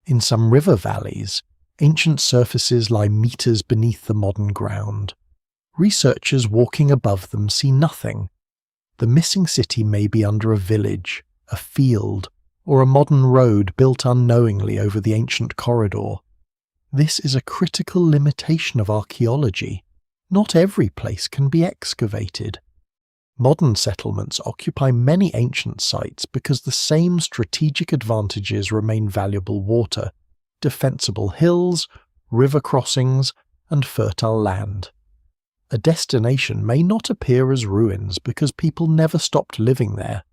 In some river valleys, ancient surfaces lie meters beneath the modern ground. Researchers walking above them see nothing. The missing city may be under a village, a field, or a modern road built unknowingly over the ancient corridor. This is a critical limitation of archaeology. Not every place can be excavated. Modern settlements occupy many ancient sites because the same strategic advantages remain: valuable water, defensible hills, river crossings, and fertile land. A destination may not appear as ruins because people never stopped living there.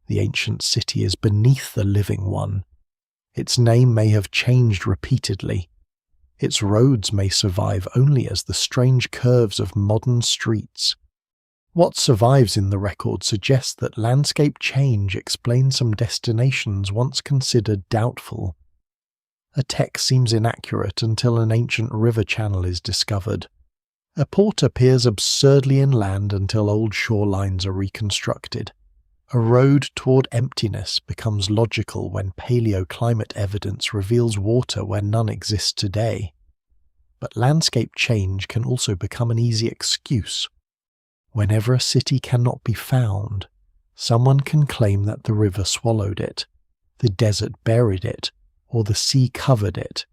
The ancient city is beneath the living one. Its name may have changed repeatedly. Its roads may survive only as the strange curves of modern streets. What survives in the record suggests that landscape change explains some destinations once considered doubtful. A text seems inaccurate until an ancient river channel is discovered. A port appears absurdly inland until old shorelines are reconstructed. A road toward emptiness becomes logical when paleoclimate evidence reveals water where none exists today. But landscape change can also become an easy excuse. Whenever a city cannot be found, someone can claim that the river swallowed it, the desert buried it, or the sea covered it.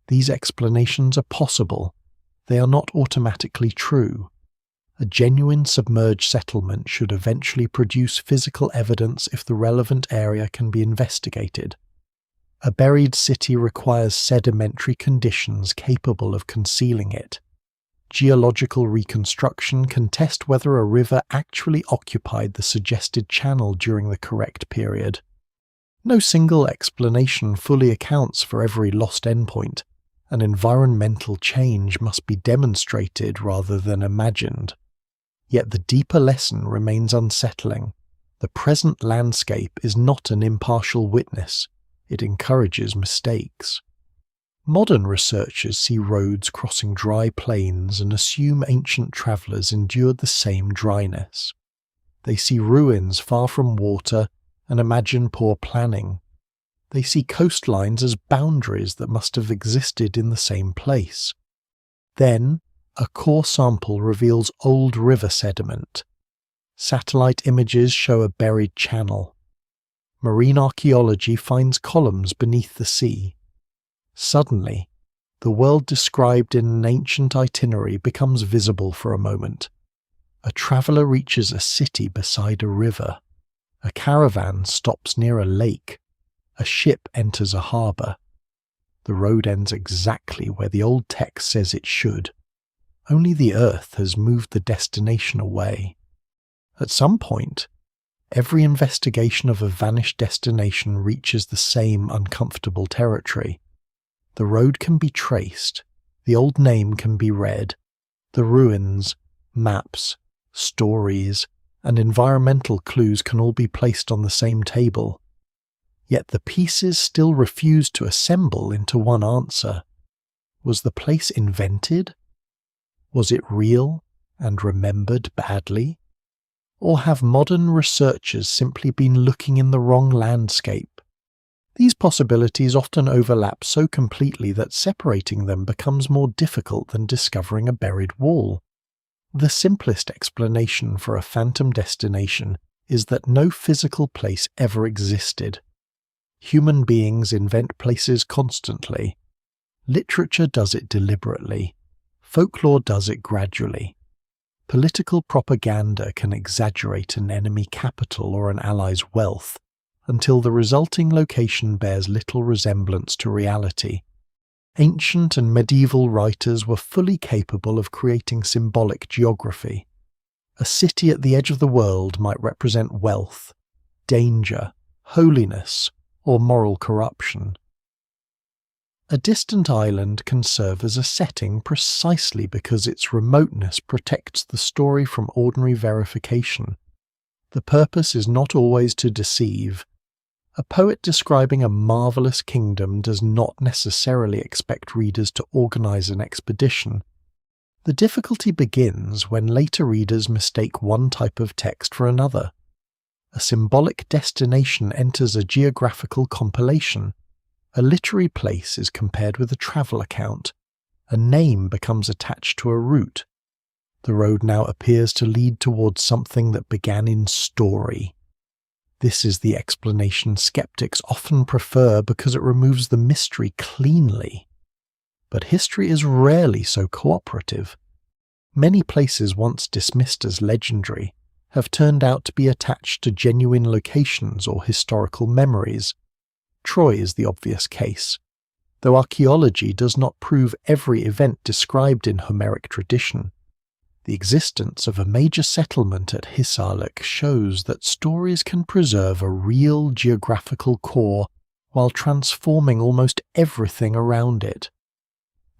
These explanations are possible. They are not automatically true. A genuine submerged settlement should eventually produce physical evidence if the relevant area can be investigated. A buried city requires sedimentary conditions capable of concealing it. Geological reconstruction can test whether a river actually occupied the suggested channel during the correct period. No single explanation fully accounts for every lost endpoint. An environmental change must be demonstrated rather than imagined. Yet the deeper lesson remains unsettling. The present landscape is not an impartial witness. It encourages mistakes. Modern researchers see roads crossing dry plains and assume ancient travellers endured the same dryness. They see ruins far from water and imagine poor planning. They see coastlines as boundaries that must have existed in the same place. Then, a core sample reveals old river sediment. Satellite images show a buried channel. Marine archaeology finds columns beneath the sea. Suddenly, the world described in an ancient itinerary becomes visible for a moment. A traveller reaches a city beside a river. A caravan stops near a lake. A ship enters a harbour. The road ends exactly where the old text says it should. Only the earth has moved the destination away. At some point, every investigation of a vanished destination reaches the same uncomfortable territory. The road can be traced, the old name can be read, the ruins, maps, stories, and environmental clues can all be placed on the same table. Yet the pieces still refuse to assemble into one answer. Was the place invented? Was it real and remembered badly? Or have modern researchers simply been looking in the wrong landscape? These possibilities often overlap so completely that separating them becomes more difficult than discovering a buried wall. The simplest explanation for a phantom destination is that no physical place ever existed. Human beings invent places constantly. Literature does it deliberately. Folklore does it gradually. Political propaganda can exaggerate an enemy capital or an ally's wealth until the resulting location bears little resemblance to reality. Ancient and medieval writers were fully capable of creating symbolic geography. A city at the edge of the world might represent wealth, danger, holiness, or moral corruption. A distant island can serve as a setting precisely because its remoteness protects the story from ordinary verification. The purpose is not always to deceive. A poet describing a marvelous kingdom does not necessarily expect readers to organize an expedition. The difficulty begins when later readers mistake one type of text for another. A symbolic destination enters a geographical compilation. A literary place is compared with a travel account. A name becomes attached to a route. The road now appears to lead towards something that began in story. This is the explanation skeptics often prefer because it removes the mystery cleanly. But history is rarely so cooperative. Many places once dismissed as legendary have turned out to be attached to genuine locations or historical memories. Troy is the obvious case, though archaeology does not prove every event described in Homeric tradition. The existence of a major settlement at Hisarlik shows that stories can preserve a real geographical core while transforming almost everything around it.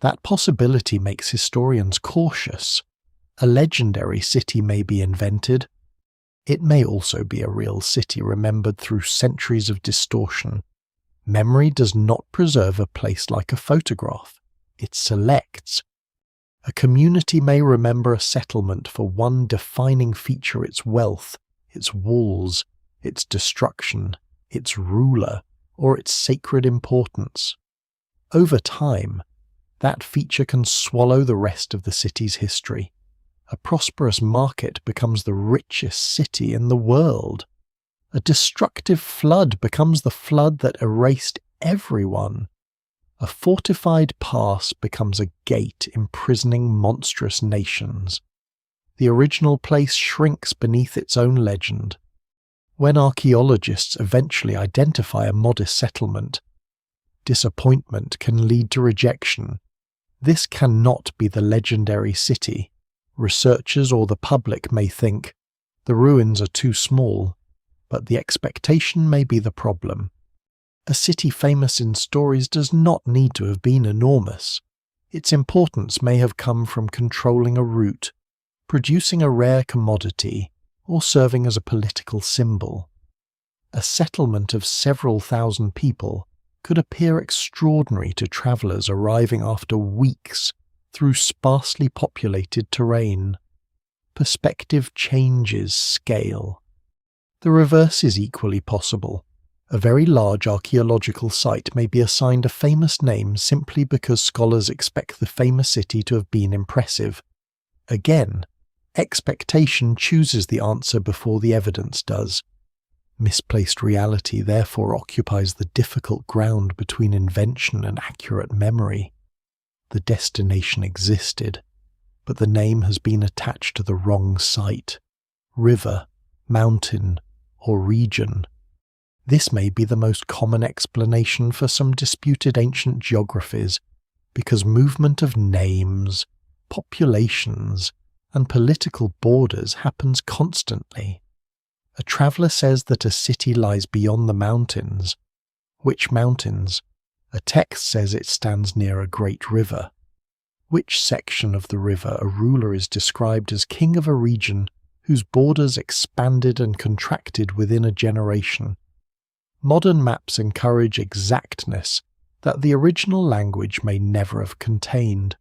That possibility makes historians cautious. A legendary city may be invented. It may also be a real city remembered through centuries of distortion. Memory does not preserve a place like a photograph. It selects. A community may remember a settlement for one defining feature: its wealth, its walls, its destruction, its ruler, or its sacred importance. Over time, that feature can swallow the rest of the city's history. A prosperous market becomes the richest city in the world. A destructive flood becomes the flood that erased everyone. A fortified pass becomes a gate imprisoning monstrous nations. the original place shrinks beneath its own legend. When archaeologists eventually identify a modest settlement, disappointment can lead to rejection. This cannot be the legendary city. Researchers or the public may think, the ruins are too small, but the expectation may be the problem. A city famous in stories does not need to have been enormous. Its importance may have come from controlling a route, producing a rare commodity, or serving as a political symbol. A settlement of several thousand people could appear extraordinary to travellers arriving after weeks through sparsely populated terrain. Perspective changes scale. The reverse is equally possible. A very large archaeological site may be assigned a famous name simply because scholars expect the famous city to have been impressive. Again, expectation chooses the answer before the evidence does. Misplaced reality therefore occupies the difficult ground between invention and accurate memory. The destination existed, but the name has been attached to the wrong site, river, mountain, or region. This may be the most common explanation for some disputed ancient geographies, because movement of names, populations, and political borders happens constantly. A traveller says that a city lies beyond the mountains. Which mountains? A text says it stands near a great river. Which section of the river a ruler is described as king of a region whose borders expanded and contracted within a generation? Modern maps encourage exactness that the original language may never have contained.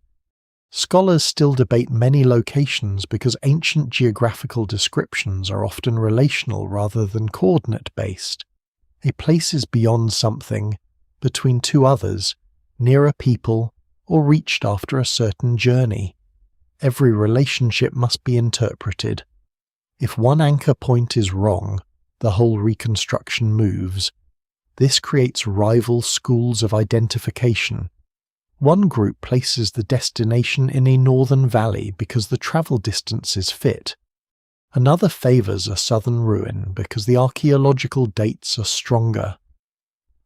Scholars still debate many locations because ancient geographical descriptions are often relational rather than coordinate-based. A place is beyond something, between two others, near a people, or reached after a certain journey. Every relationship must be interpreted. If one anchor point is wrong, the whole reconstruction moves. This creates rival schools of identification. One group places the destination in a northern valley because the travel distances fit. Another favours a southern ruin because the archaeological dates are stronger.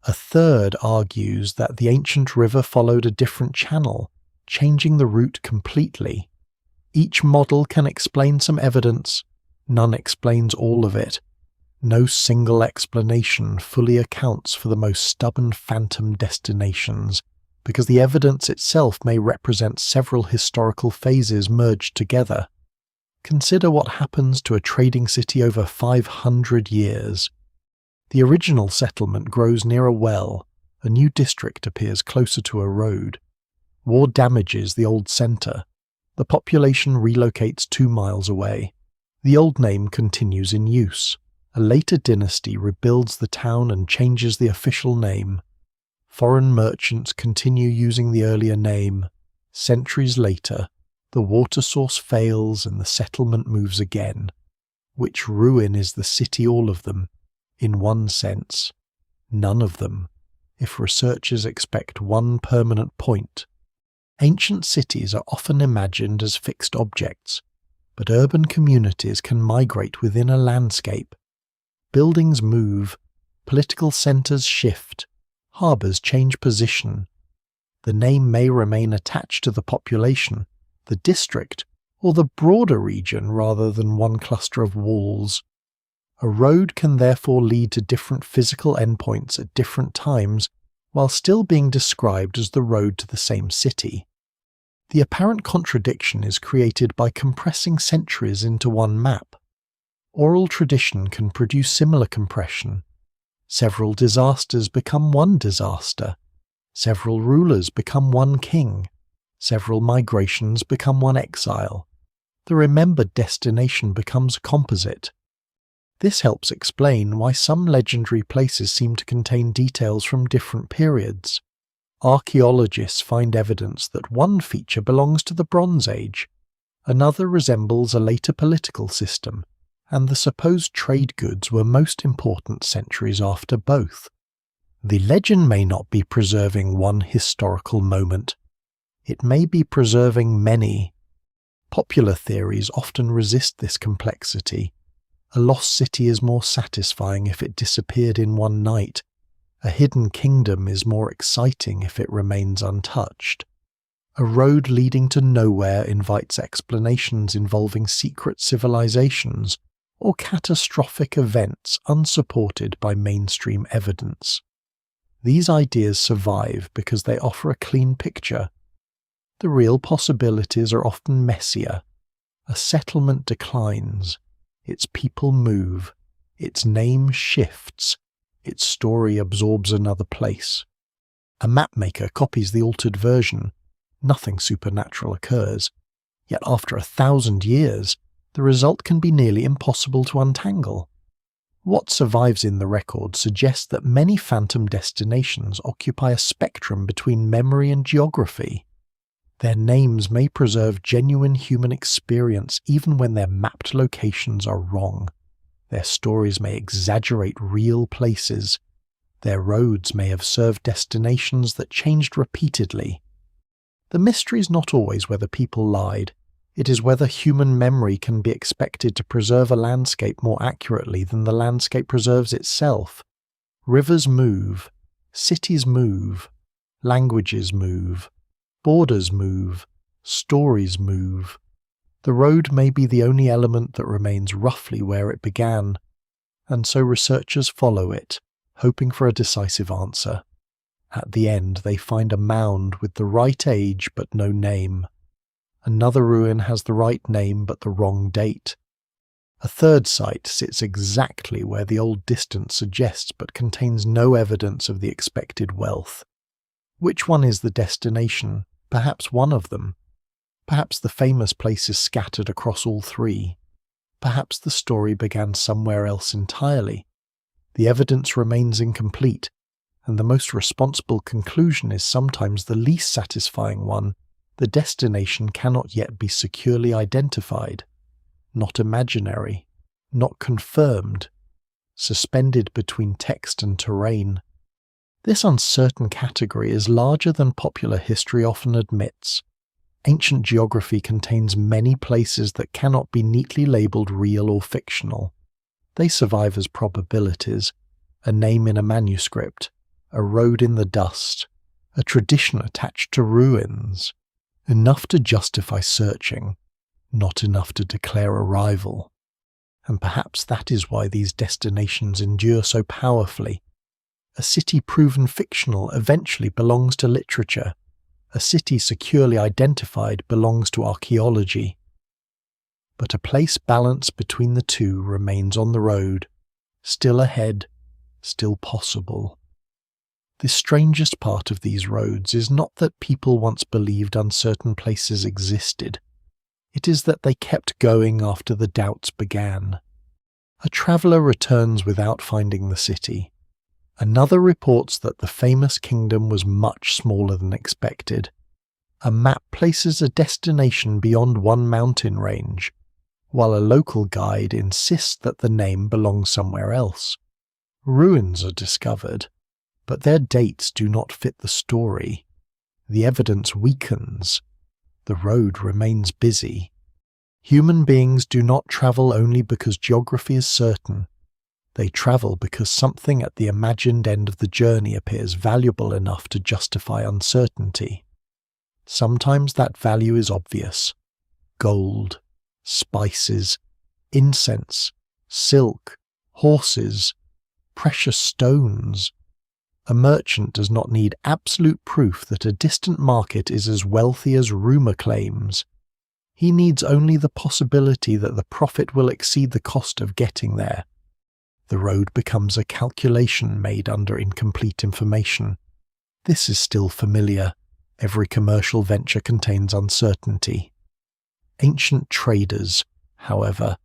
A third argues that the ancient river followed a different channel, changing the route completely. Each model can explain some evidence, none explains all of it. No single explanation fully accounts for the most stubborn phantom destinations, because the evidence itself may represent several historical phases merged together. Consider what happens to a trading city over 500 years. The original settlement grows near a well, a new district appears closer to a road. War damages the old centre. The population relocates 2 miles away. The old name continues in use. A later dynasty rebuilds the town and changes the official name. Foreign merchants continue using the earlier name. Centuries later, the water source fails and the settlement moves again. Which ruin is the city, all of them? In one sense, none of them, if researchers expect one permanent point. Ancient cities are often imagined as fixed objects, but urban communities can migrate within a landscape. Buildings move, political centres shift, harbours change position. The name may remain attached to the population, the district, or the broader region rather than one cluster of walls. A road can therefore lead to different physical endpoints at different times while still being described as the road to the same city. The apparent contradiction is created by compressing centuries into one map. Oral tradition can produce similar compression. Several disasters become one disaster. Several rulers become one king. Several migrations become one exile. The remembered destination becomes a composite. This helps explain why some legendary places seem to contain details from different periods. Archaeologists find evidence that one feature belongs to the Bronze Age, another resembles a later political system, and the supposed trade goods were most important centuries after both. The legend may not be preserving one historical moment. It may be preserving many. Popular theories often resist this complexity. A lost city is more satisfying if it disappeared in one night. A hidden kingdom is more exciting if it remains untouched. A road leading to nowhere invites explanations involving secret civilizations or catastrophic events unsupported by mainstream evidence. These ideas survive because they offer a clean picture. The real possibilities are often messier. A settlement declines, its people move, its name shifts, its story absorbs another place. A mapmaker copies the altered version. Nothing supernatural occurs. Yet after 1,000 years, the result can be nearly impossible to untangle. What survives in the record suggests that many phantom destinations occupy a spectrum between memory and geography. Their names may preserve genuine human experience even when their mapped locations are wrong. Their stories may exaggerate real places. Their roads may have served destinations that changed repeatedly. The mystery is not always whether people lied. It is whether human memory can be expected to preserve a landscape more accurately than the landscape preserves itself. Rivers move, cities move, languages move, borders move, stories move. The road may be the only element that remains roughly where it began, and so researchers follow it, hoping for a decisive answer. At the end, they find a mound with the right age but no name. Another ruin has the right name but the wrong date. A third site sits exactly where the old distance suggests but contains no evidence of the expected wealth. Which one is the destination? Perhaps one of them. Perhaps the famous place is scattered across all three. Perhaps the story began somewhere else entirely. The evidence remains incomplete, and the most responsible conclusion is sometimes the least satisfying one. The destination cannot yet be securely identified, not imaginary, not confirmed, suspended between text and terrain. This uncertain category is larger than popular history often admits. Ancient geography contains many places that cannot be neatly labelled real or fictional. They survive as probabilities, a name in a manuscript, a road in the dust, a tradition attached to ruins. Enough to justify searching, not enough to declare arrival. And perhaps that is why these destinations endure so powerfully. A city proven fictional eventually belongs to literature. A city securely identified belongs to archaeology. But a place balanced between the two remains on the road, still ahead, still possible. The strangest part of these roads is not that people once believed uncertain places existed. It is that they kept going after the doubts began. A traveller returns without finding the city. Another reports that the famous kingdom was much smaller than expected. A map places a destination beyond one mountain range, while a local guide insists that the name belongs somewhere else. Ruins are discovered, but their dates do not fit the story. The evidence weakens. The road remains busy. Human beings do not travel only because geography is certain. They travel because something at the imagined end of the journey appears valuable enough to justify uncertainty. Sometimes that value is obvious. Gold, spices, incense, silk, horses, precious stones. A merchant does not need absolute proof that a distant market is as wealthy as rumour claims. He needs only the possibility that the profit will exceed the cost of getting there. The road becomes a calculation made under incomplete information. This is still familiar. Every commercial venture contains uncertainty. Ancient traders, however,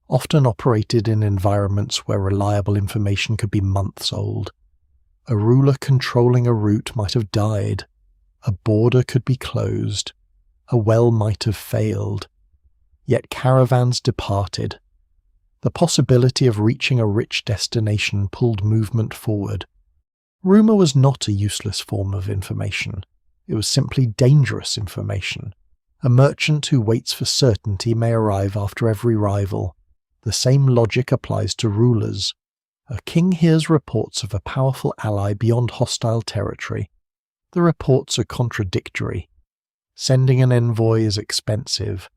often operated in environments where reliable information could be months old. A ruler controlling a route might have died. A border could be closed. A well might have failed. Yet caravans departed. The possibility of reaching a rich destination pulled movement forward. Rumour was not a useless form of information. It was simply dangerous information, A merchant who waits for certainty may arrive after every rival. The same logic applies to rulers. A king hears reports of a powerful ally beyond hostile territory. The reports are contradictory. Sending an envoy is expensive,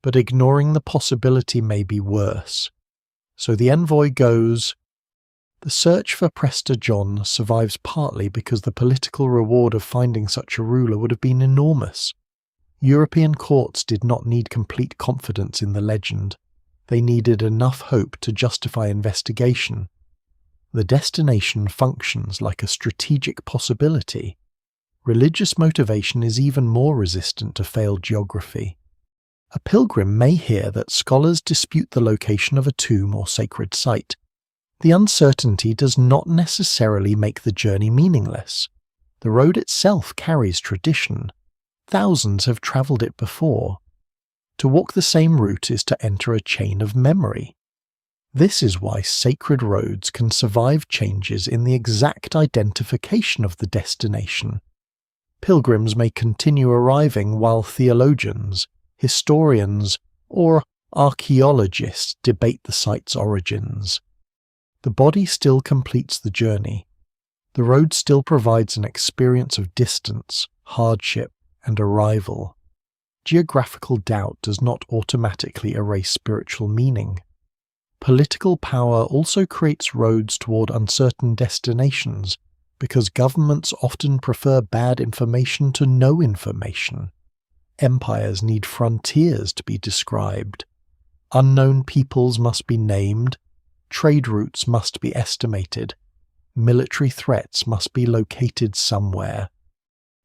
but ignoring the possibility may be worse. So the envoy goes. The search for Prester John survives partly because the political reward of finding such a ruler would have been enormous. European courts did not need complete confidence in the legend. They needed enough hope to justify investigation. The destination functions like a strategic possibility. Religious motivation is even more resistant to failed geography. A pilgrim may hear that scholars dispute the location of a tomb or sacred site. The uncertainty does not necessarily make the journey meaningless. The road itself carries tradition. Thousands have travelled it before. To walk the same route is to enter a chain of memory. This is why sacred roads can survive changes in the exact identification of the destination. Pilgrims may continue arriving while theologians, historians, or archaeologists debate the site's origins. The body still completes the journey. The road still provides an experience of distance, hardship, and arrival. Geographical doubt does not automatically erase spiritual meaning. Political power also creates roads toward uncertain destinations, because governments often prefer bad information to no information. Empires need frontiers to be described. Unknown peoples must be named. Trade routes must be estimated. Military threats must be located somewhere.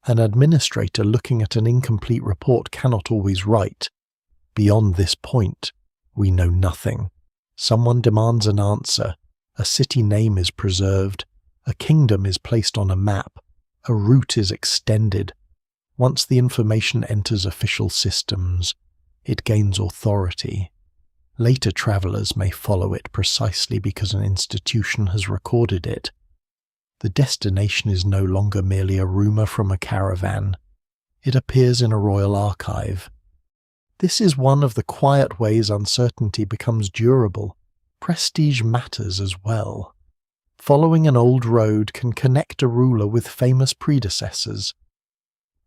An administrator looking at an incomplete report cannot always write. Beyond this point, we know nothing. Someone demands an answer. A city name is preserved. A kingdom is placed on a map. A route is extended. Once the information enters official systems, it gains authority. Later travellers may follow it precisely because an institution has recorded it. The destination is no longer merely a rumour from a caravan. It appears in a royal archive. This is one of the quiet ways uncertainty becomes durable. Prestige matters as well. Following an old road can connect a ruler with famous predecessors.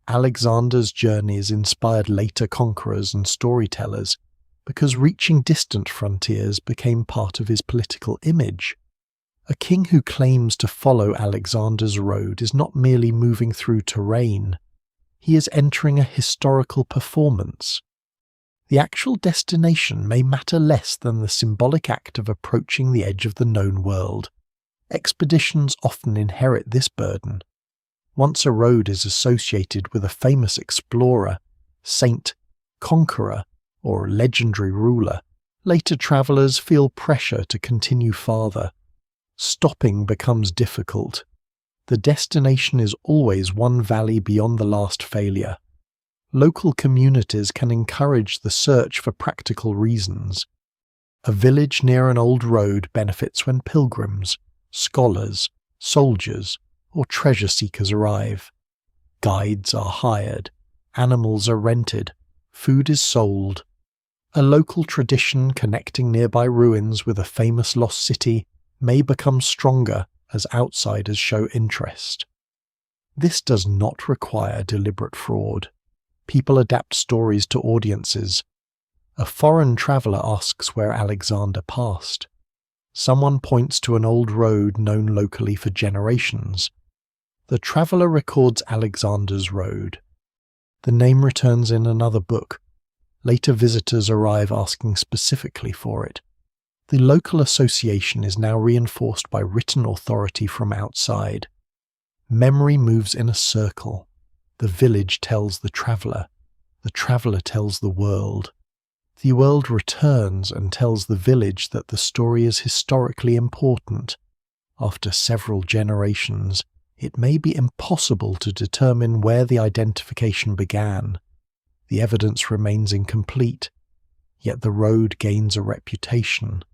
Alexander's journeys inspired later conquerors and storytellers because reaching distant frontiers became part of his political image. A king who claims to follow Alexander's road is not merely moving through terrain. He is entering a historical performance. The actual destination may matter less than the symbolic act of approaching the edge of the known world. Expeditions often inherit this burden. Once a road is associated with a famous explorer, saint, conqueror, or legendary ruler, later travellers feel pressure to continue farther. Stopping becomes difficult. The destination is always one valley beyond the last failure. Local communities can encourage the search for practical reasons. A village near an old road benefits when pilgrims, scholars, soldiers, or treasure seekers arrive. Guides are hired, animals are rented, food is sold. A local tradition connecting nearby ruins with a famous lost city may become stronger as outsiders show interest. This does not require deliberate fraud. People adapt stories to audiences. A foreign traveller asks where Alexander passed. Someone points to an old road known locally for generations. The traveller records Alexander's road. The name returns in another book. Later visitors arrive asking specifically for it. The local association is now reinforced by written authority from outside. Memory moves in a circle. The village tells the traveller tells the world. The world returns and tells the village that the story is historically important. After several generations, it may be impossible to determine where the identification began. The evidence remains incomplete, yet the road gains a reputation.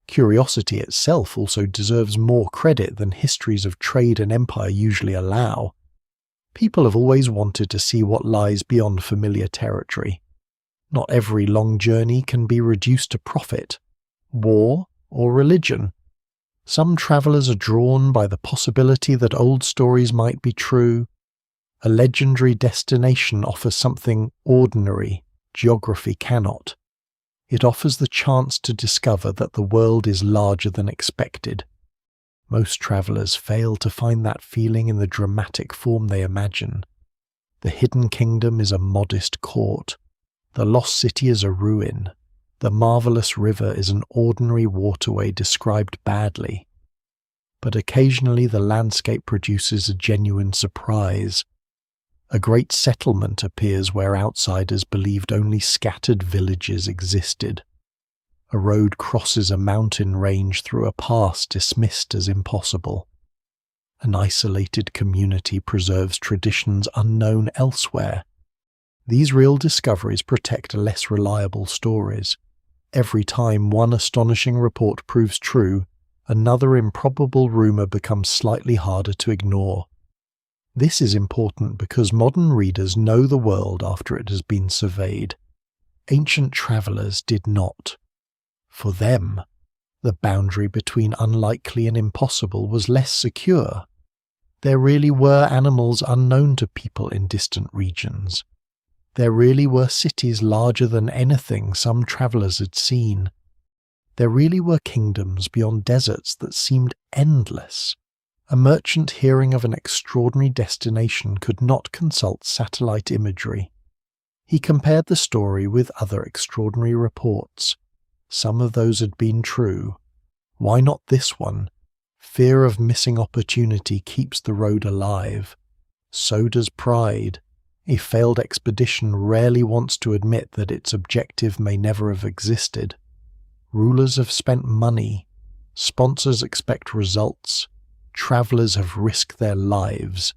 Curiosity itself also deserves more credit than histories of trade and empire usually allow. People have always wanted to see what lies beyond familiar territory. Not every long journey can be reduced to profit, war, or religion. Some travellers are drawn by the possibility that old stories might be true. A legendary destination offers something ordinary geography cannot. It offers the chance to discover that the world is larger than expected. Most travellers fail to find that feeling in the dramatic form they imagine. The hidden kingdom is a modest court. The lost city is a ruin. The marvellous river is an ordinary waterway described badly. But occasionally the landscape produces a genuine surprise. A great settlement appears where outsiders believed only scattered villages existed. A road crosses a mountain range through a pass dismissed as impossible. An isolated community preserves traditions unknown elsewhere. These real discoveries protect less reliable stories. Every time one astonishing report proves true, another improbable rumour becomes slightly harder to ignore. This is important because modern readers know the world after it has been surveyed. Ancient travellers did not. For them, the boundary between unlikely and impossible was less secure. There really were animals unknown to people in distant regions. There really were cities larger than anything some travellers had seen. There really were kingdoms beyond deserts that seemed endless. A merchant hearing of an extraordinary destination could not consult satellite imagery. He compared the story with other extraordinary reports. Some of those had been true. Why not this one? Fear of missing opportunity keeps the road alive. So does pride. A failed expedition rarely wants to admit that its objective may never have existed. Rulers have spent money. Sponsors expect results. Travellers have risked their lives.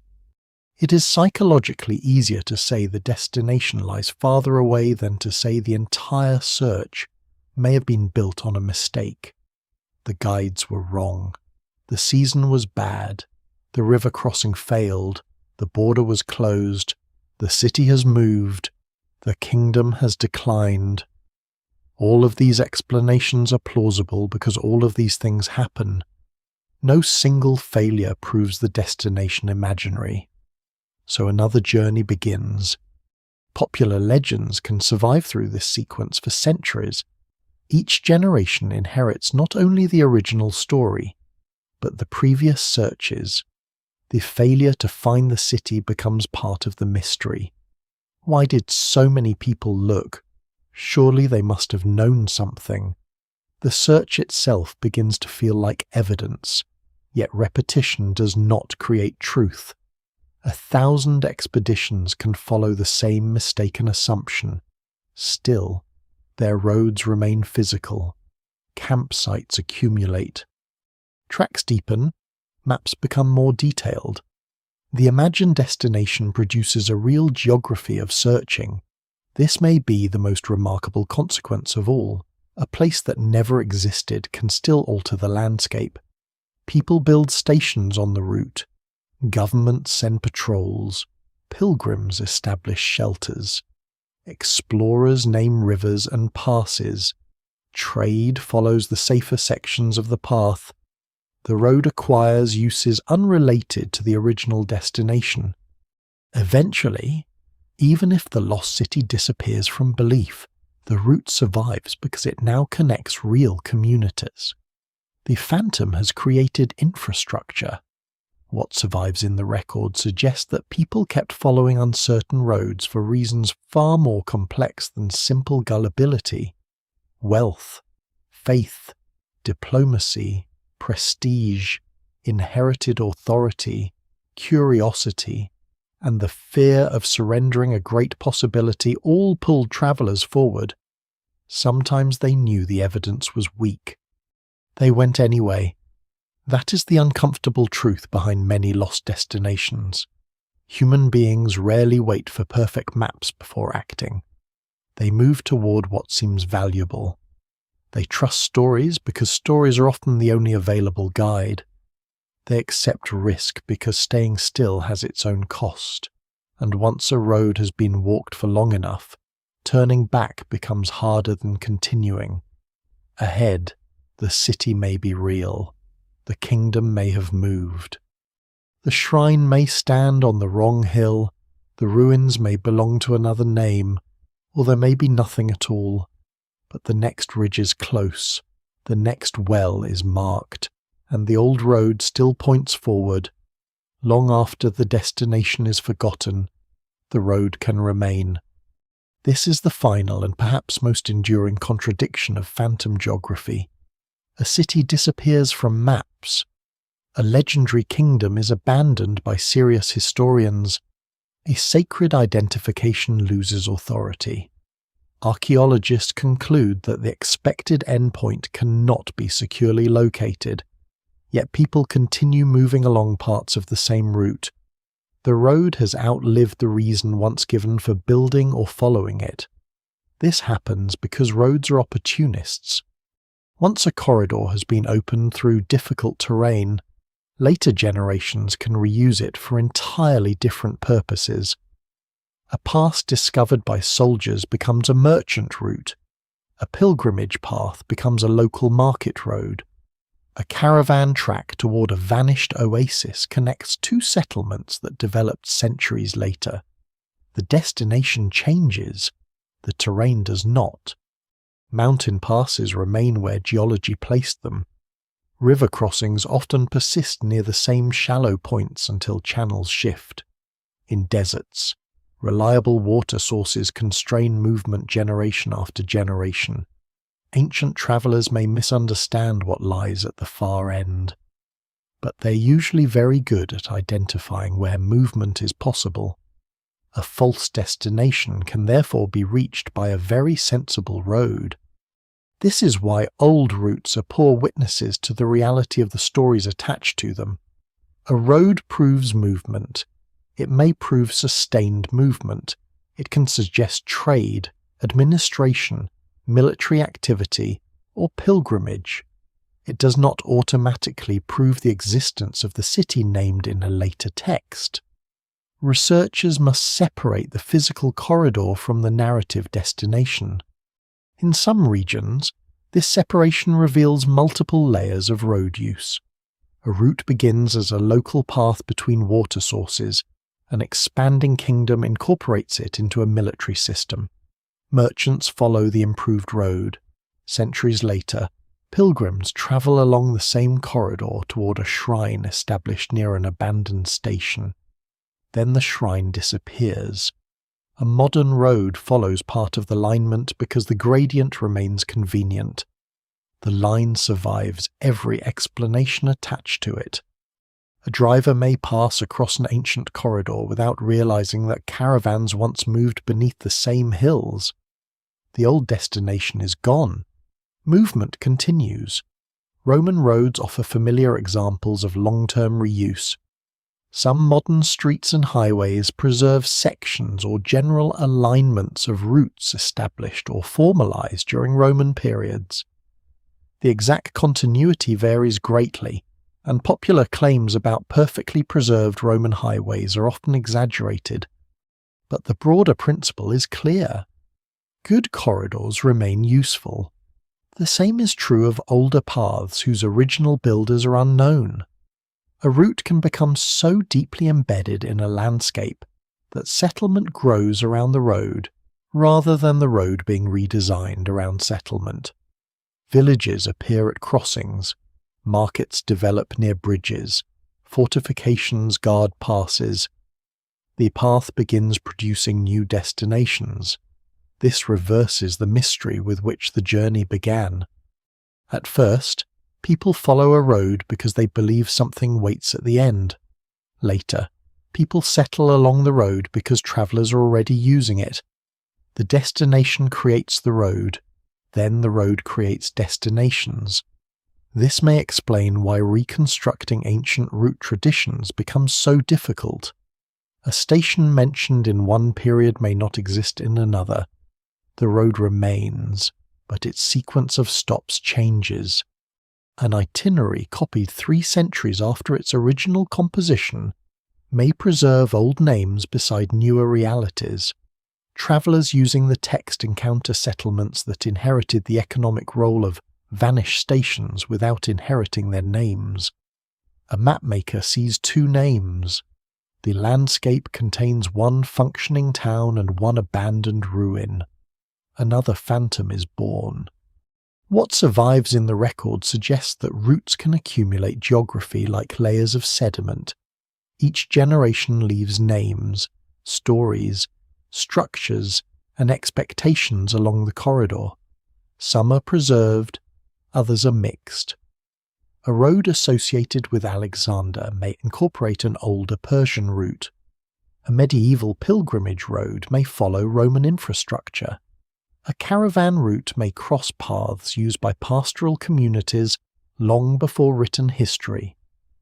It is psychologically easier to say the destination lies farther away than to say the entire search may have been built on a mistake. The guides were wrong. The season was bad. The river crossing failed. The border was closed. The city has moved. The kingdom has declined. All of these explanations are plausible because all of these things happen. No single failure proves the destination imaginary. So another journey begins. Popular legends can survive through this sequence for centuries. Each generation inherits not only the original story, but the previous searches. The failure to find the city becomes part of the mystery. Why did so many people look? Surely they must have known something. The search itself begins to feel like evidence, yet repetition does not create truth. 1,000 expeditions can follow the same mistaken assumption. Still, their roads remain physical. Campsites accumulate. Tracks deepen, maps become more detailed. The imagined destination produces a real geography of searching. This may be the most remarkable consequence of all. A place that never existed can still alter the landscape. People build stations on the route. Governments send patrols. Pilgrims establish shelters. Explorers name rivers and passes. Trade follows the safer sections of the path. The road acquires uses unrelated to the original destination. Eventually, even if the lost city disappears from belief, the route survives because it now connects real communities. The phantom has created infrastructure. What survives in the record suggests that people kept following uncertain roads for reasons far more complex than simple gullibility. Wealth, faith, diplomacy, prestige, inherited authority, curiosity, and the fear of surrendering a great possibility all pulled travellers forward. Sometimes they knew the evidence was weak. They went anyway. That is the uncomfortable truth behind many lost destinations. Human beings rarely wait for perfect maps before acting. They move toward what seems valuable. They trust stories because stories are often the only available guide. They accept risk because staying still has its own cost, and once a road has been walked for long enough, turning back becomes harder than continuing. Ahead, the city may be real. The kingdom may have moved. The shrine may stand on the wrong hill, the ruins may belong to another name, or there may be nothing at all. But the next ridge is close, the next well is marked, and the old road still points forward. Long after the destination is forgotten, the road can remain. This is the final and perhaps most enduring contradiction of phantom geography. A city disappears from maps. A legendary kingdom is abandoned by serious historians. A sacred identification loses authority. Archaeologists conclude that the expected endpoint cannot be securely located, yet people continue moving along parts of the same route. The road has outlived the reason once given for building or following it. This happens because roads are opportunists. Once a corridor has been opened through difficult terrain, later generations can reuse it for entirely different purposes. A path discovered by soldiers becomes a merchant route. A pilgrimage path becomes a local market road. A caravan track toward a vanished oasis connects two settlements that developed centuries later. The destination changes, the terrain does not. Mountain passes remain where geology placed them. River crossings often persist near the same shallow points until channels shift. In deserts, reliable water sources constrain movement generation after generation. Ancient travellers may misunderstand what lies at the far end, but they're usually very good at identifying where movement is possible. A false destination can therefore be reached by a very sensible road. This is why old routes are poor witnesses to the reality of the stories attached to them. A road proves movement. It may prove sustained movement. It can suggest trade, administration, military activity, or pilgrimage. It does not automatically prove the existence of the city named in a later text. Researchers must separate the physical corridor from the narrative destination. In some regions, this separation reveals multiple layers of road use. A route begins as a local path between water sources. An expanding kingdom incorporates it into a military system. Merchants follow the improved road. Centuries later, pilgrims travel along the same corridor toward a shrine established near an abandoned station. Then the shrine disappears. A modern road follows part of the alignment because the gradient remains convenient. The line survives every explanation attached to it. A driver may pass across an ancient corridor without realizing that caravans once moved beneath the same hills. The old destination is gone. Movement continues. Roman roads offer familiar examples of long-term reuse. Some modern streets and highways preserve sections or general alignments of routes established or formalized during Roman periods. The exact continuity varies greatly, and popular claims about perfectly preserved Roman highways are often exaggerated. But the broader principle is clear. Good corridors remain useful. The same is true of older paths whose original builders are unknown. A route can become so deeply embedded in a landscape that settlement grows around the road rather than the road being redesigned around settlement. Villages appear at crossings, markets develop near bridges, fortifications guard passes. The path begins producing new destinations. This reverses the mystery with which the journey began. At first, people follow a road because they believe something waits at the end. Later, people settle along the road because travellers are already using it. The destination creates the road, then the road creates destinations. This may explain why reconstructing ancient route traditions becomes so difficult. A station mentioned in one period may not exist in another. The road remains, but its sequence of stops changes. An itinerary copied 3 centuries after its original composition may preserve old names beside newer realities. Travellers using the text encounter settlements that inherited the economic role of vanished stations without inheriting their names. A mapmaker sees 2 names. The landscape contains 1 functioning town and 1 abandoned ruin. Another phantom is born. What survives in the record suggests that roots can accumulate geography like layers of sediment. Each generation leaves names, stories, structures, and expectations along the corridor. Some are preserved, others are mixed. A road associated with Alexander may incorporate an older Persian route. A medieval pilgrimage road may follow Roman infrastructure. A caravan route may cross paths used by pastoral communities long before written history.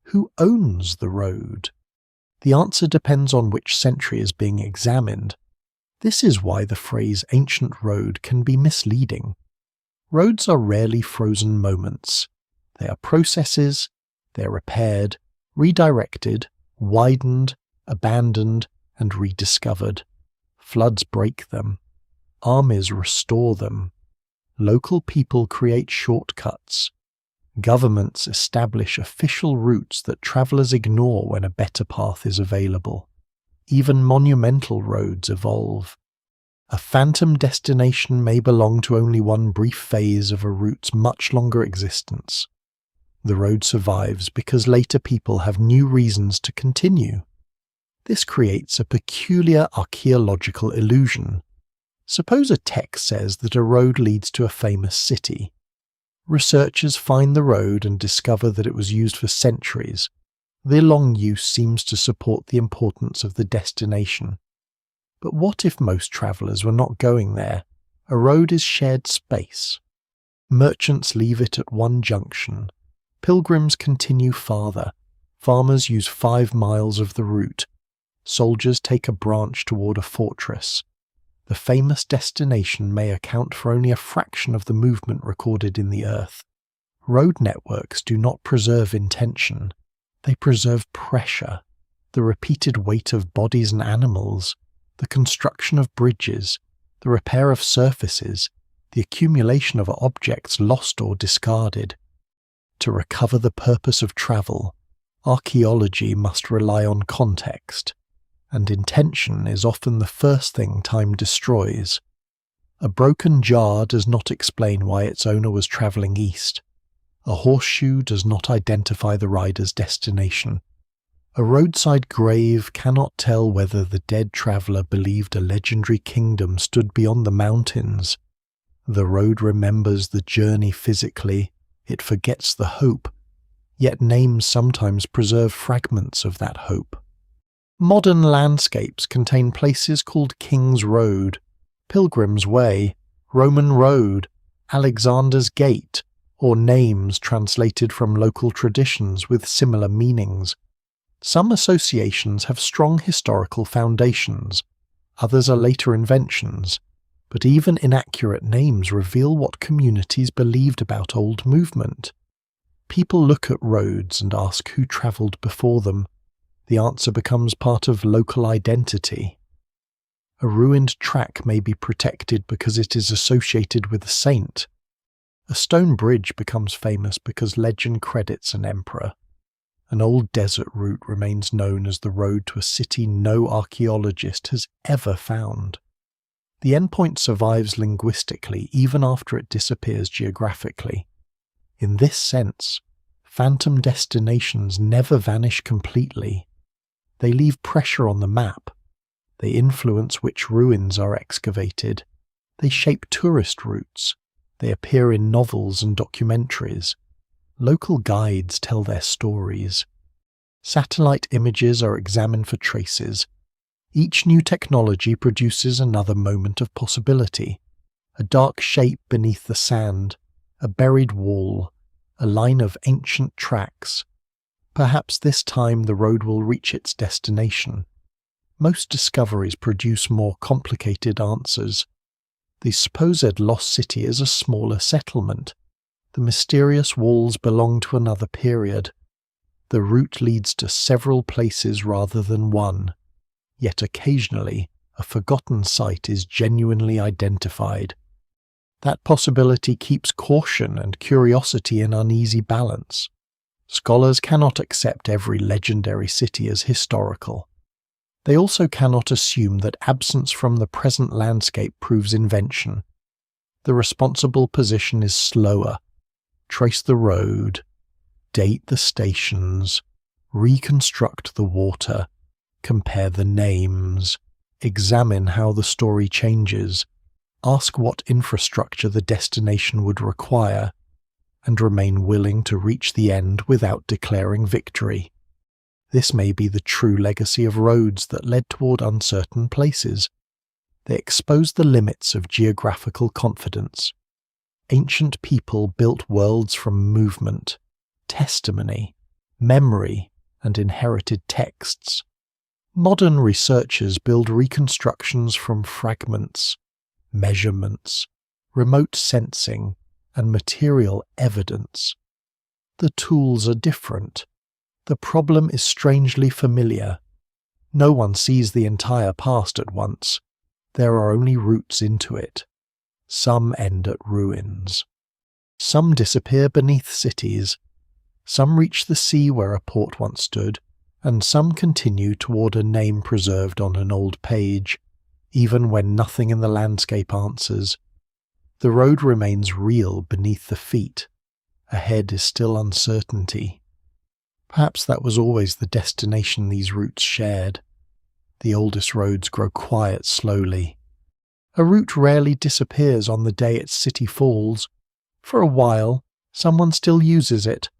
Who owns the road? The answer depends on which century is being examined. This is why the phrase ancient road can be misleading. Roads are rarely frozen moments. They are processes. They are repaired, redirected, widened, abandoned, and rediscovered. Floods break them. Armies restore them. Local people create shortcuts. Governments establish official routes that travellers ignore when a better path is available. Even monumental roads evolve. A phantom destination may belong to only one brief phase of a route's much longer existence. The road survives because later people have new reasons to continue. This creates a peculiar archaeological illusion. Suppose a text says that a road leads to a famous city. Researchers find the road and discover that it was used for centuries. Their long use seems to support the importance of the destination. But what if most travellers were not going there? A road is shared space. Merchants leave it at one junction. Pilgrims continue farther. Farmers use 5 miles of the route. Soldiers take a branch toward a fortress. The famous destination may account for only a fraction of the movement recorded in the earth. Road networks do not preserve intention. They preserve pressure, the repeated weight of bodies and animals, the construction of bridges, the repair of surfaces, the accumulation of objects lost or discarded. To recover the purpose of travel, archaeology must rely on context, and intention is often the first thing time destroys. A broken jar does not explain why its owner was travelling east. A horseshoe does not identify the rider's destination. A roadside grave cannot tell whether the dead traveller believed a legendary kingdom stood beyond the mountains. The road remembers the journey physically, it forgets the hope, yet names sometimes preserve fragments of that hope. Modern landscapes contain places called King's Road, Pilgrim's Way, Roman Road, Alexander's Gate, or names translated from local traditions with similar meanings. Some associations have strong historical foundations, others are later inventions, but even inaccurate names reveal what communities believed about old movement. People look at roads and ask who travelled before them. The answer becomes part of local identity. A ruined track may be protected because it is associated with a saint. A stone bridge becomes famous because legend credits an emperor. An old desert route remains known as the road to a city no archaeologist has ever found. The endpoint survives linguistically even after it disappears geographically. In this sense, phantom destinations never vanish completely. They leave pressure on the map. They influence which ruins are excavated. They shape tourist routes. They appear in novels and documentaries. Local guides tell their stories. Satellite images are examined for traces. Each new technology produces another moment of possibility. A dark shape beneath the sand, a buried wall, a line of ancient tracks. Perhaps this time the road will reach its destination. Most discoveries produce more complicated answers. The supposed lost city is a smaller settlement. The mysterious walls belong to another period. The route leads to several places rather than one, yet occasionally a forgotten site is genuinely identified. That possibility keeps caution and curiosity in uneasy balance. Scholars cannot accept every legendary city as historical. They also cannot assume that absence from the present landscape proves invention. The responsible position is slower. Trace the road, date the stations, reconstruct the water, compare the names, examine how the story changes, ask what infrastructure the destination would require, and remain willing to reach the end without declaring victory. This may be the true legacy of roads that led toward uncertain places. They expose the limits of geographical confidence. Ancient people built worlds from movement, testimony, memory, and inherited texts. Modern researchers build reconstructions from fragments, measurements, remote sensing, and material evidence. The tools are different. The problem is strangely familiar. No one sees the entire past at once. There are only routes into it. Some end at ruins. Some disappear beneath cities. Some reach the sea where a port once stood, and some continue toward a name preserved on an old page, even when nothing in the landscape answers. The road remains real beneath the feet. Ahead is still uncertainty. Perhaps that was always the destination these routes shared. The oldest roads grow quiet slowly. A route rarely disappears on the day its city falls. For a while, someone still uses it.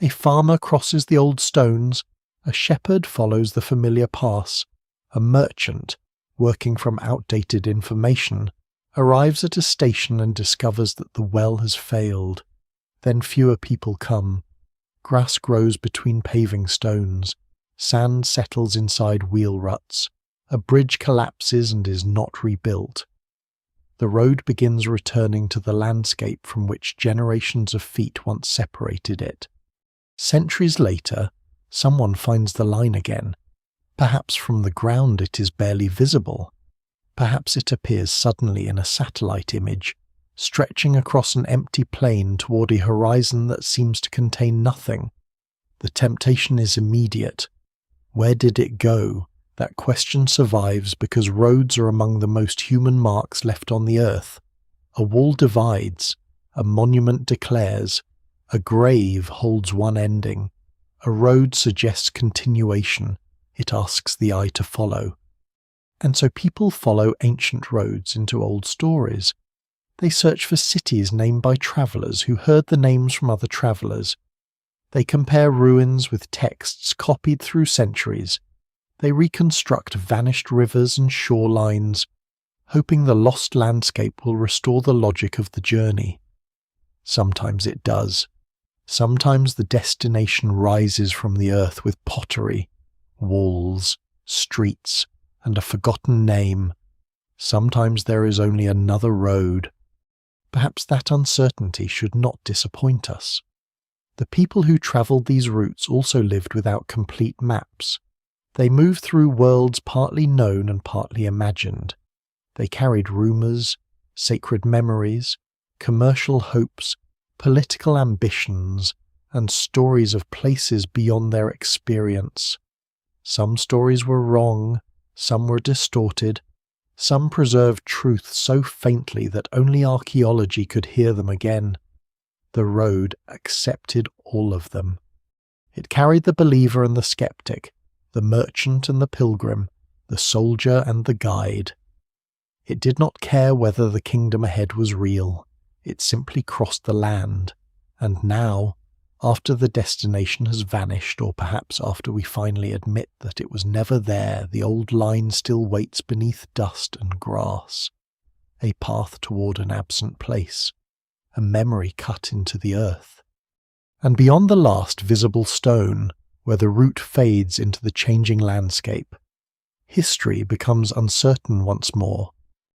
A farmer crosses the old stones, a shepherd follows the familiar paths, a merchant, working from outdated information, arrives at a station and discovers that the well has failed. Then fewer people come. Grass grows between paving stones. Sand settles inside wheel ruts. A bridge collapses and is not rebuilt. The road begins returning to the landscape from which generations of feet once separated it. Centuries later, someone finds the line again. Perhaps from the ground it is barely visible. Perhaps it appears suddenly in a satellite image, stretching across an empty plain toward a horizon that seems to contain nothing. The temptation is immediate. Where did it go? That question survives because roads are among the most human marks left on the earth. A wall divides, a monument declares, a grave holds one ending. A road suggests continuation, it asks the eye to follow. And so people follow ancient roads into old stories. They search for cities named by travellers who heard the names from other travellers. They compare ruins with texts copied through centuries. They reconstruct vanished rivers and shorelines, hoping the lost landscape will restore the logic of the journey. Sometimes it does. Sometimes the destination rises from the earth with pottery, walls, streets, and a forgotten name. Sometimes there is only another road. Perhaps that uncertainty should not disappoint us. The people who travelled these routes also lived without complete maps. They moved through worlds partly known and partly imagined. They carried rumours, sacred memories, commercial hopes, political ambitions, and stories of places beyond their experience. Some stories were wrong, some were distorted, some preserved truth so faintly that only archaeology could hear them again. The road accepted all of them. It carried the believer and the skeptic, the merchant and the pilgrim, the soldier and the guide. It did not care whether the kingdom ahead was real. It simply crossed the land. And now, after the destination has vanished, or perhaps after we finally admit that it was never there, the old line still waits beneath dust and grass. A path toward an absent place. A memory cut into the earth. And beyond the last visible stone, where the route fades into the changing landscape, history becomes uncertain once more.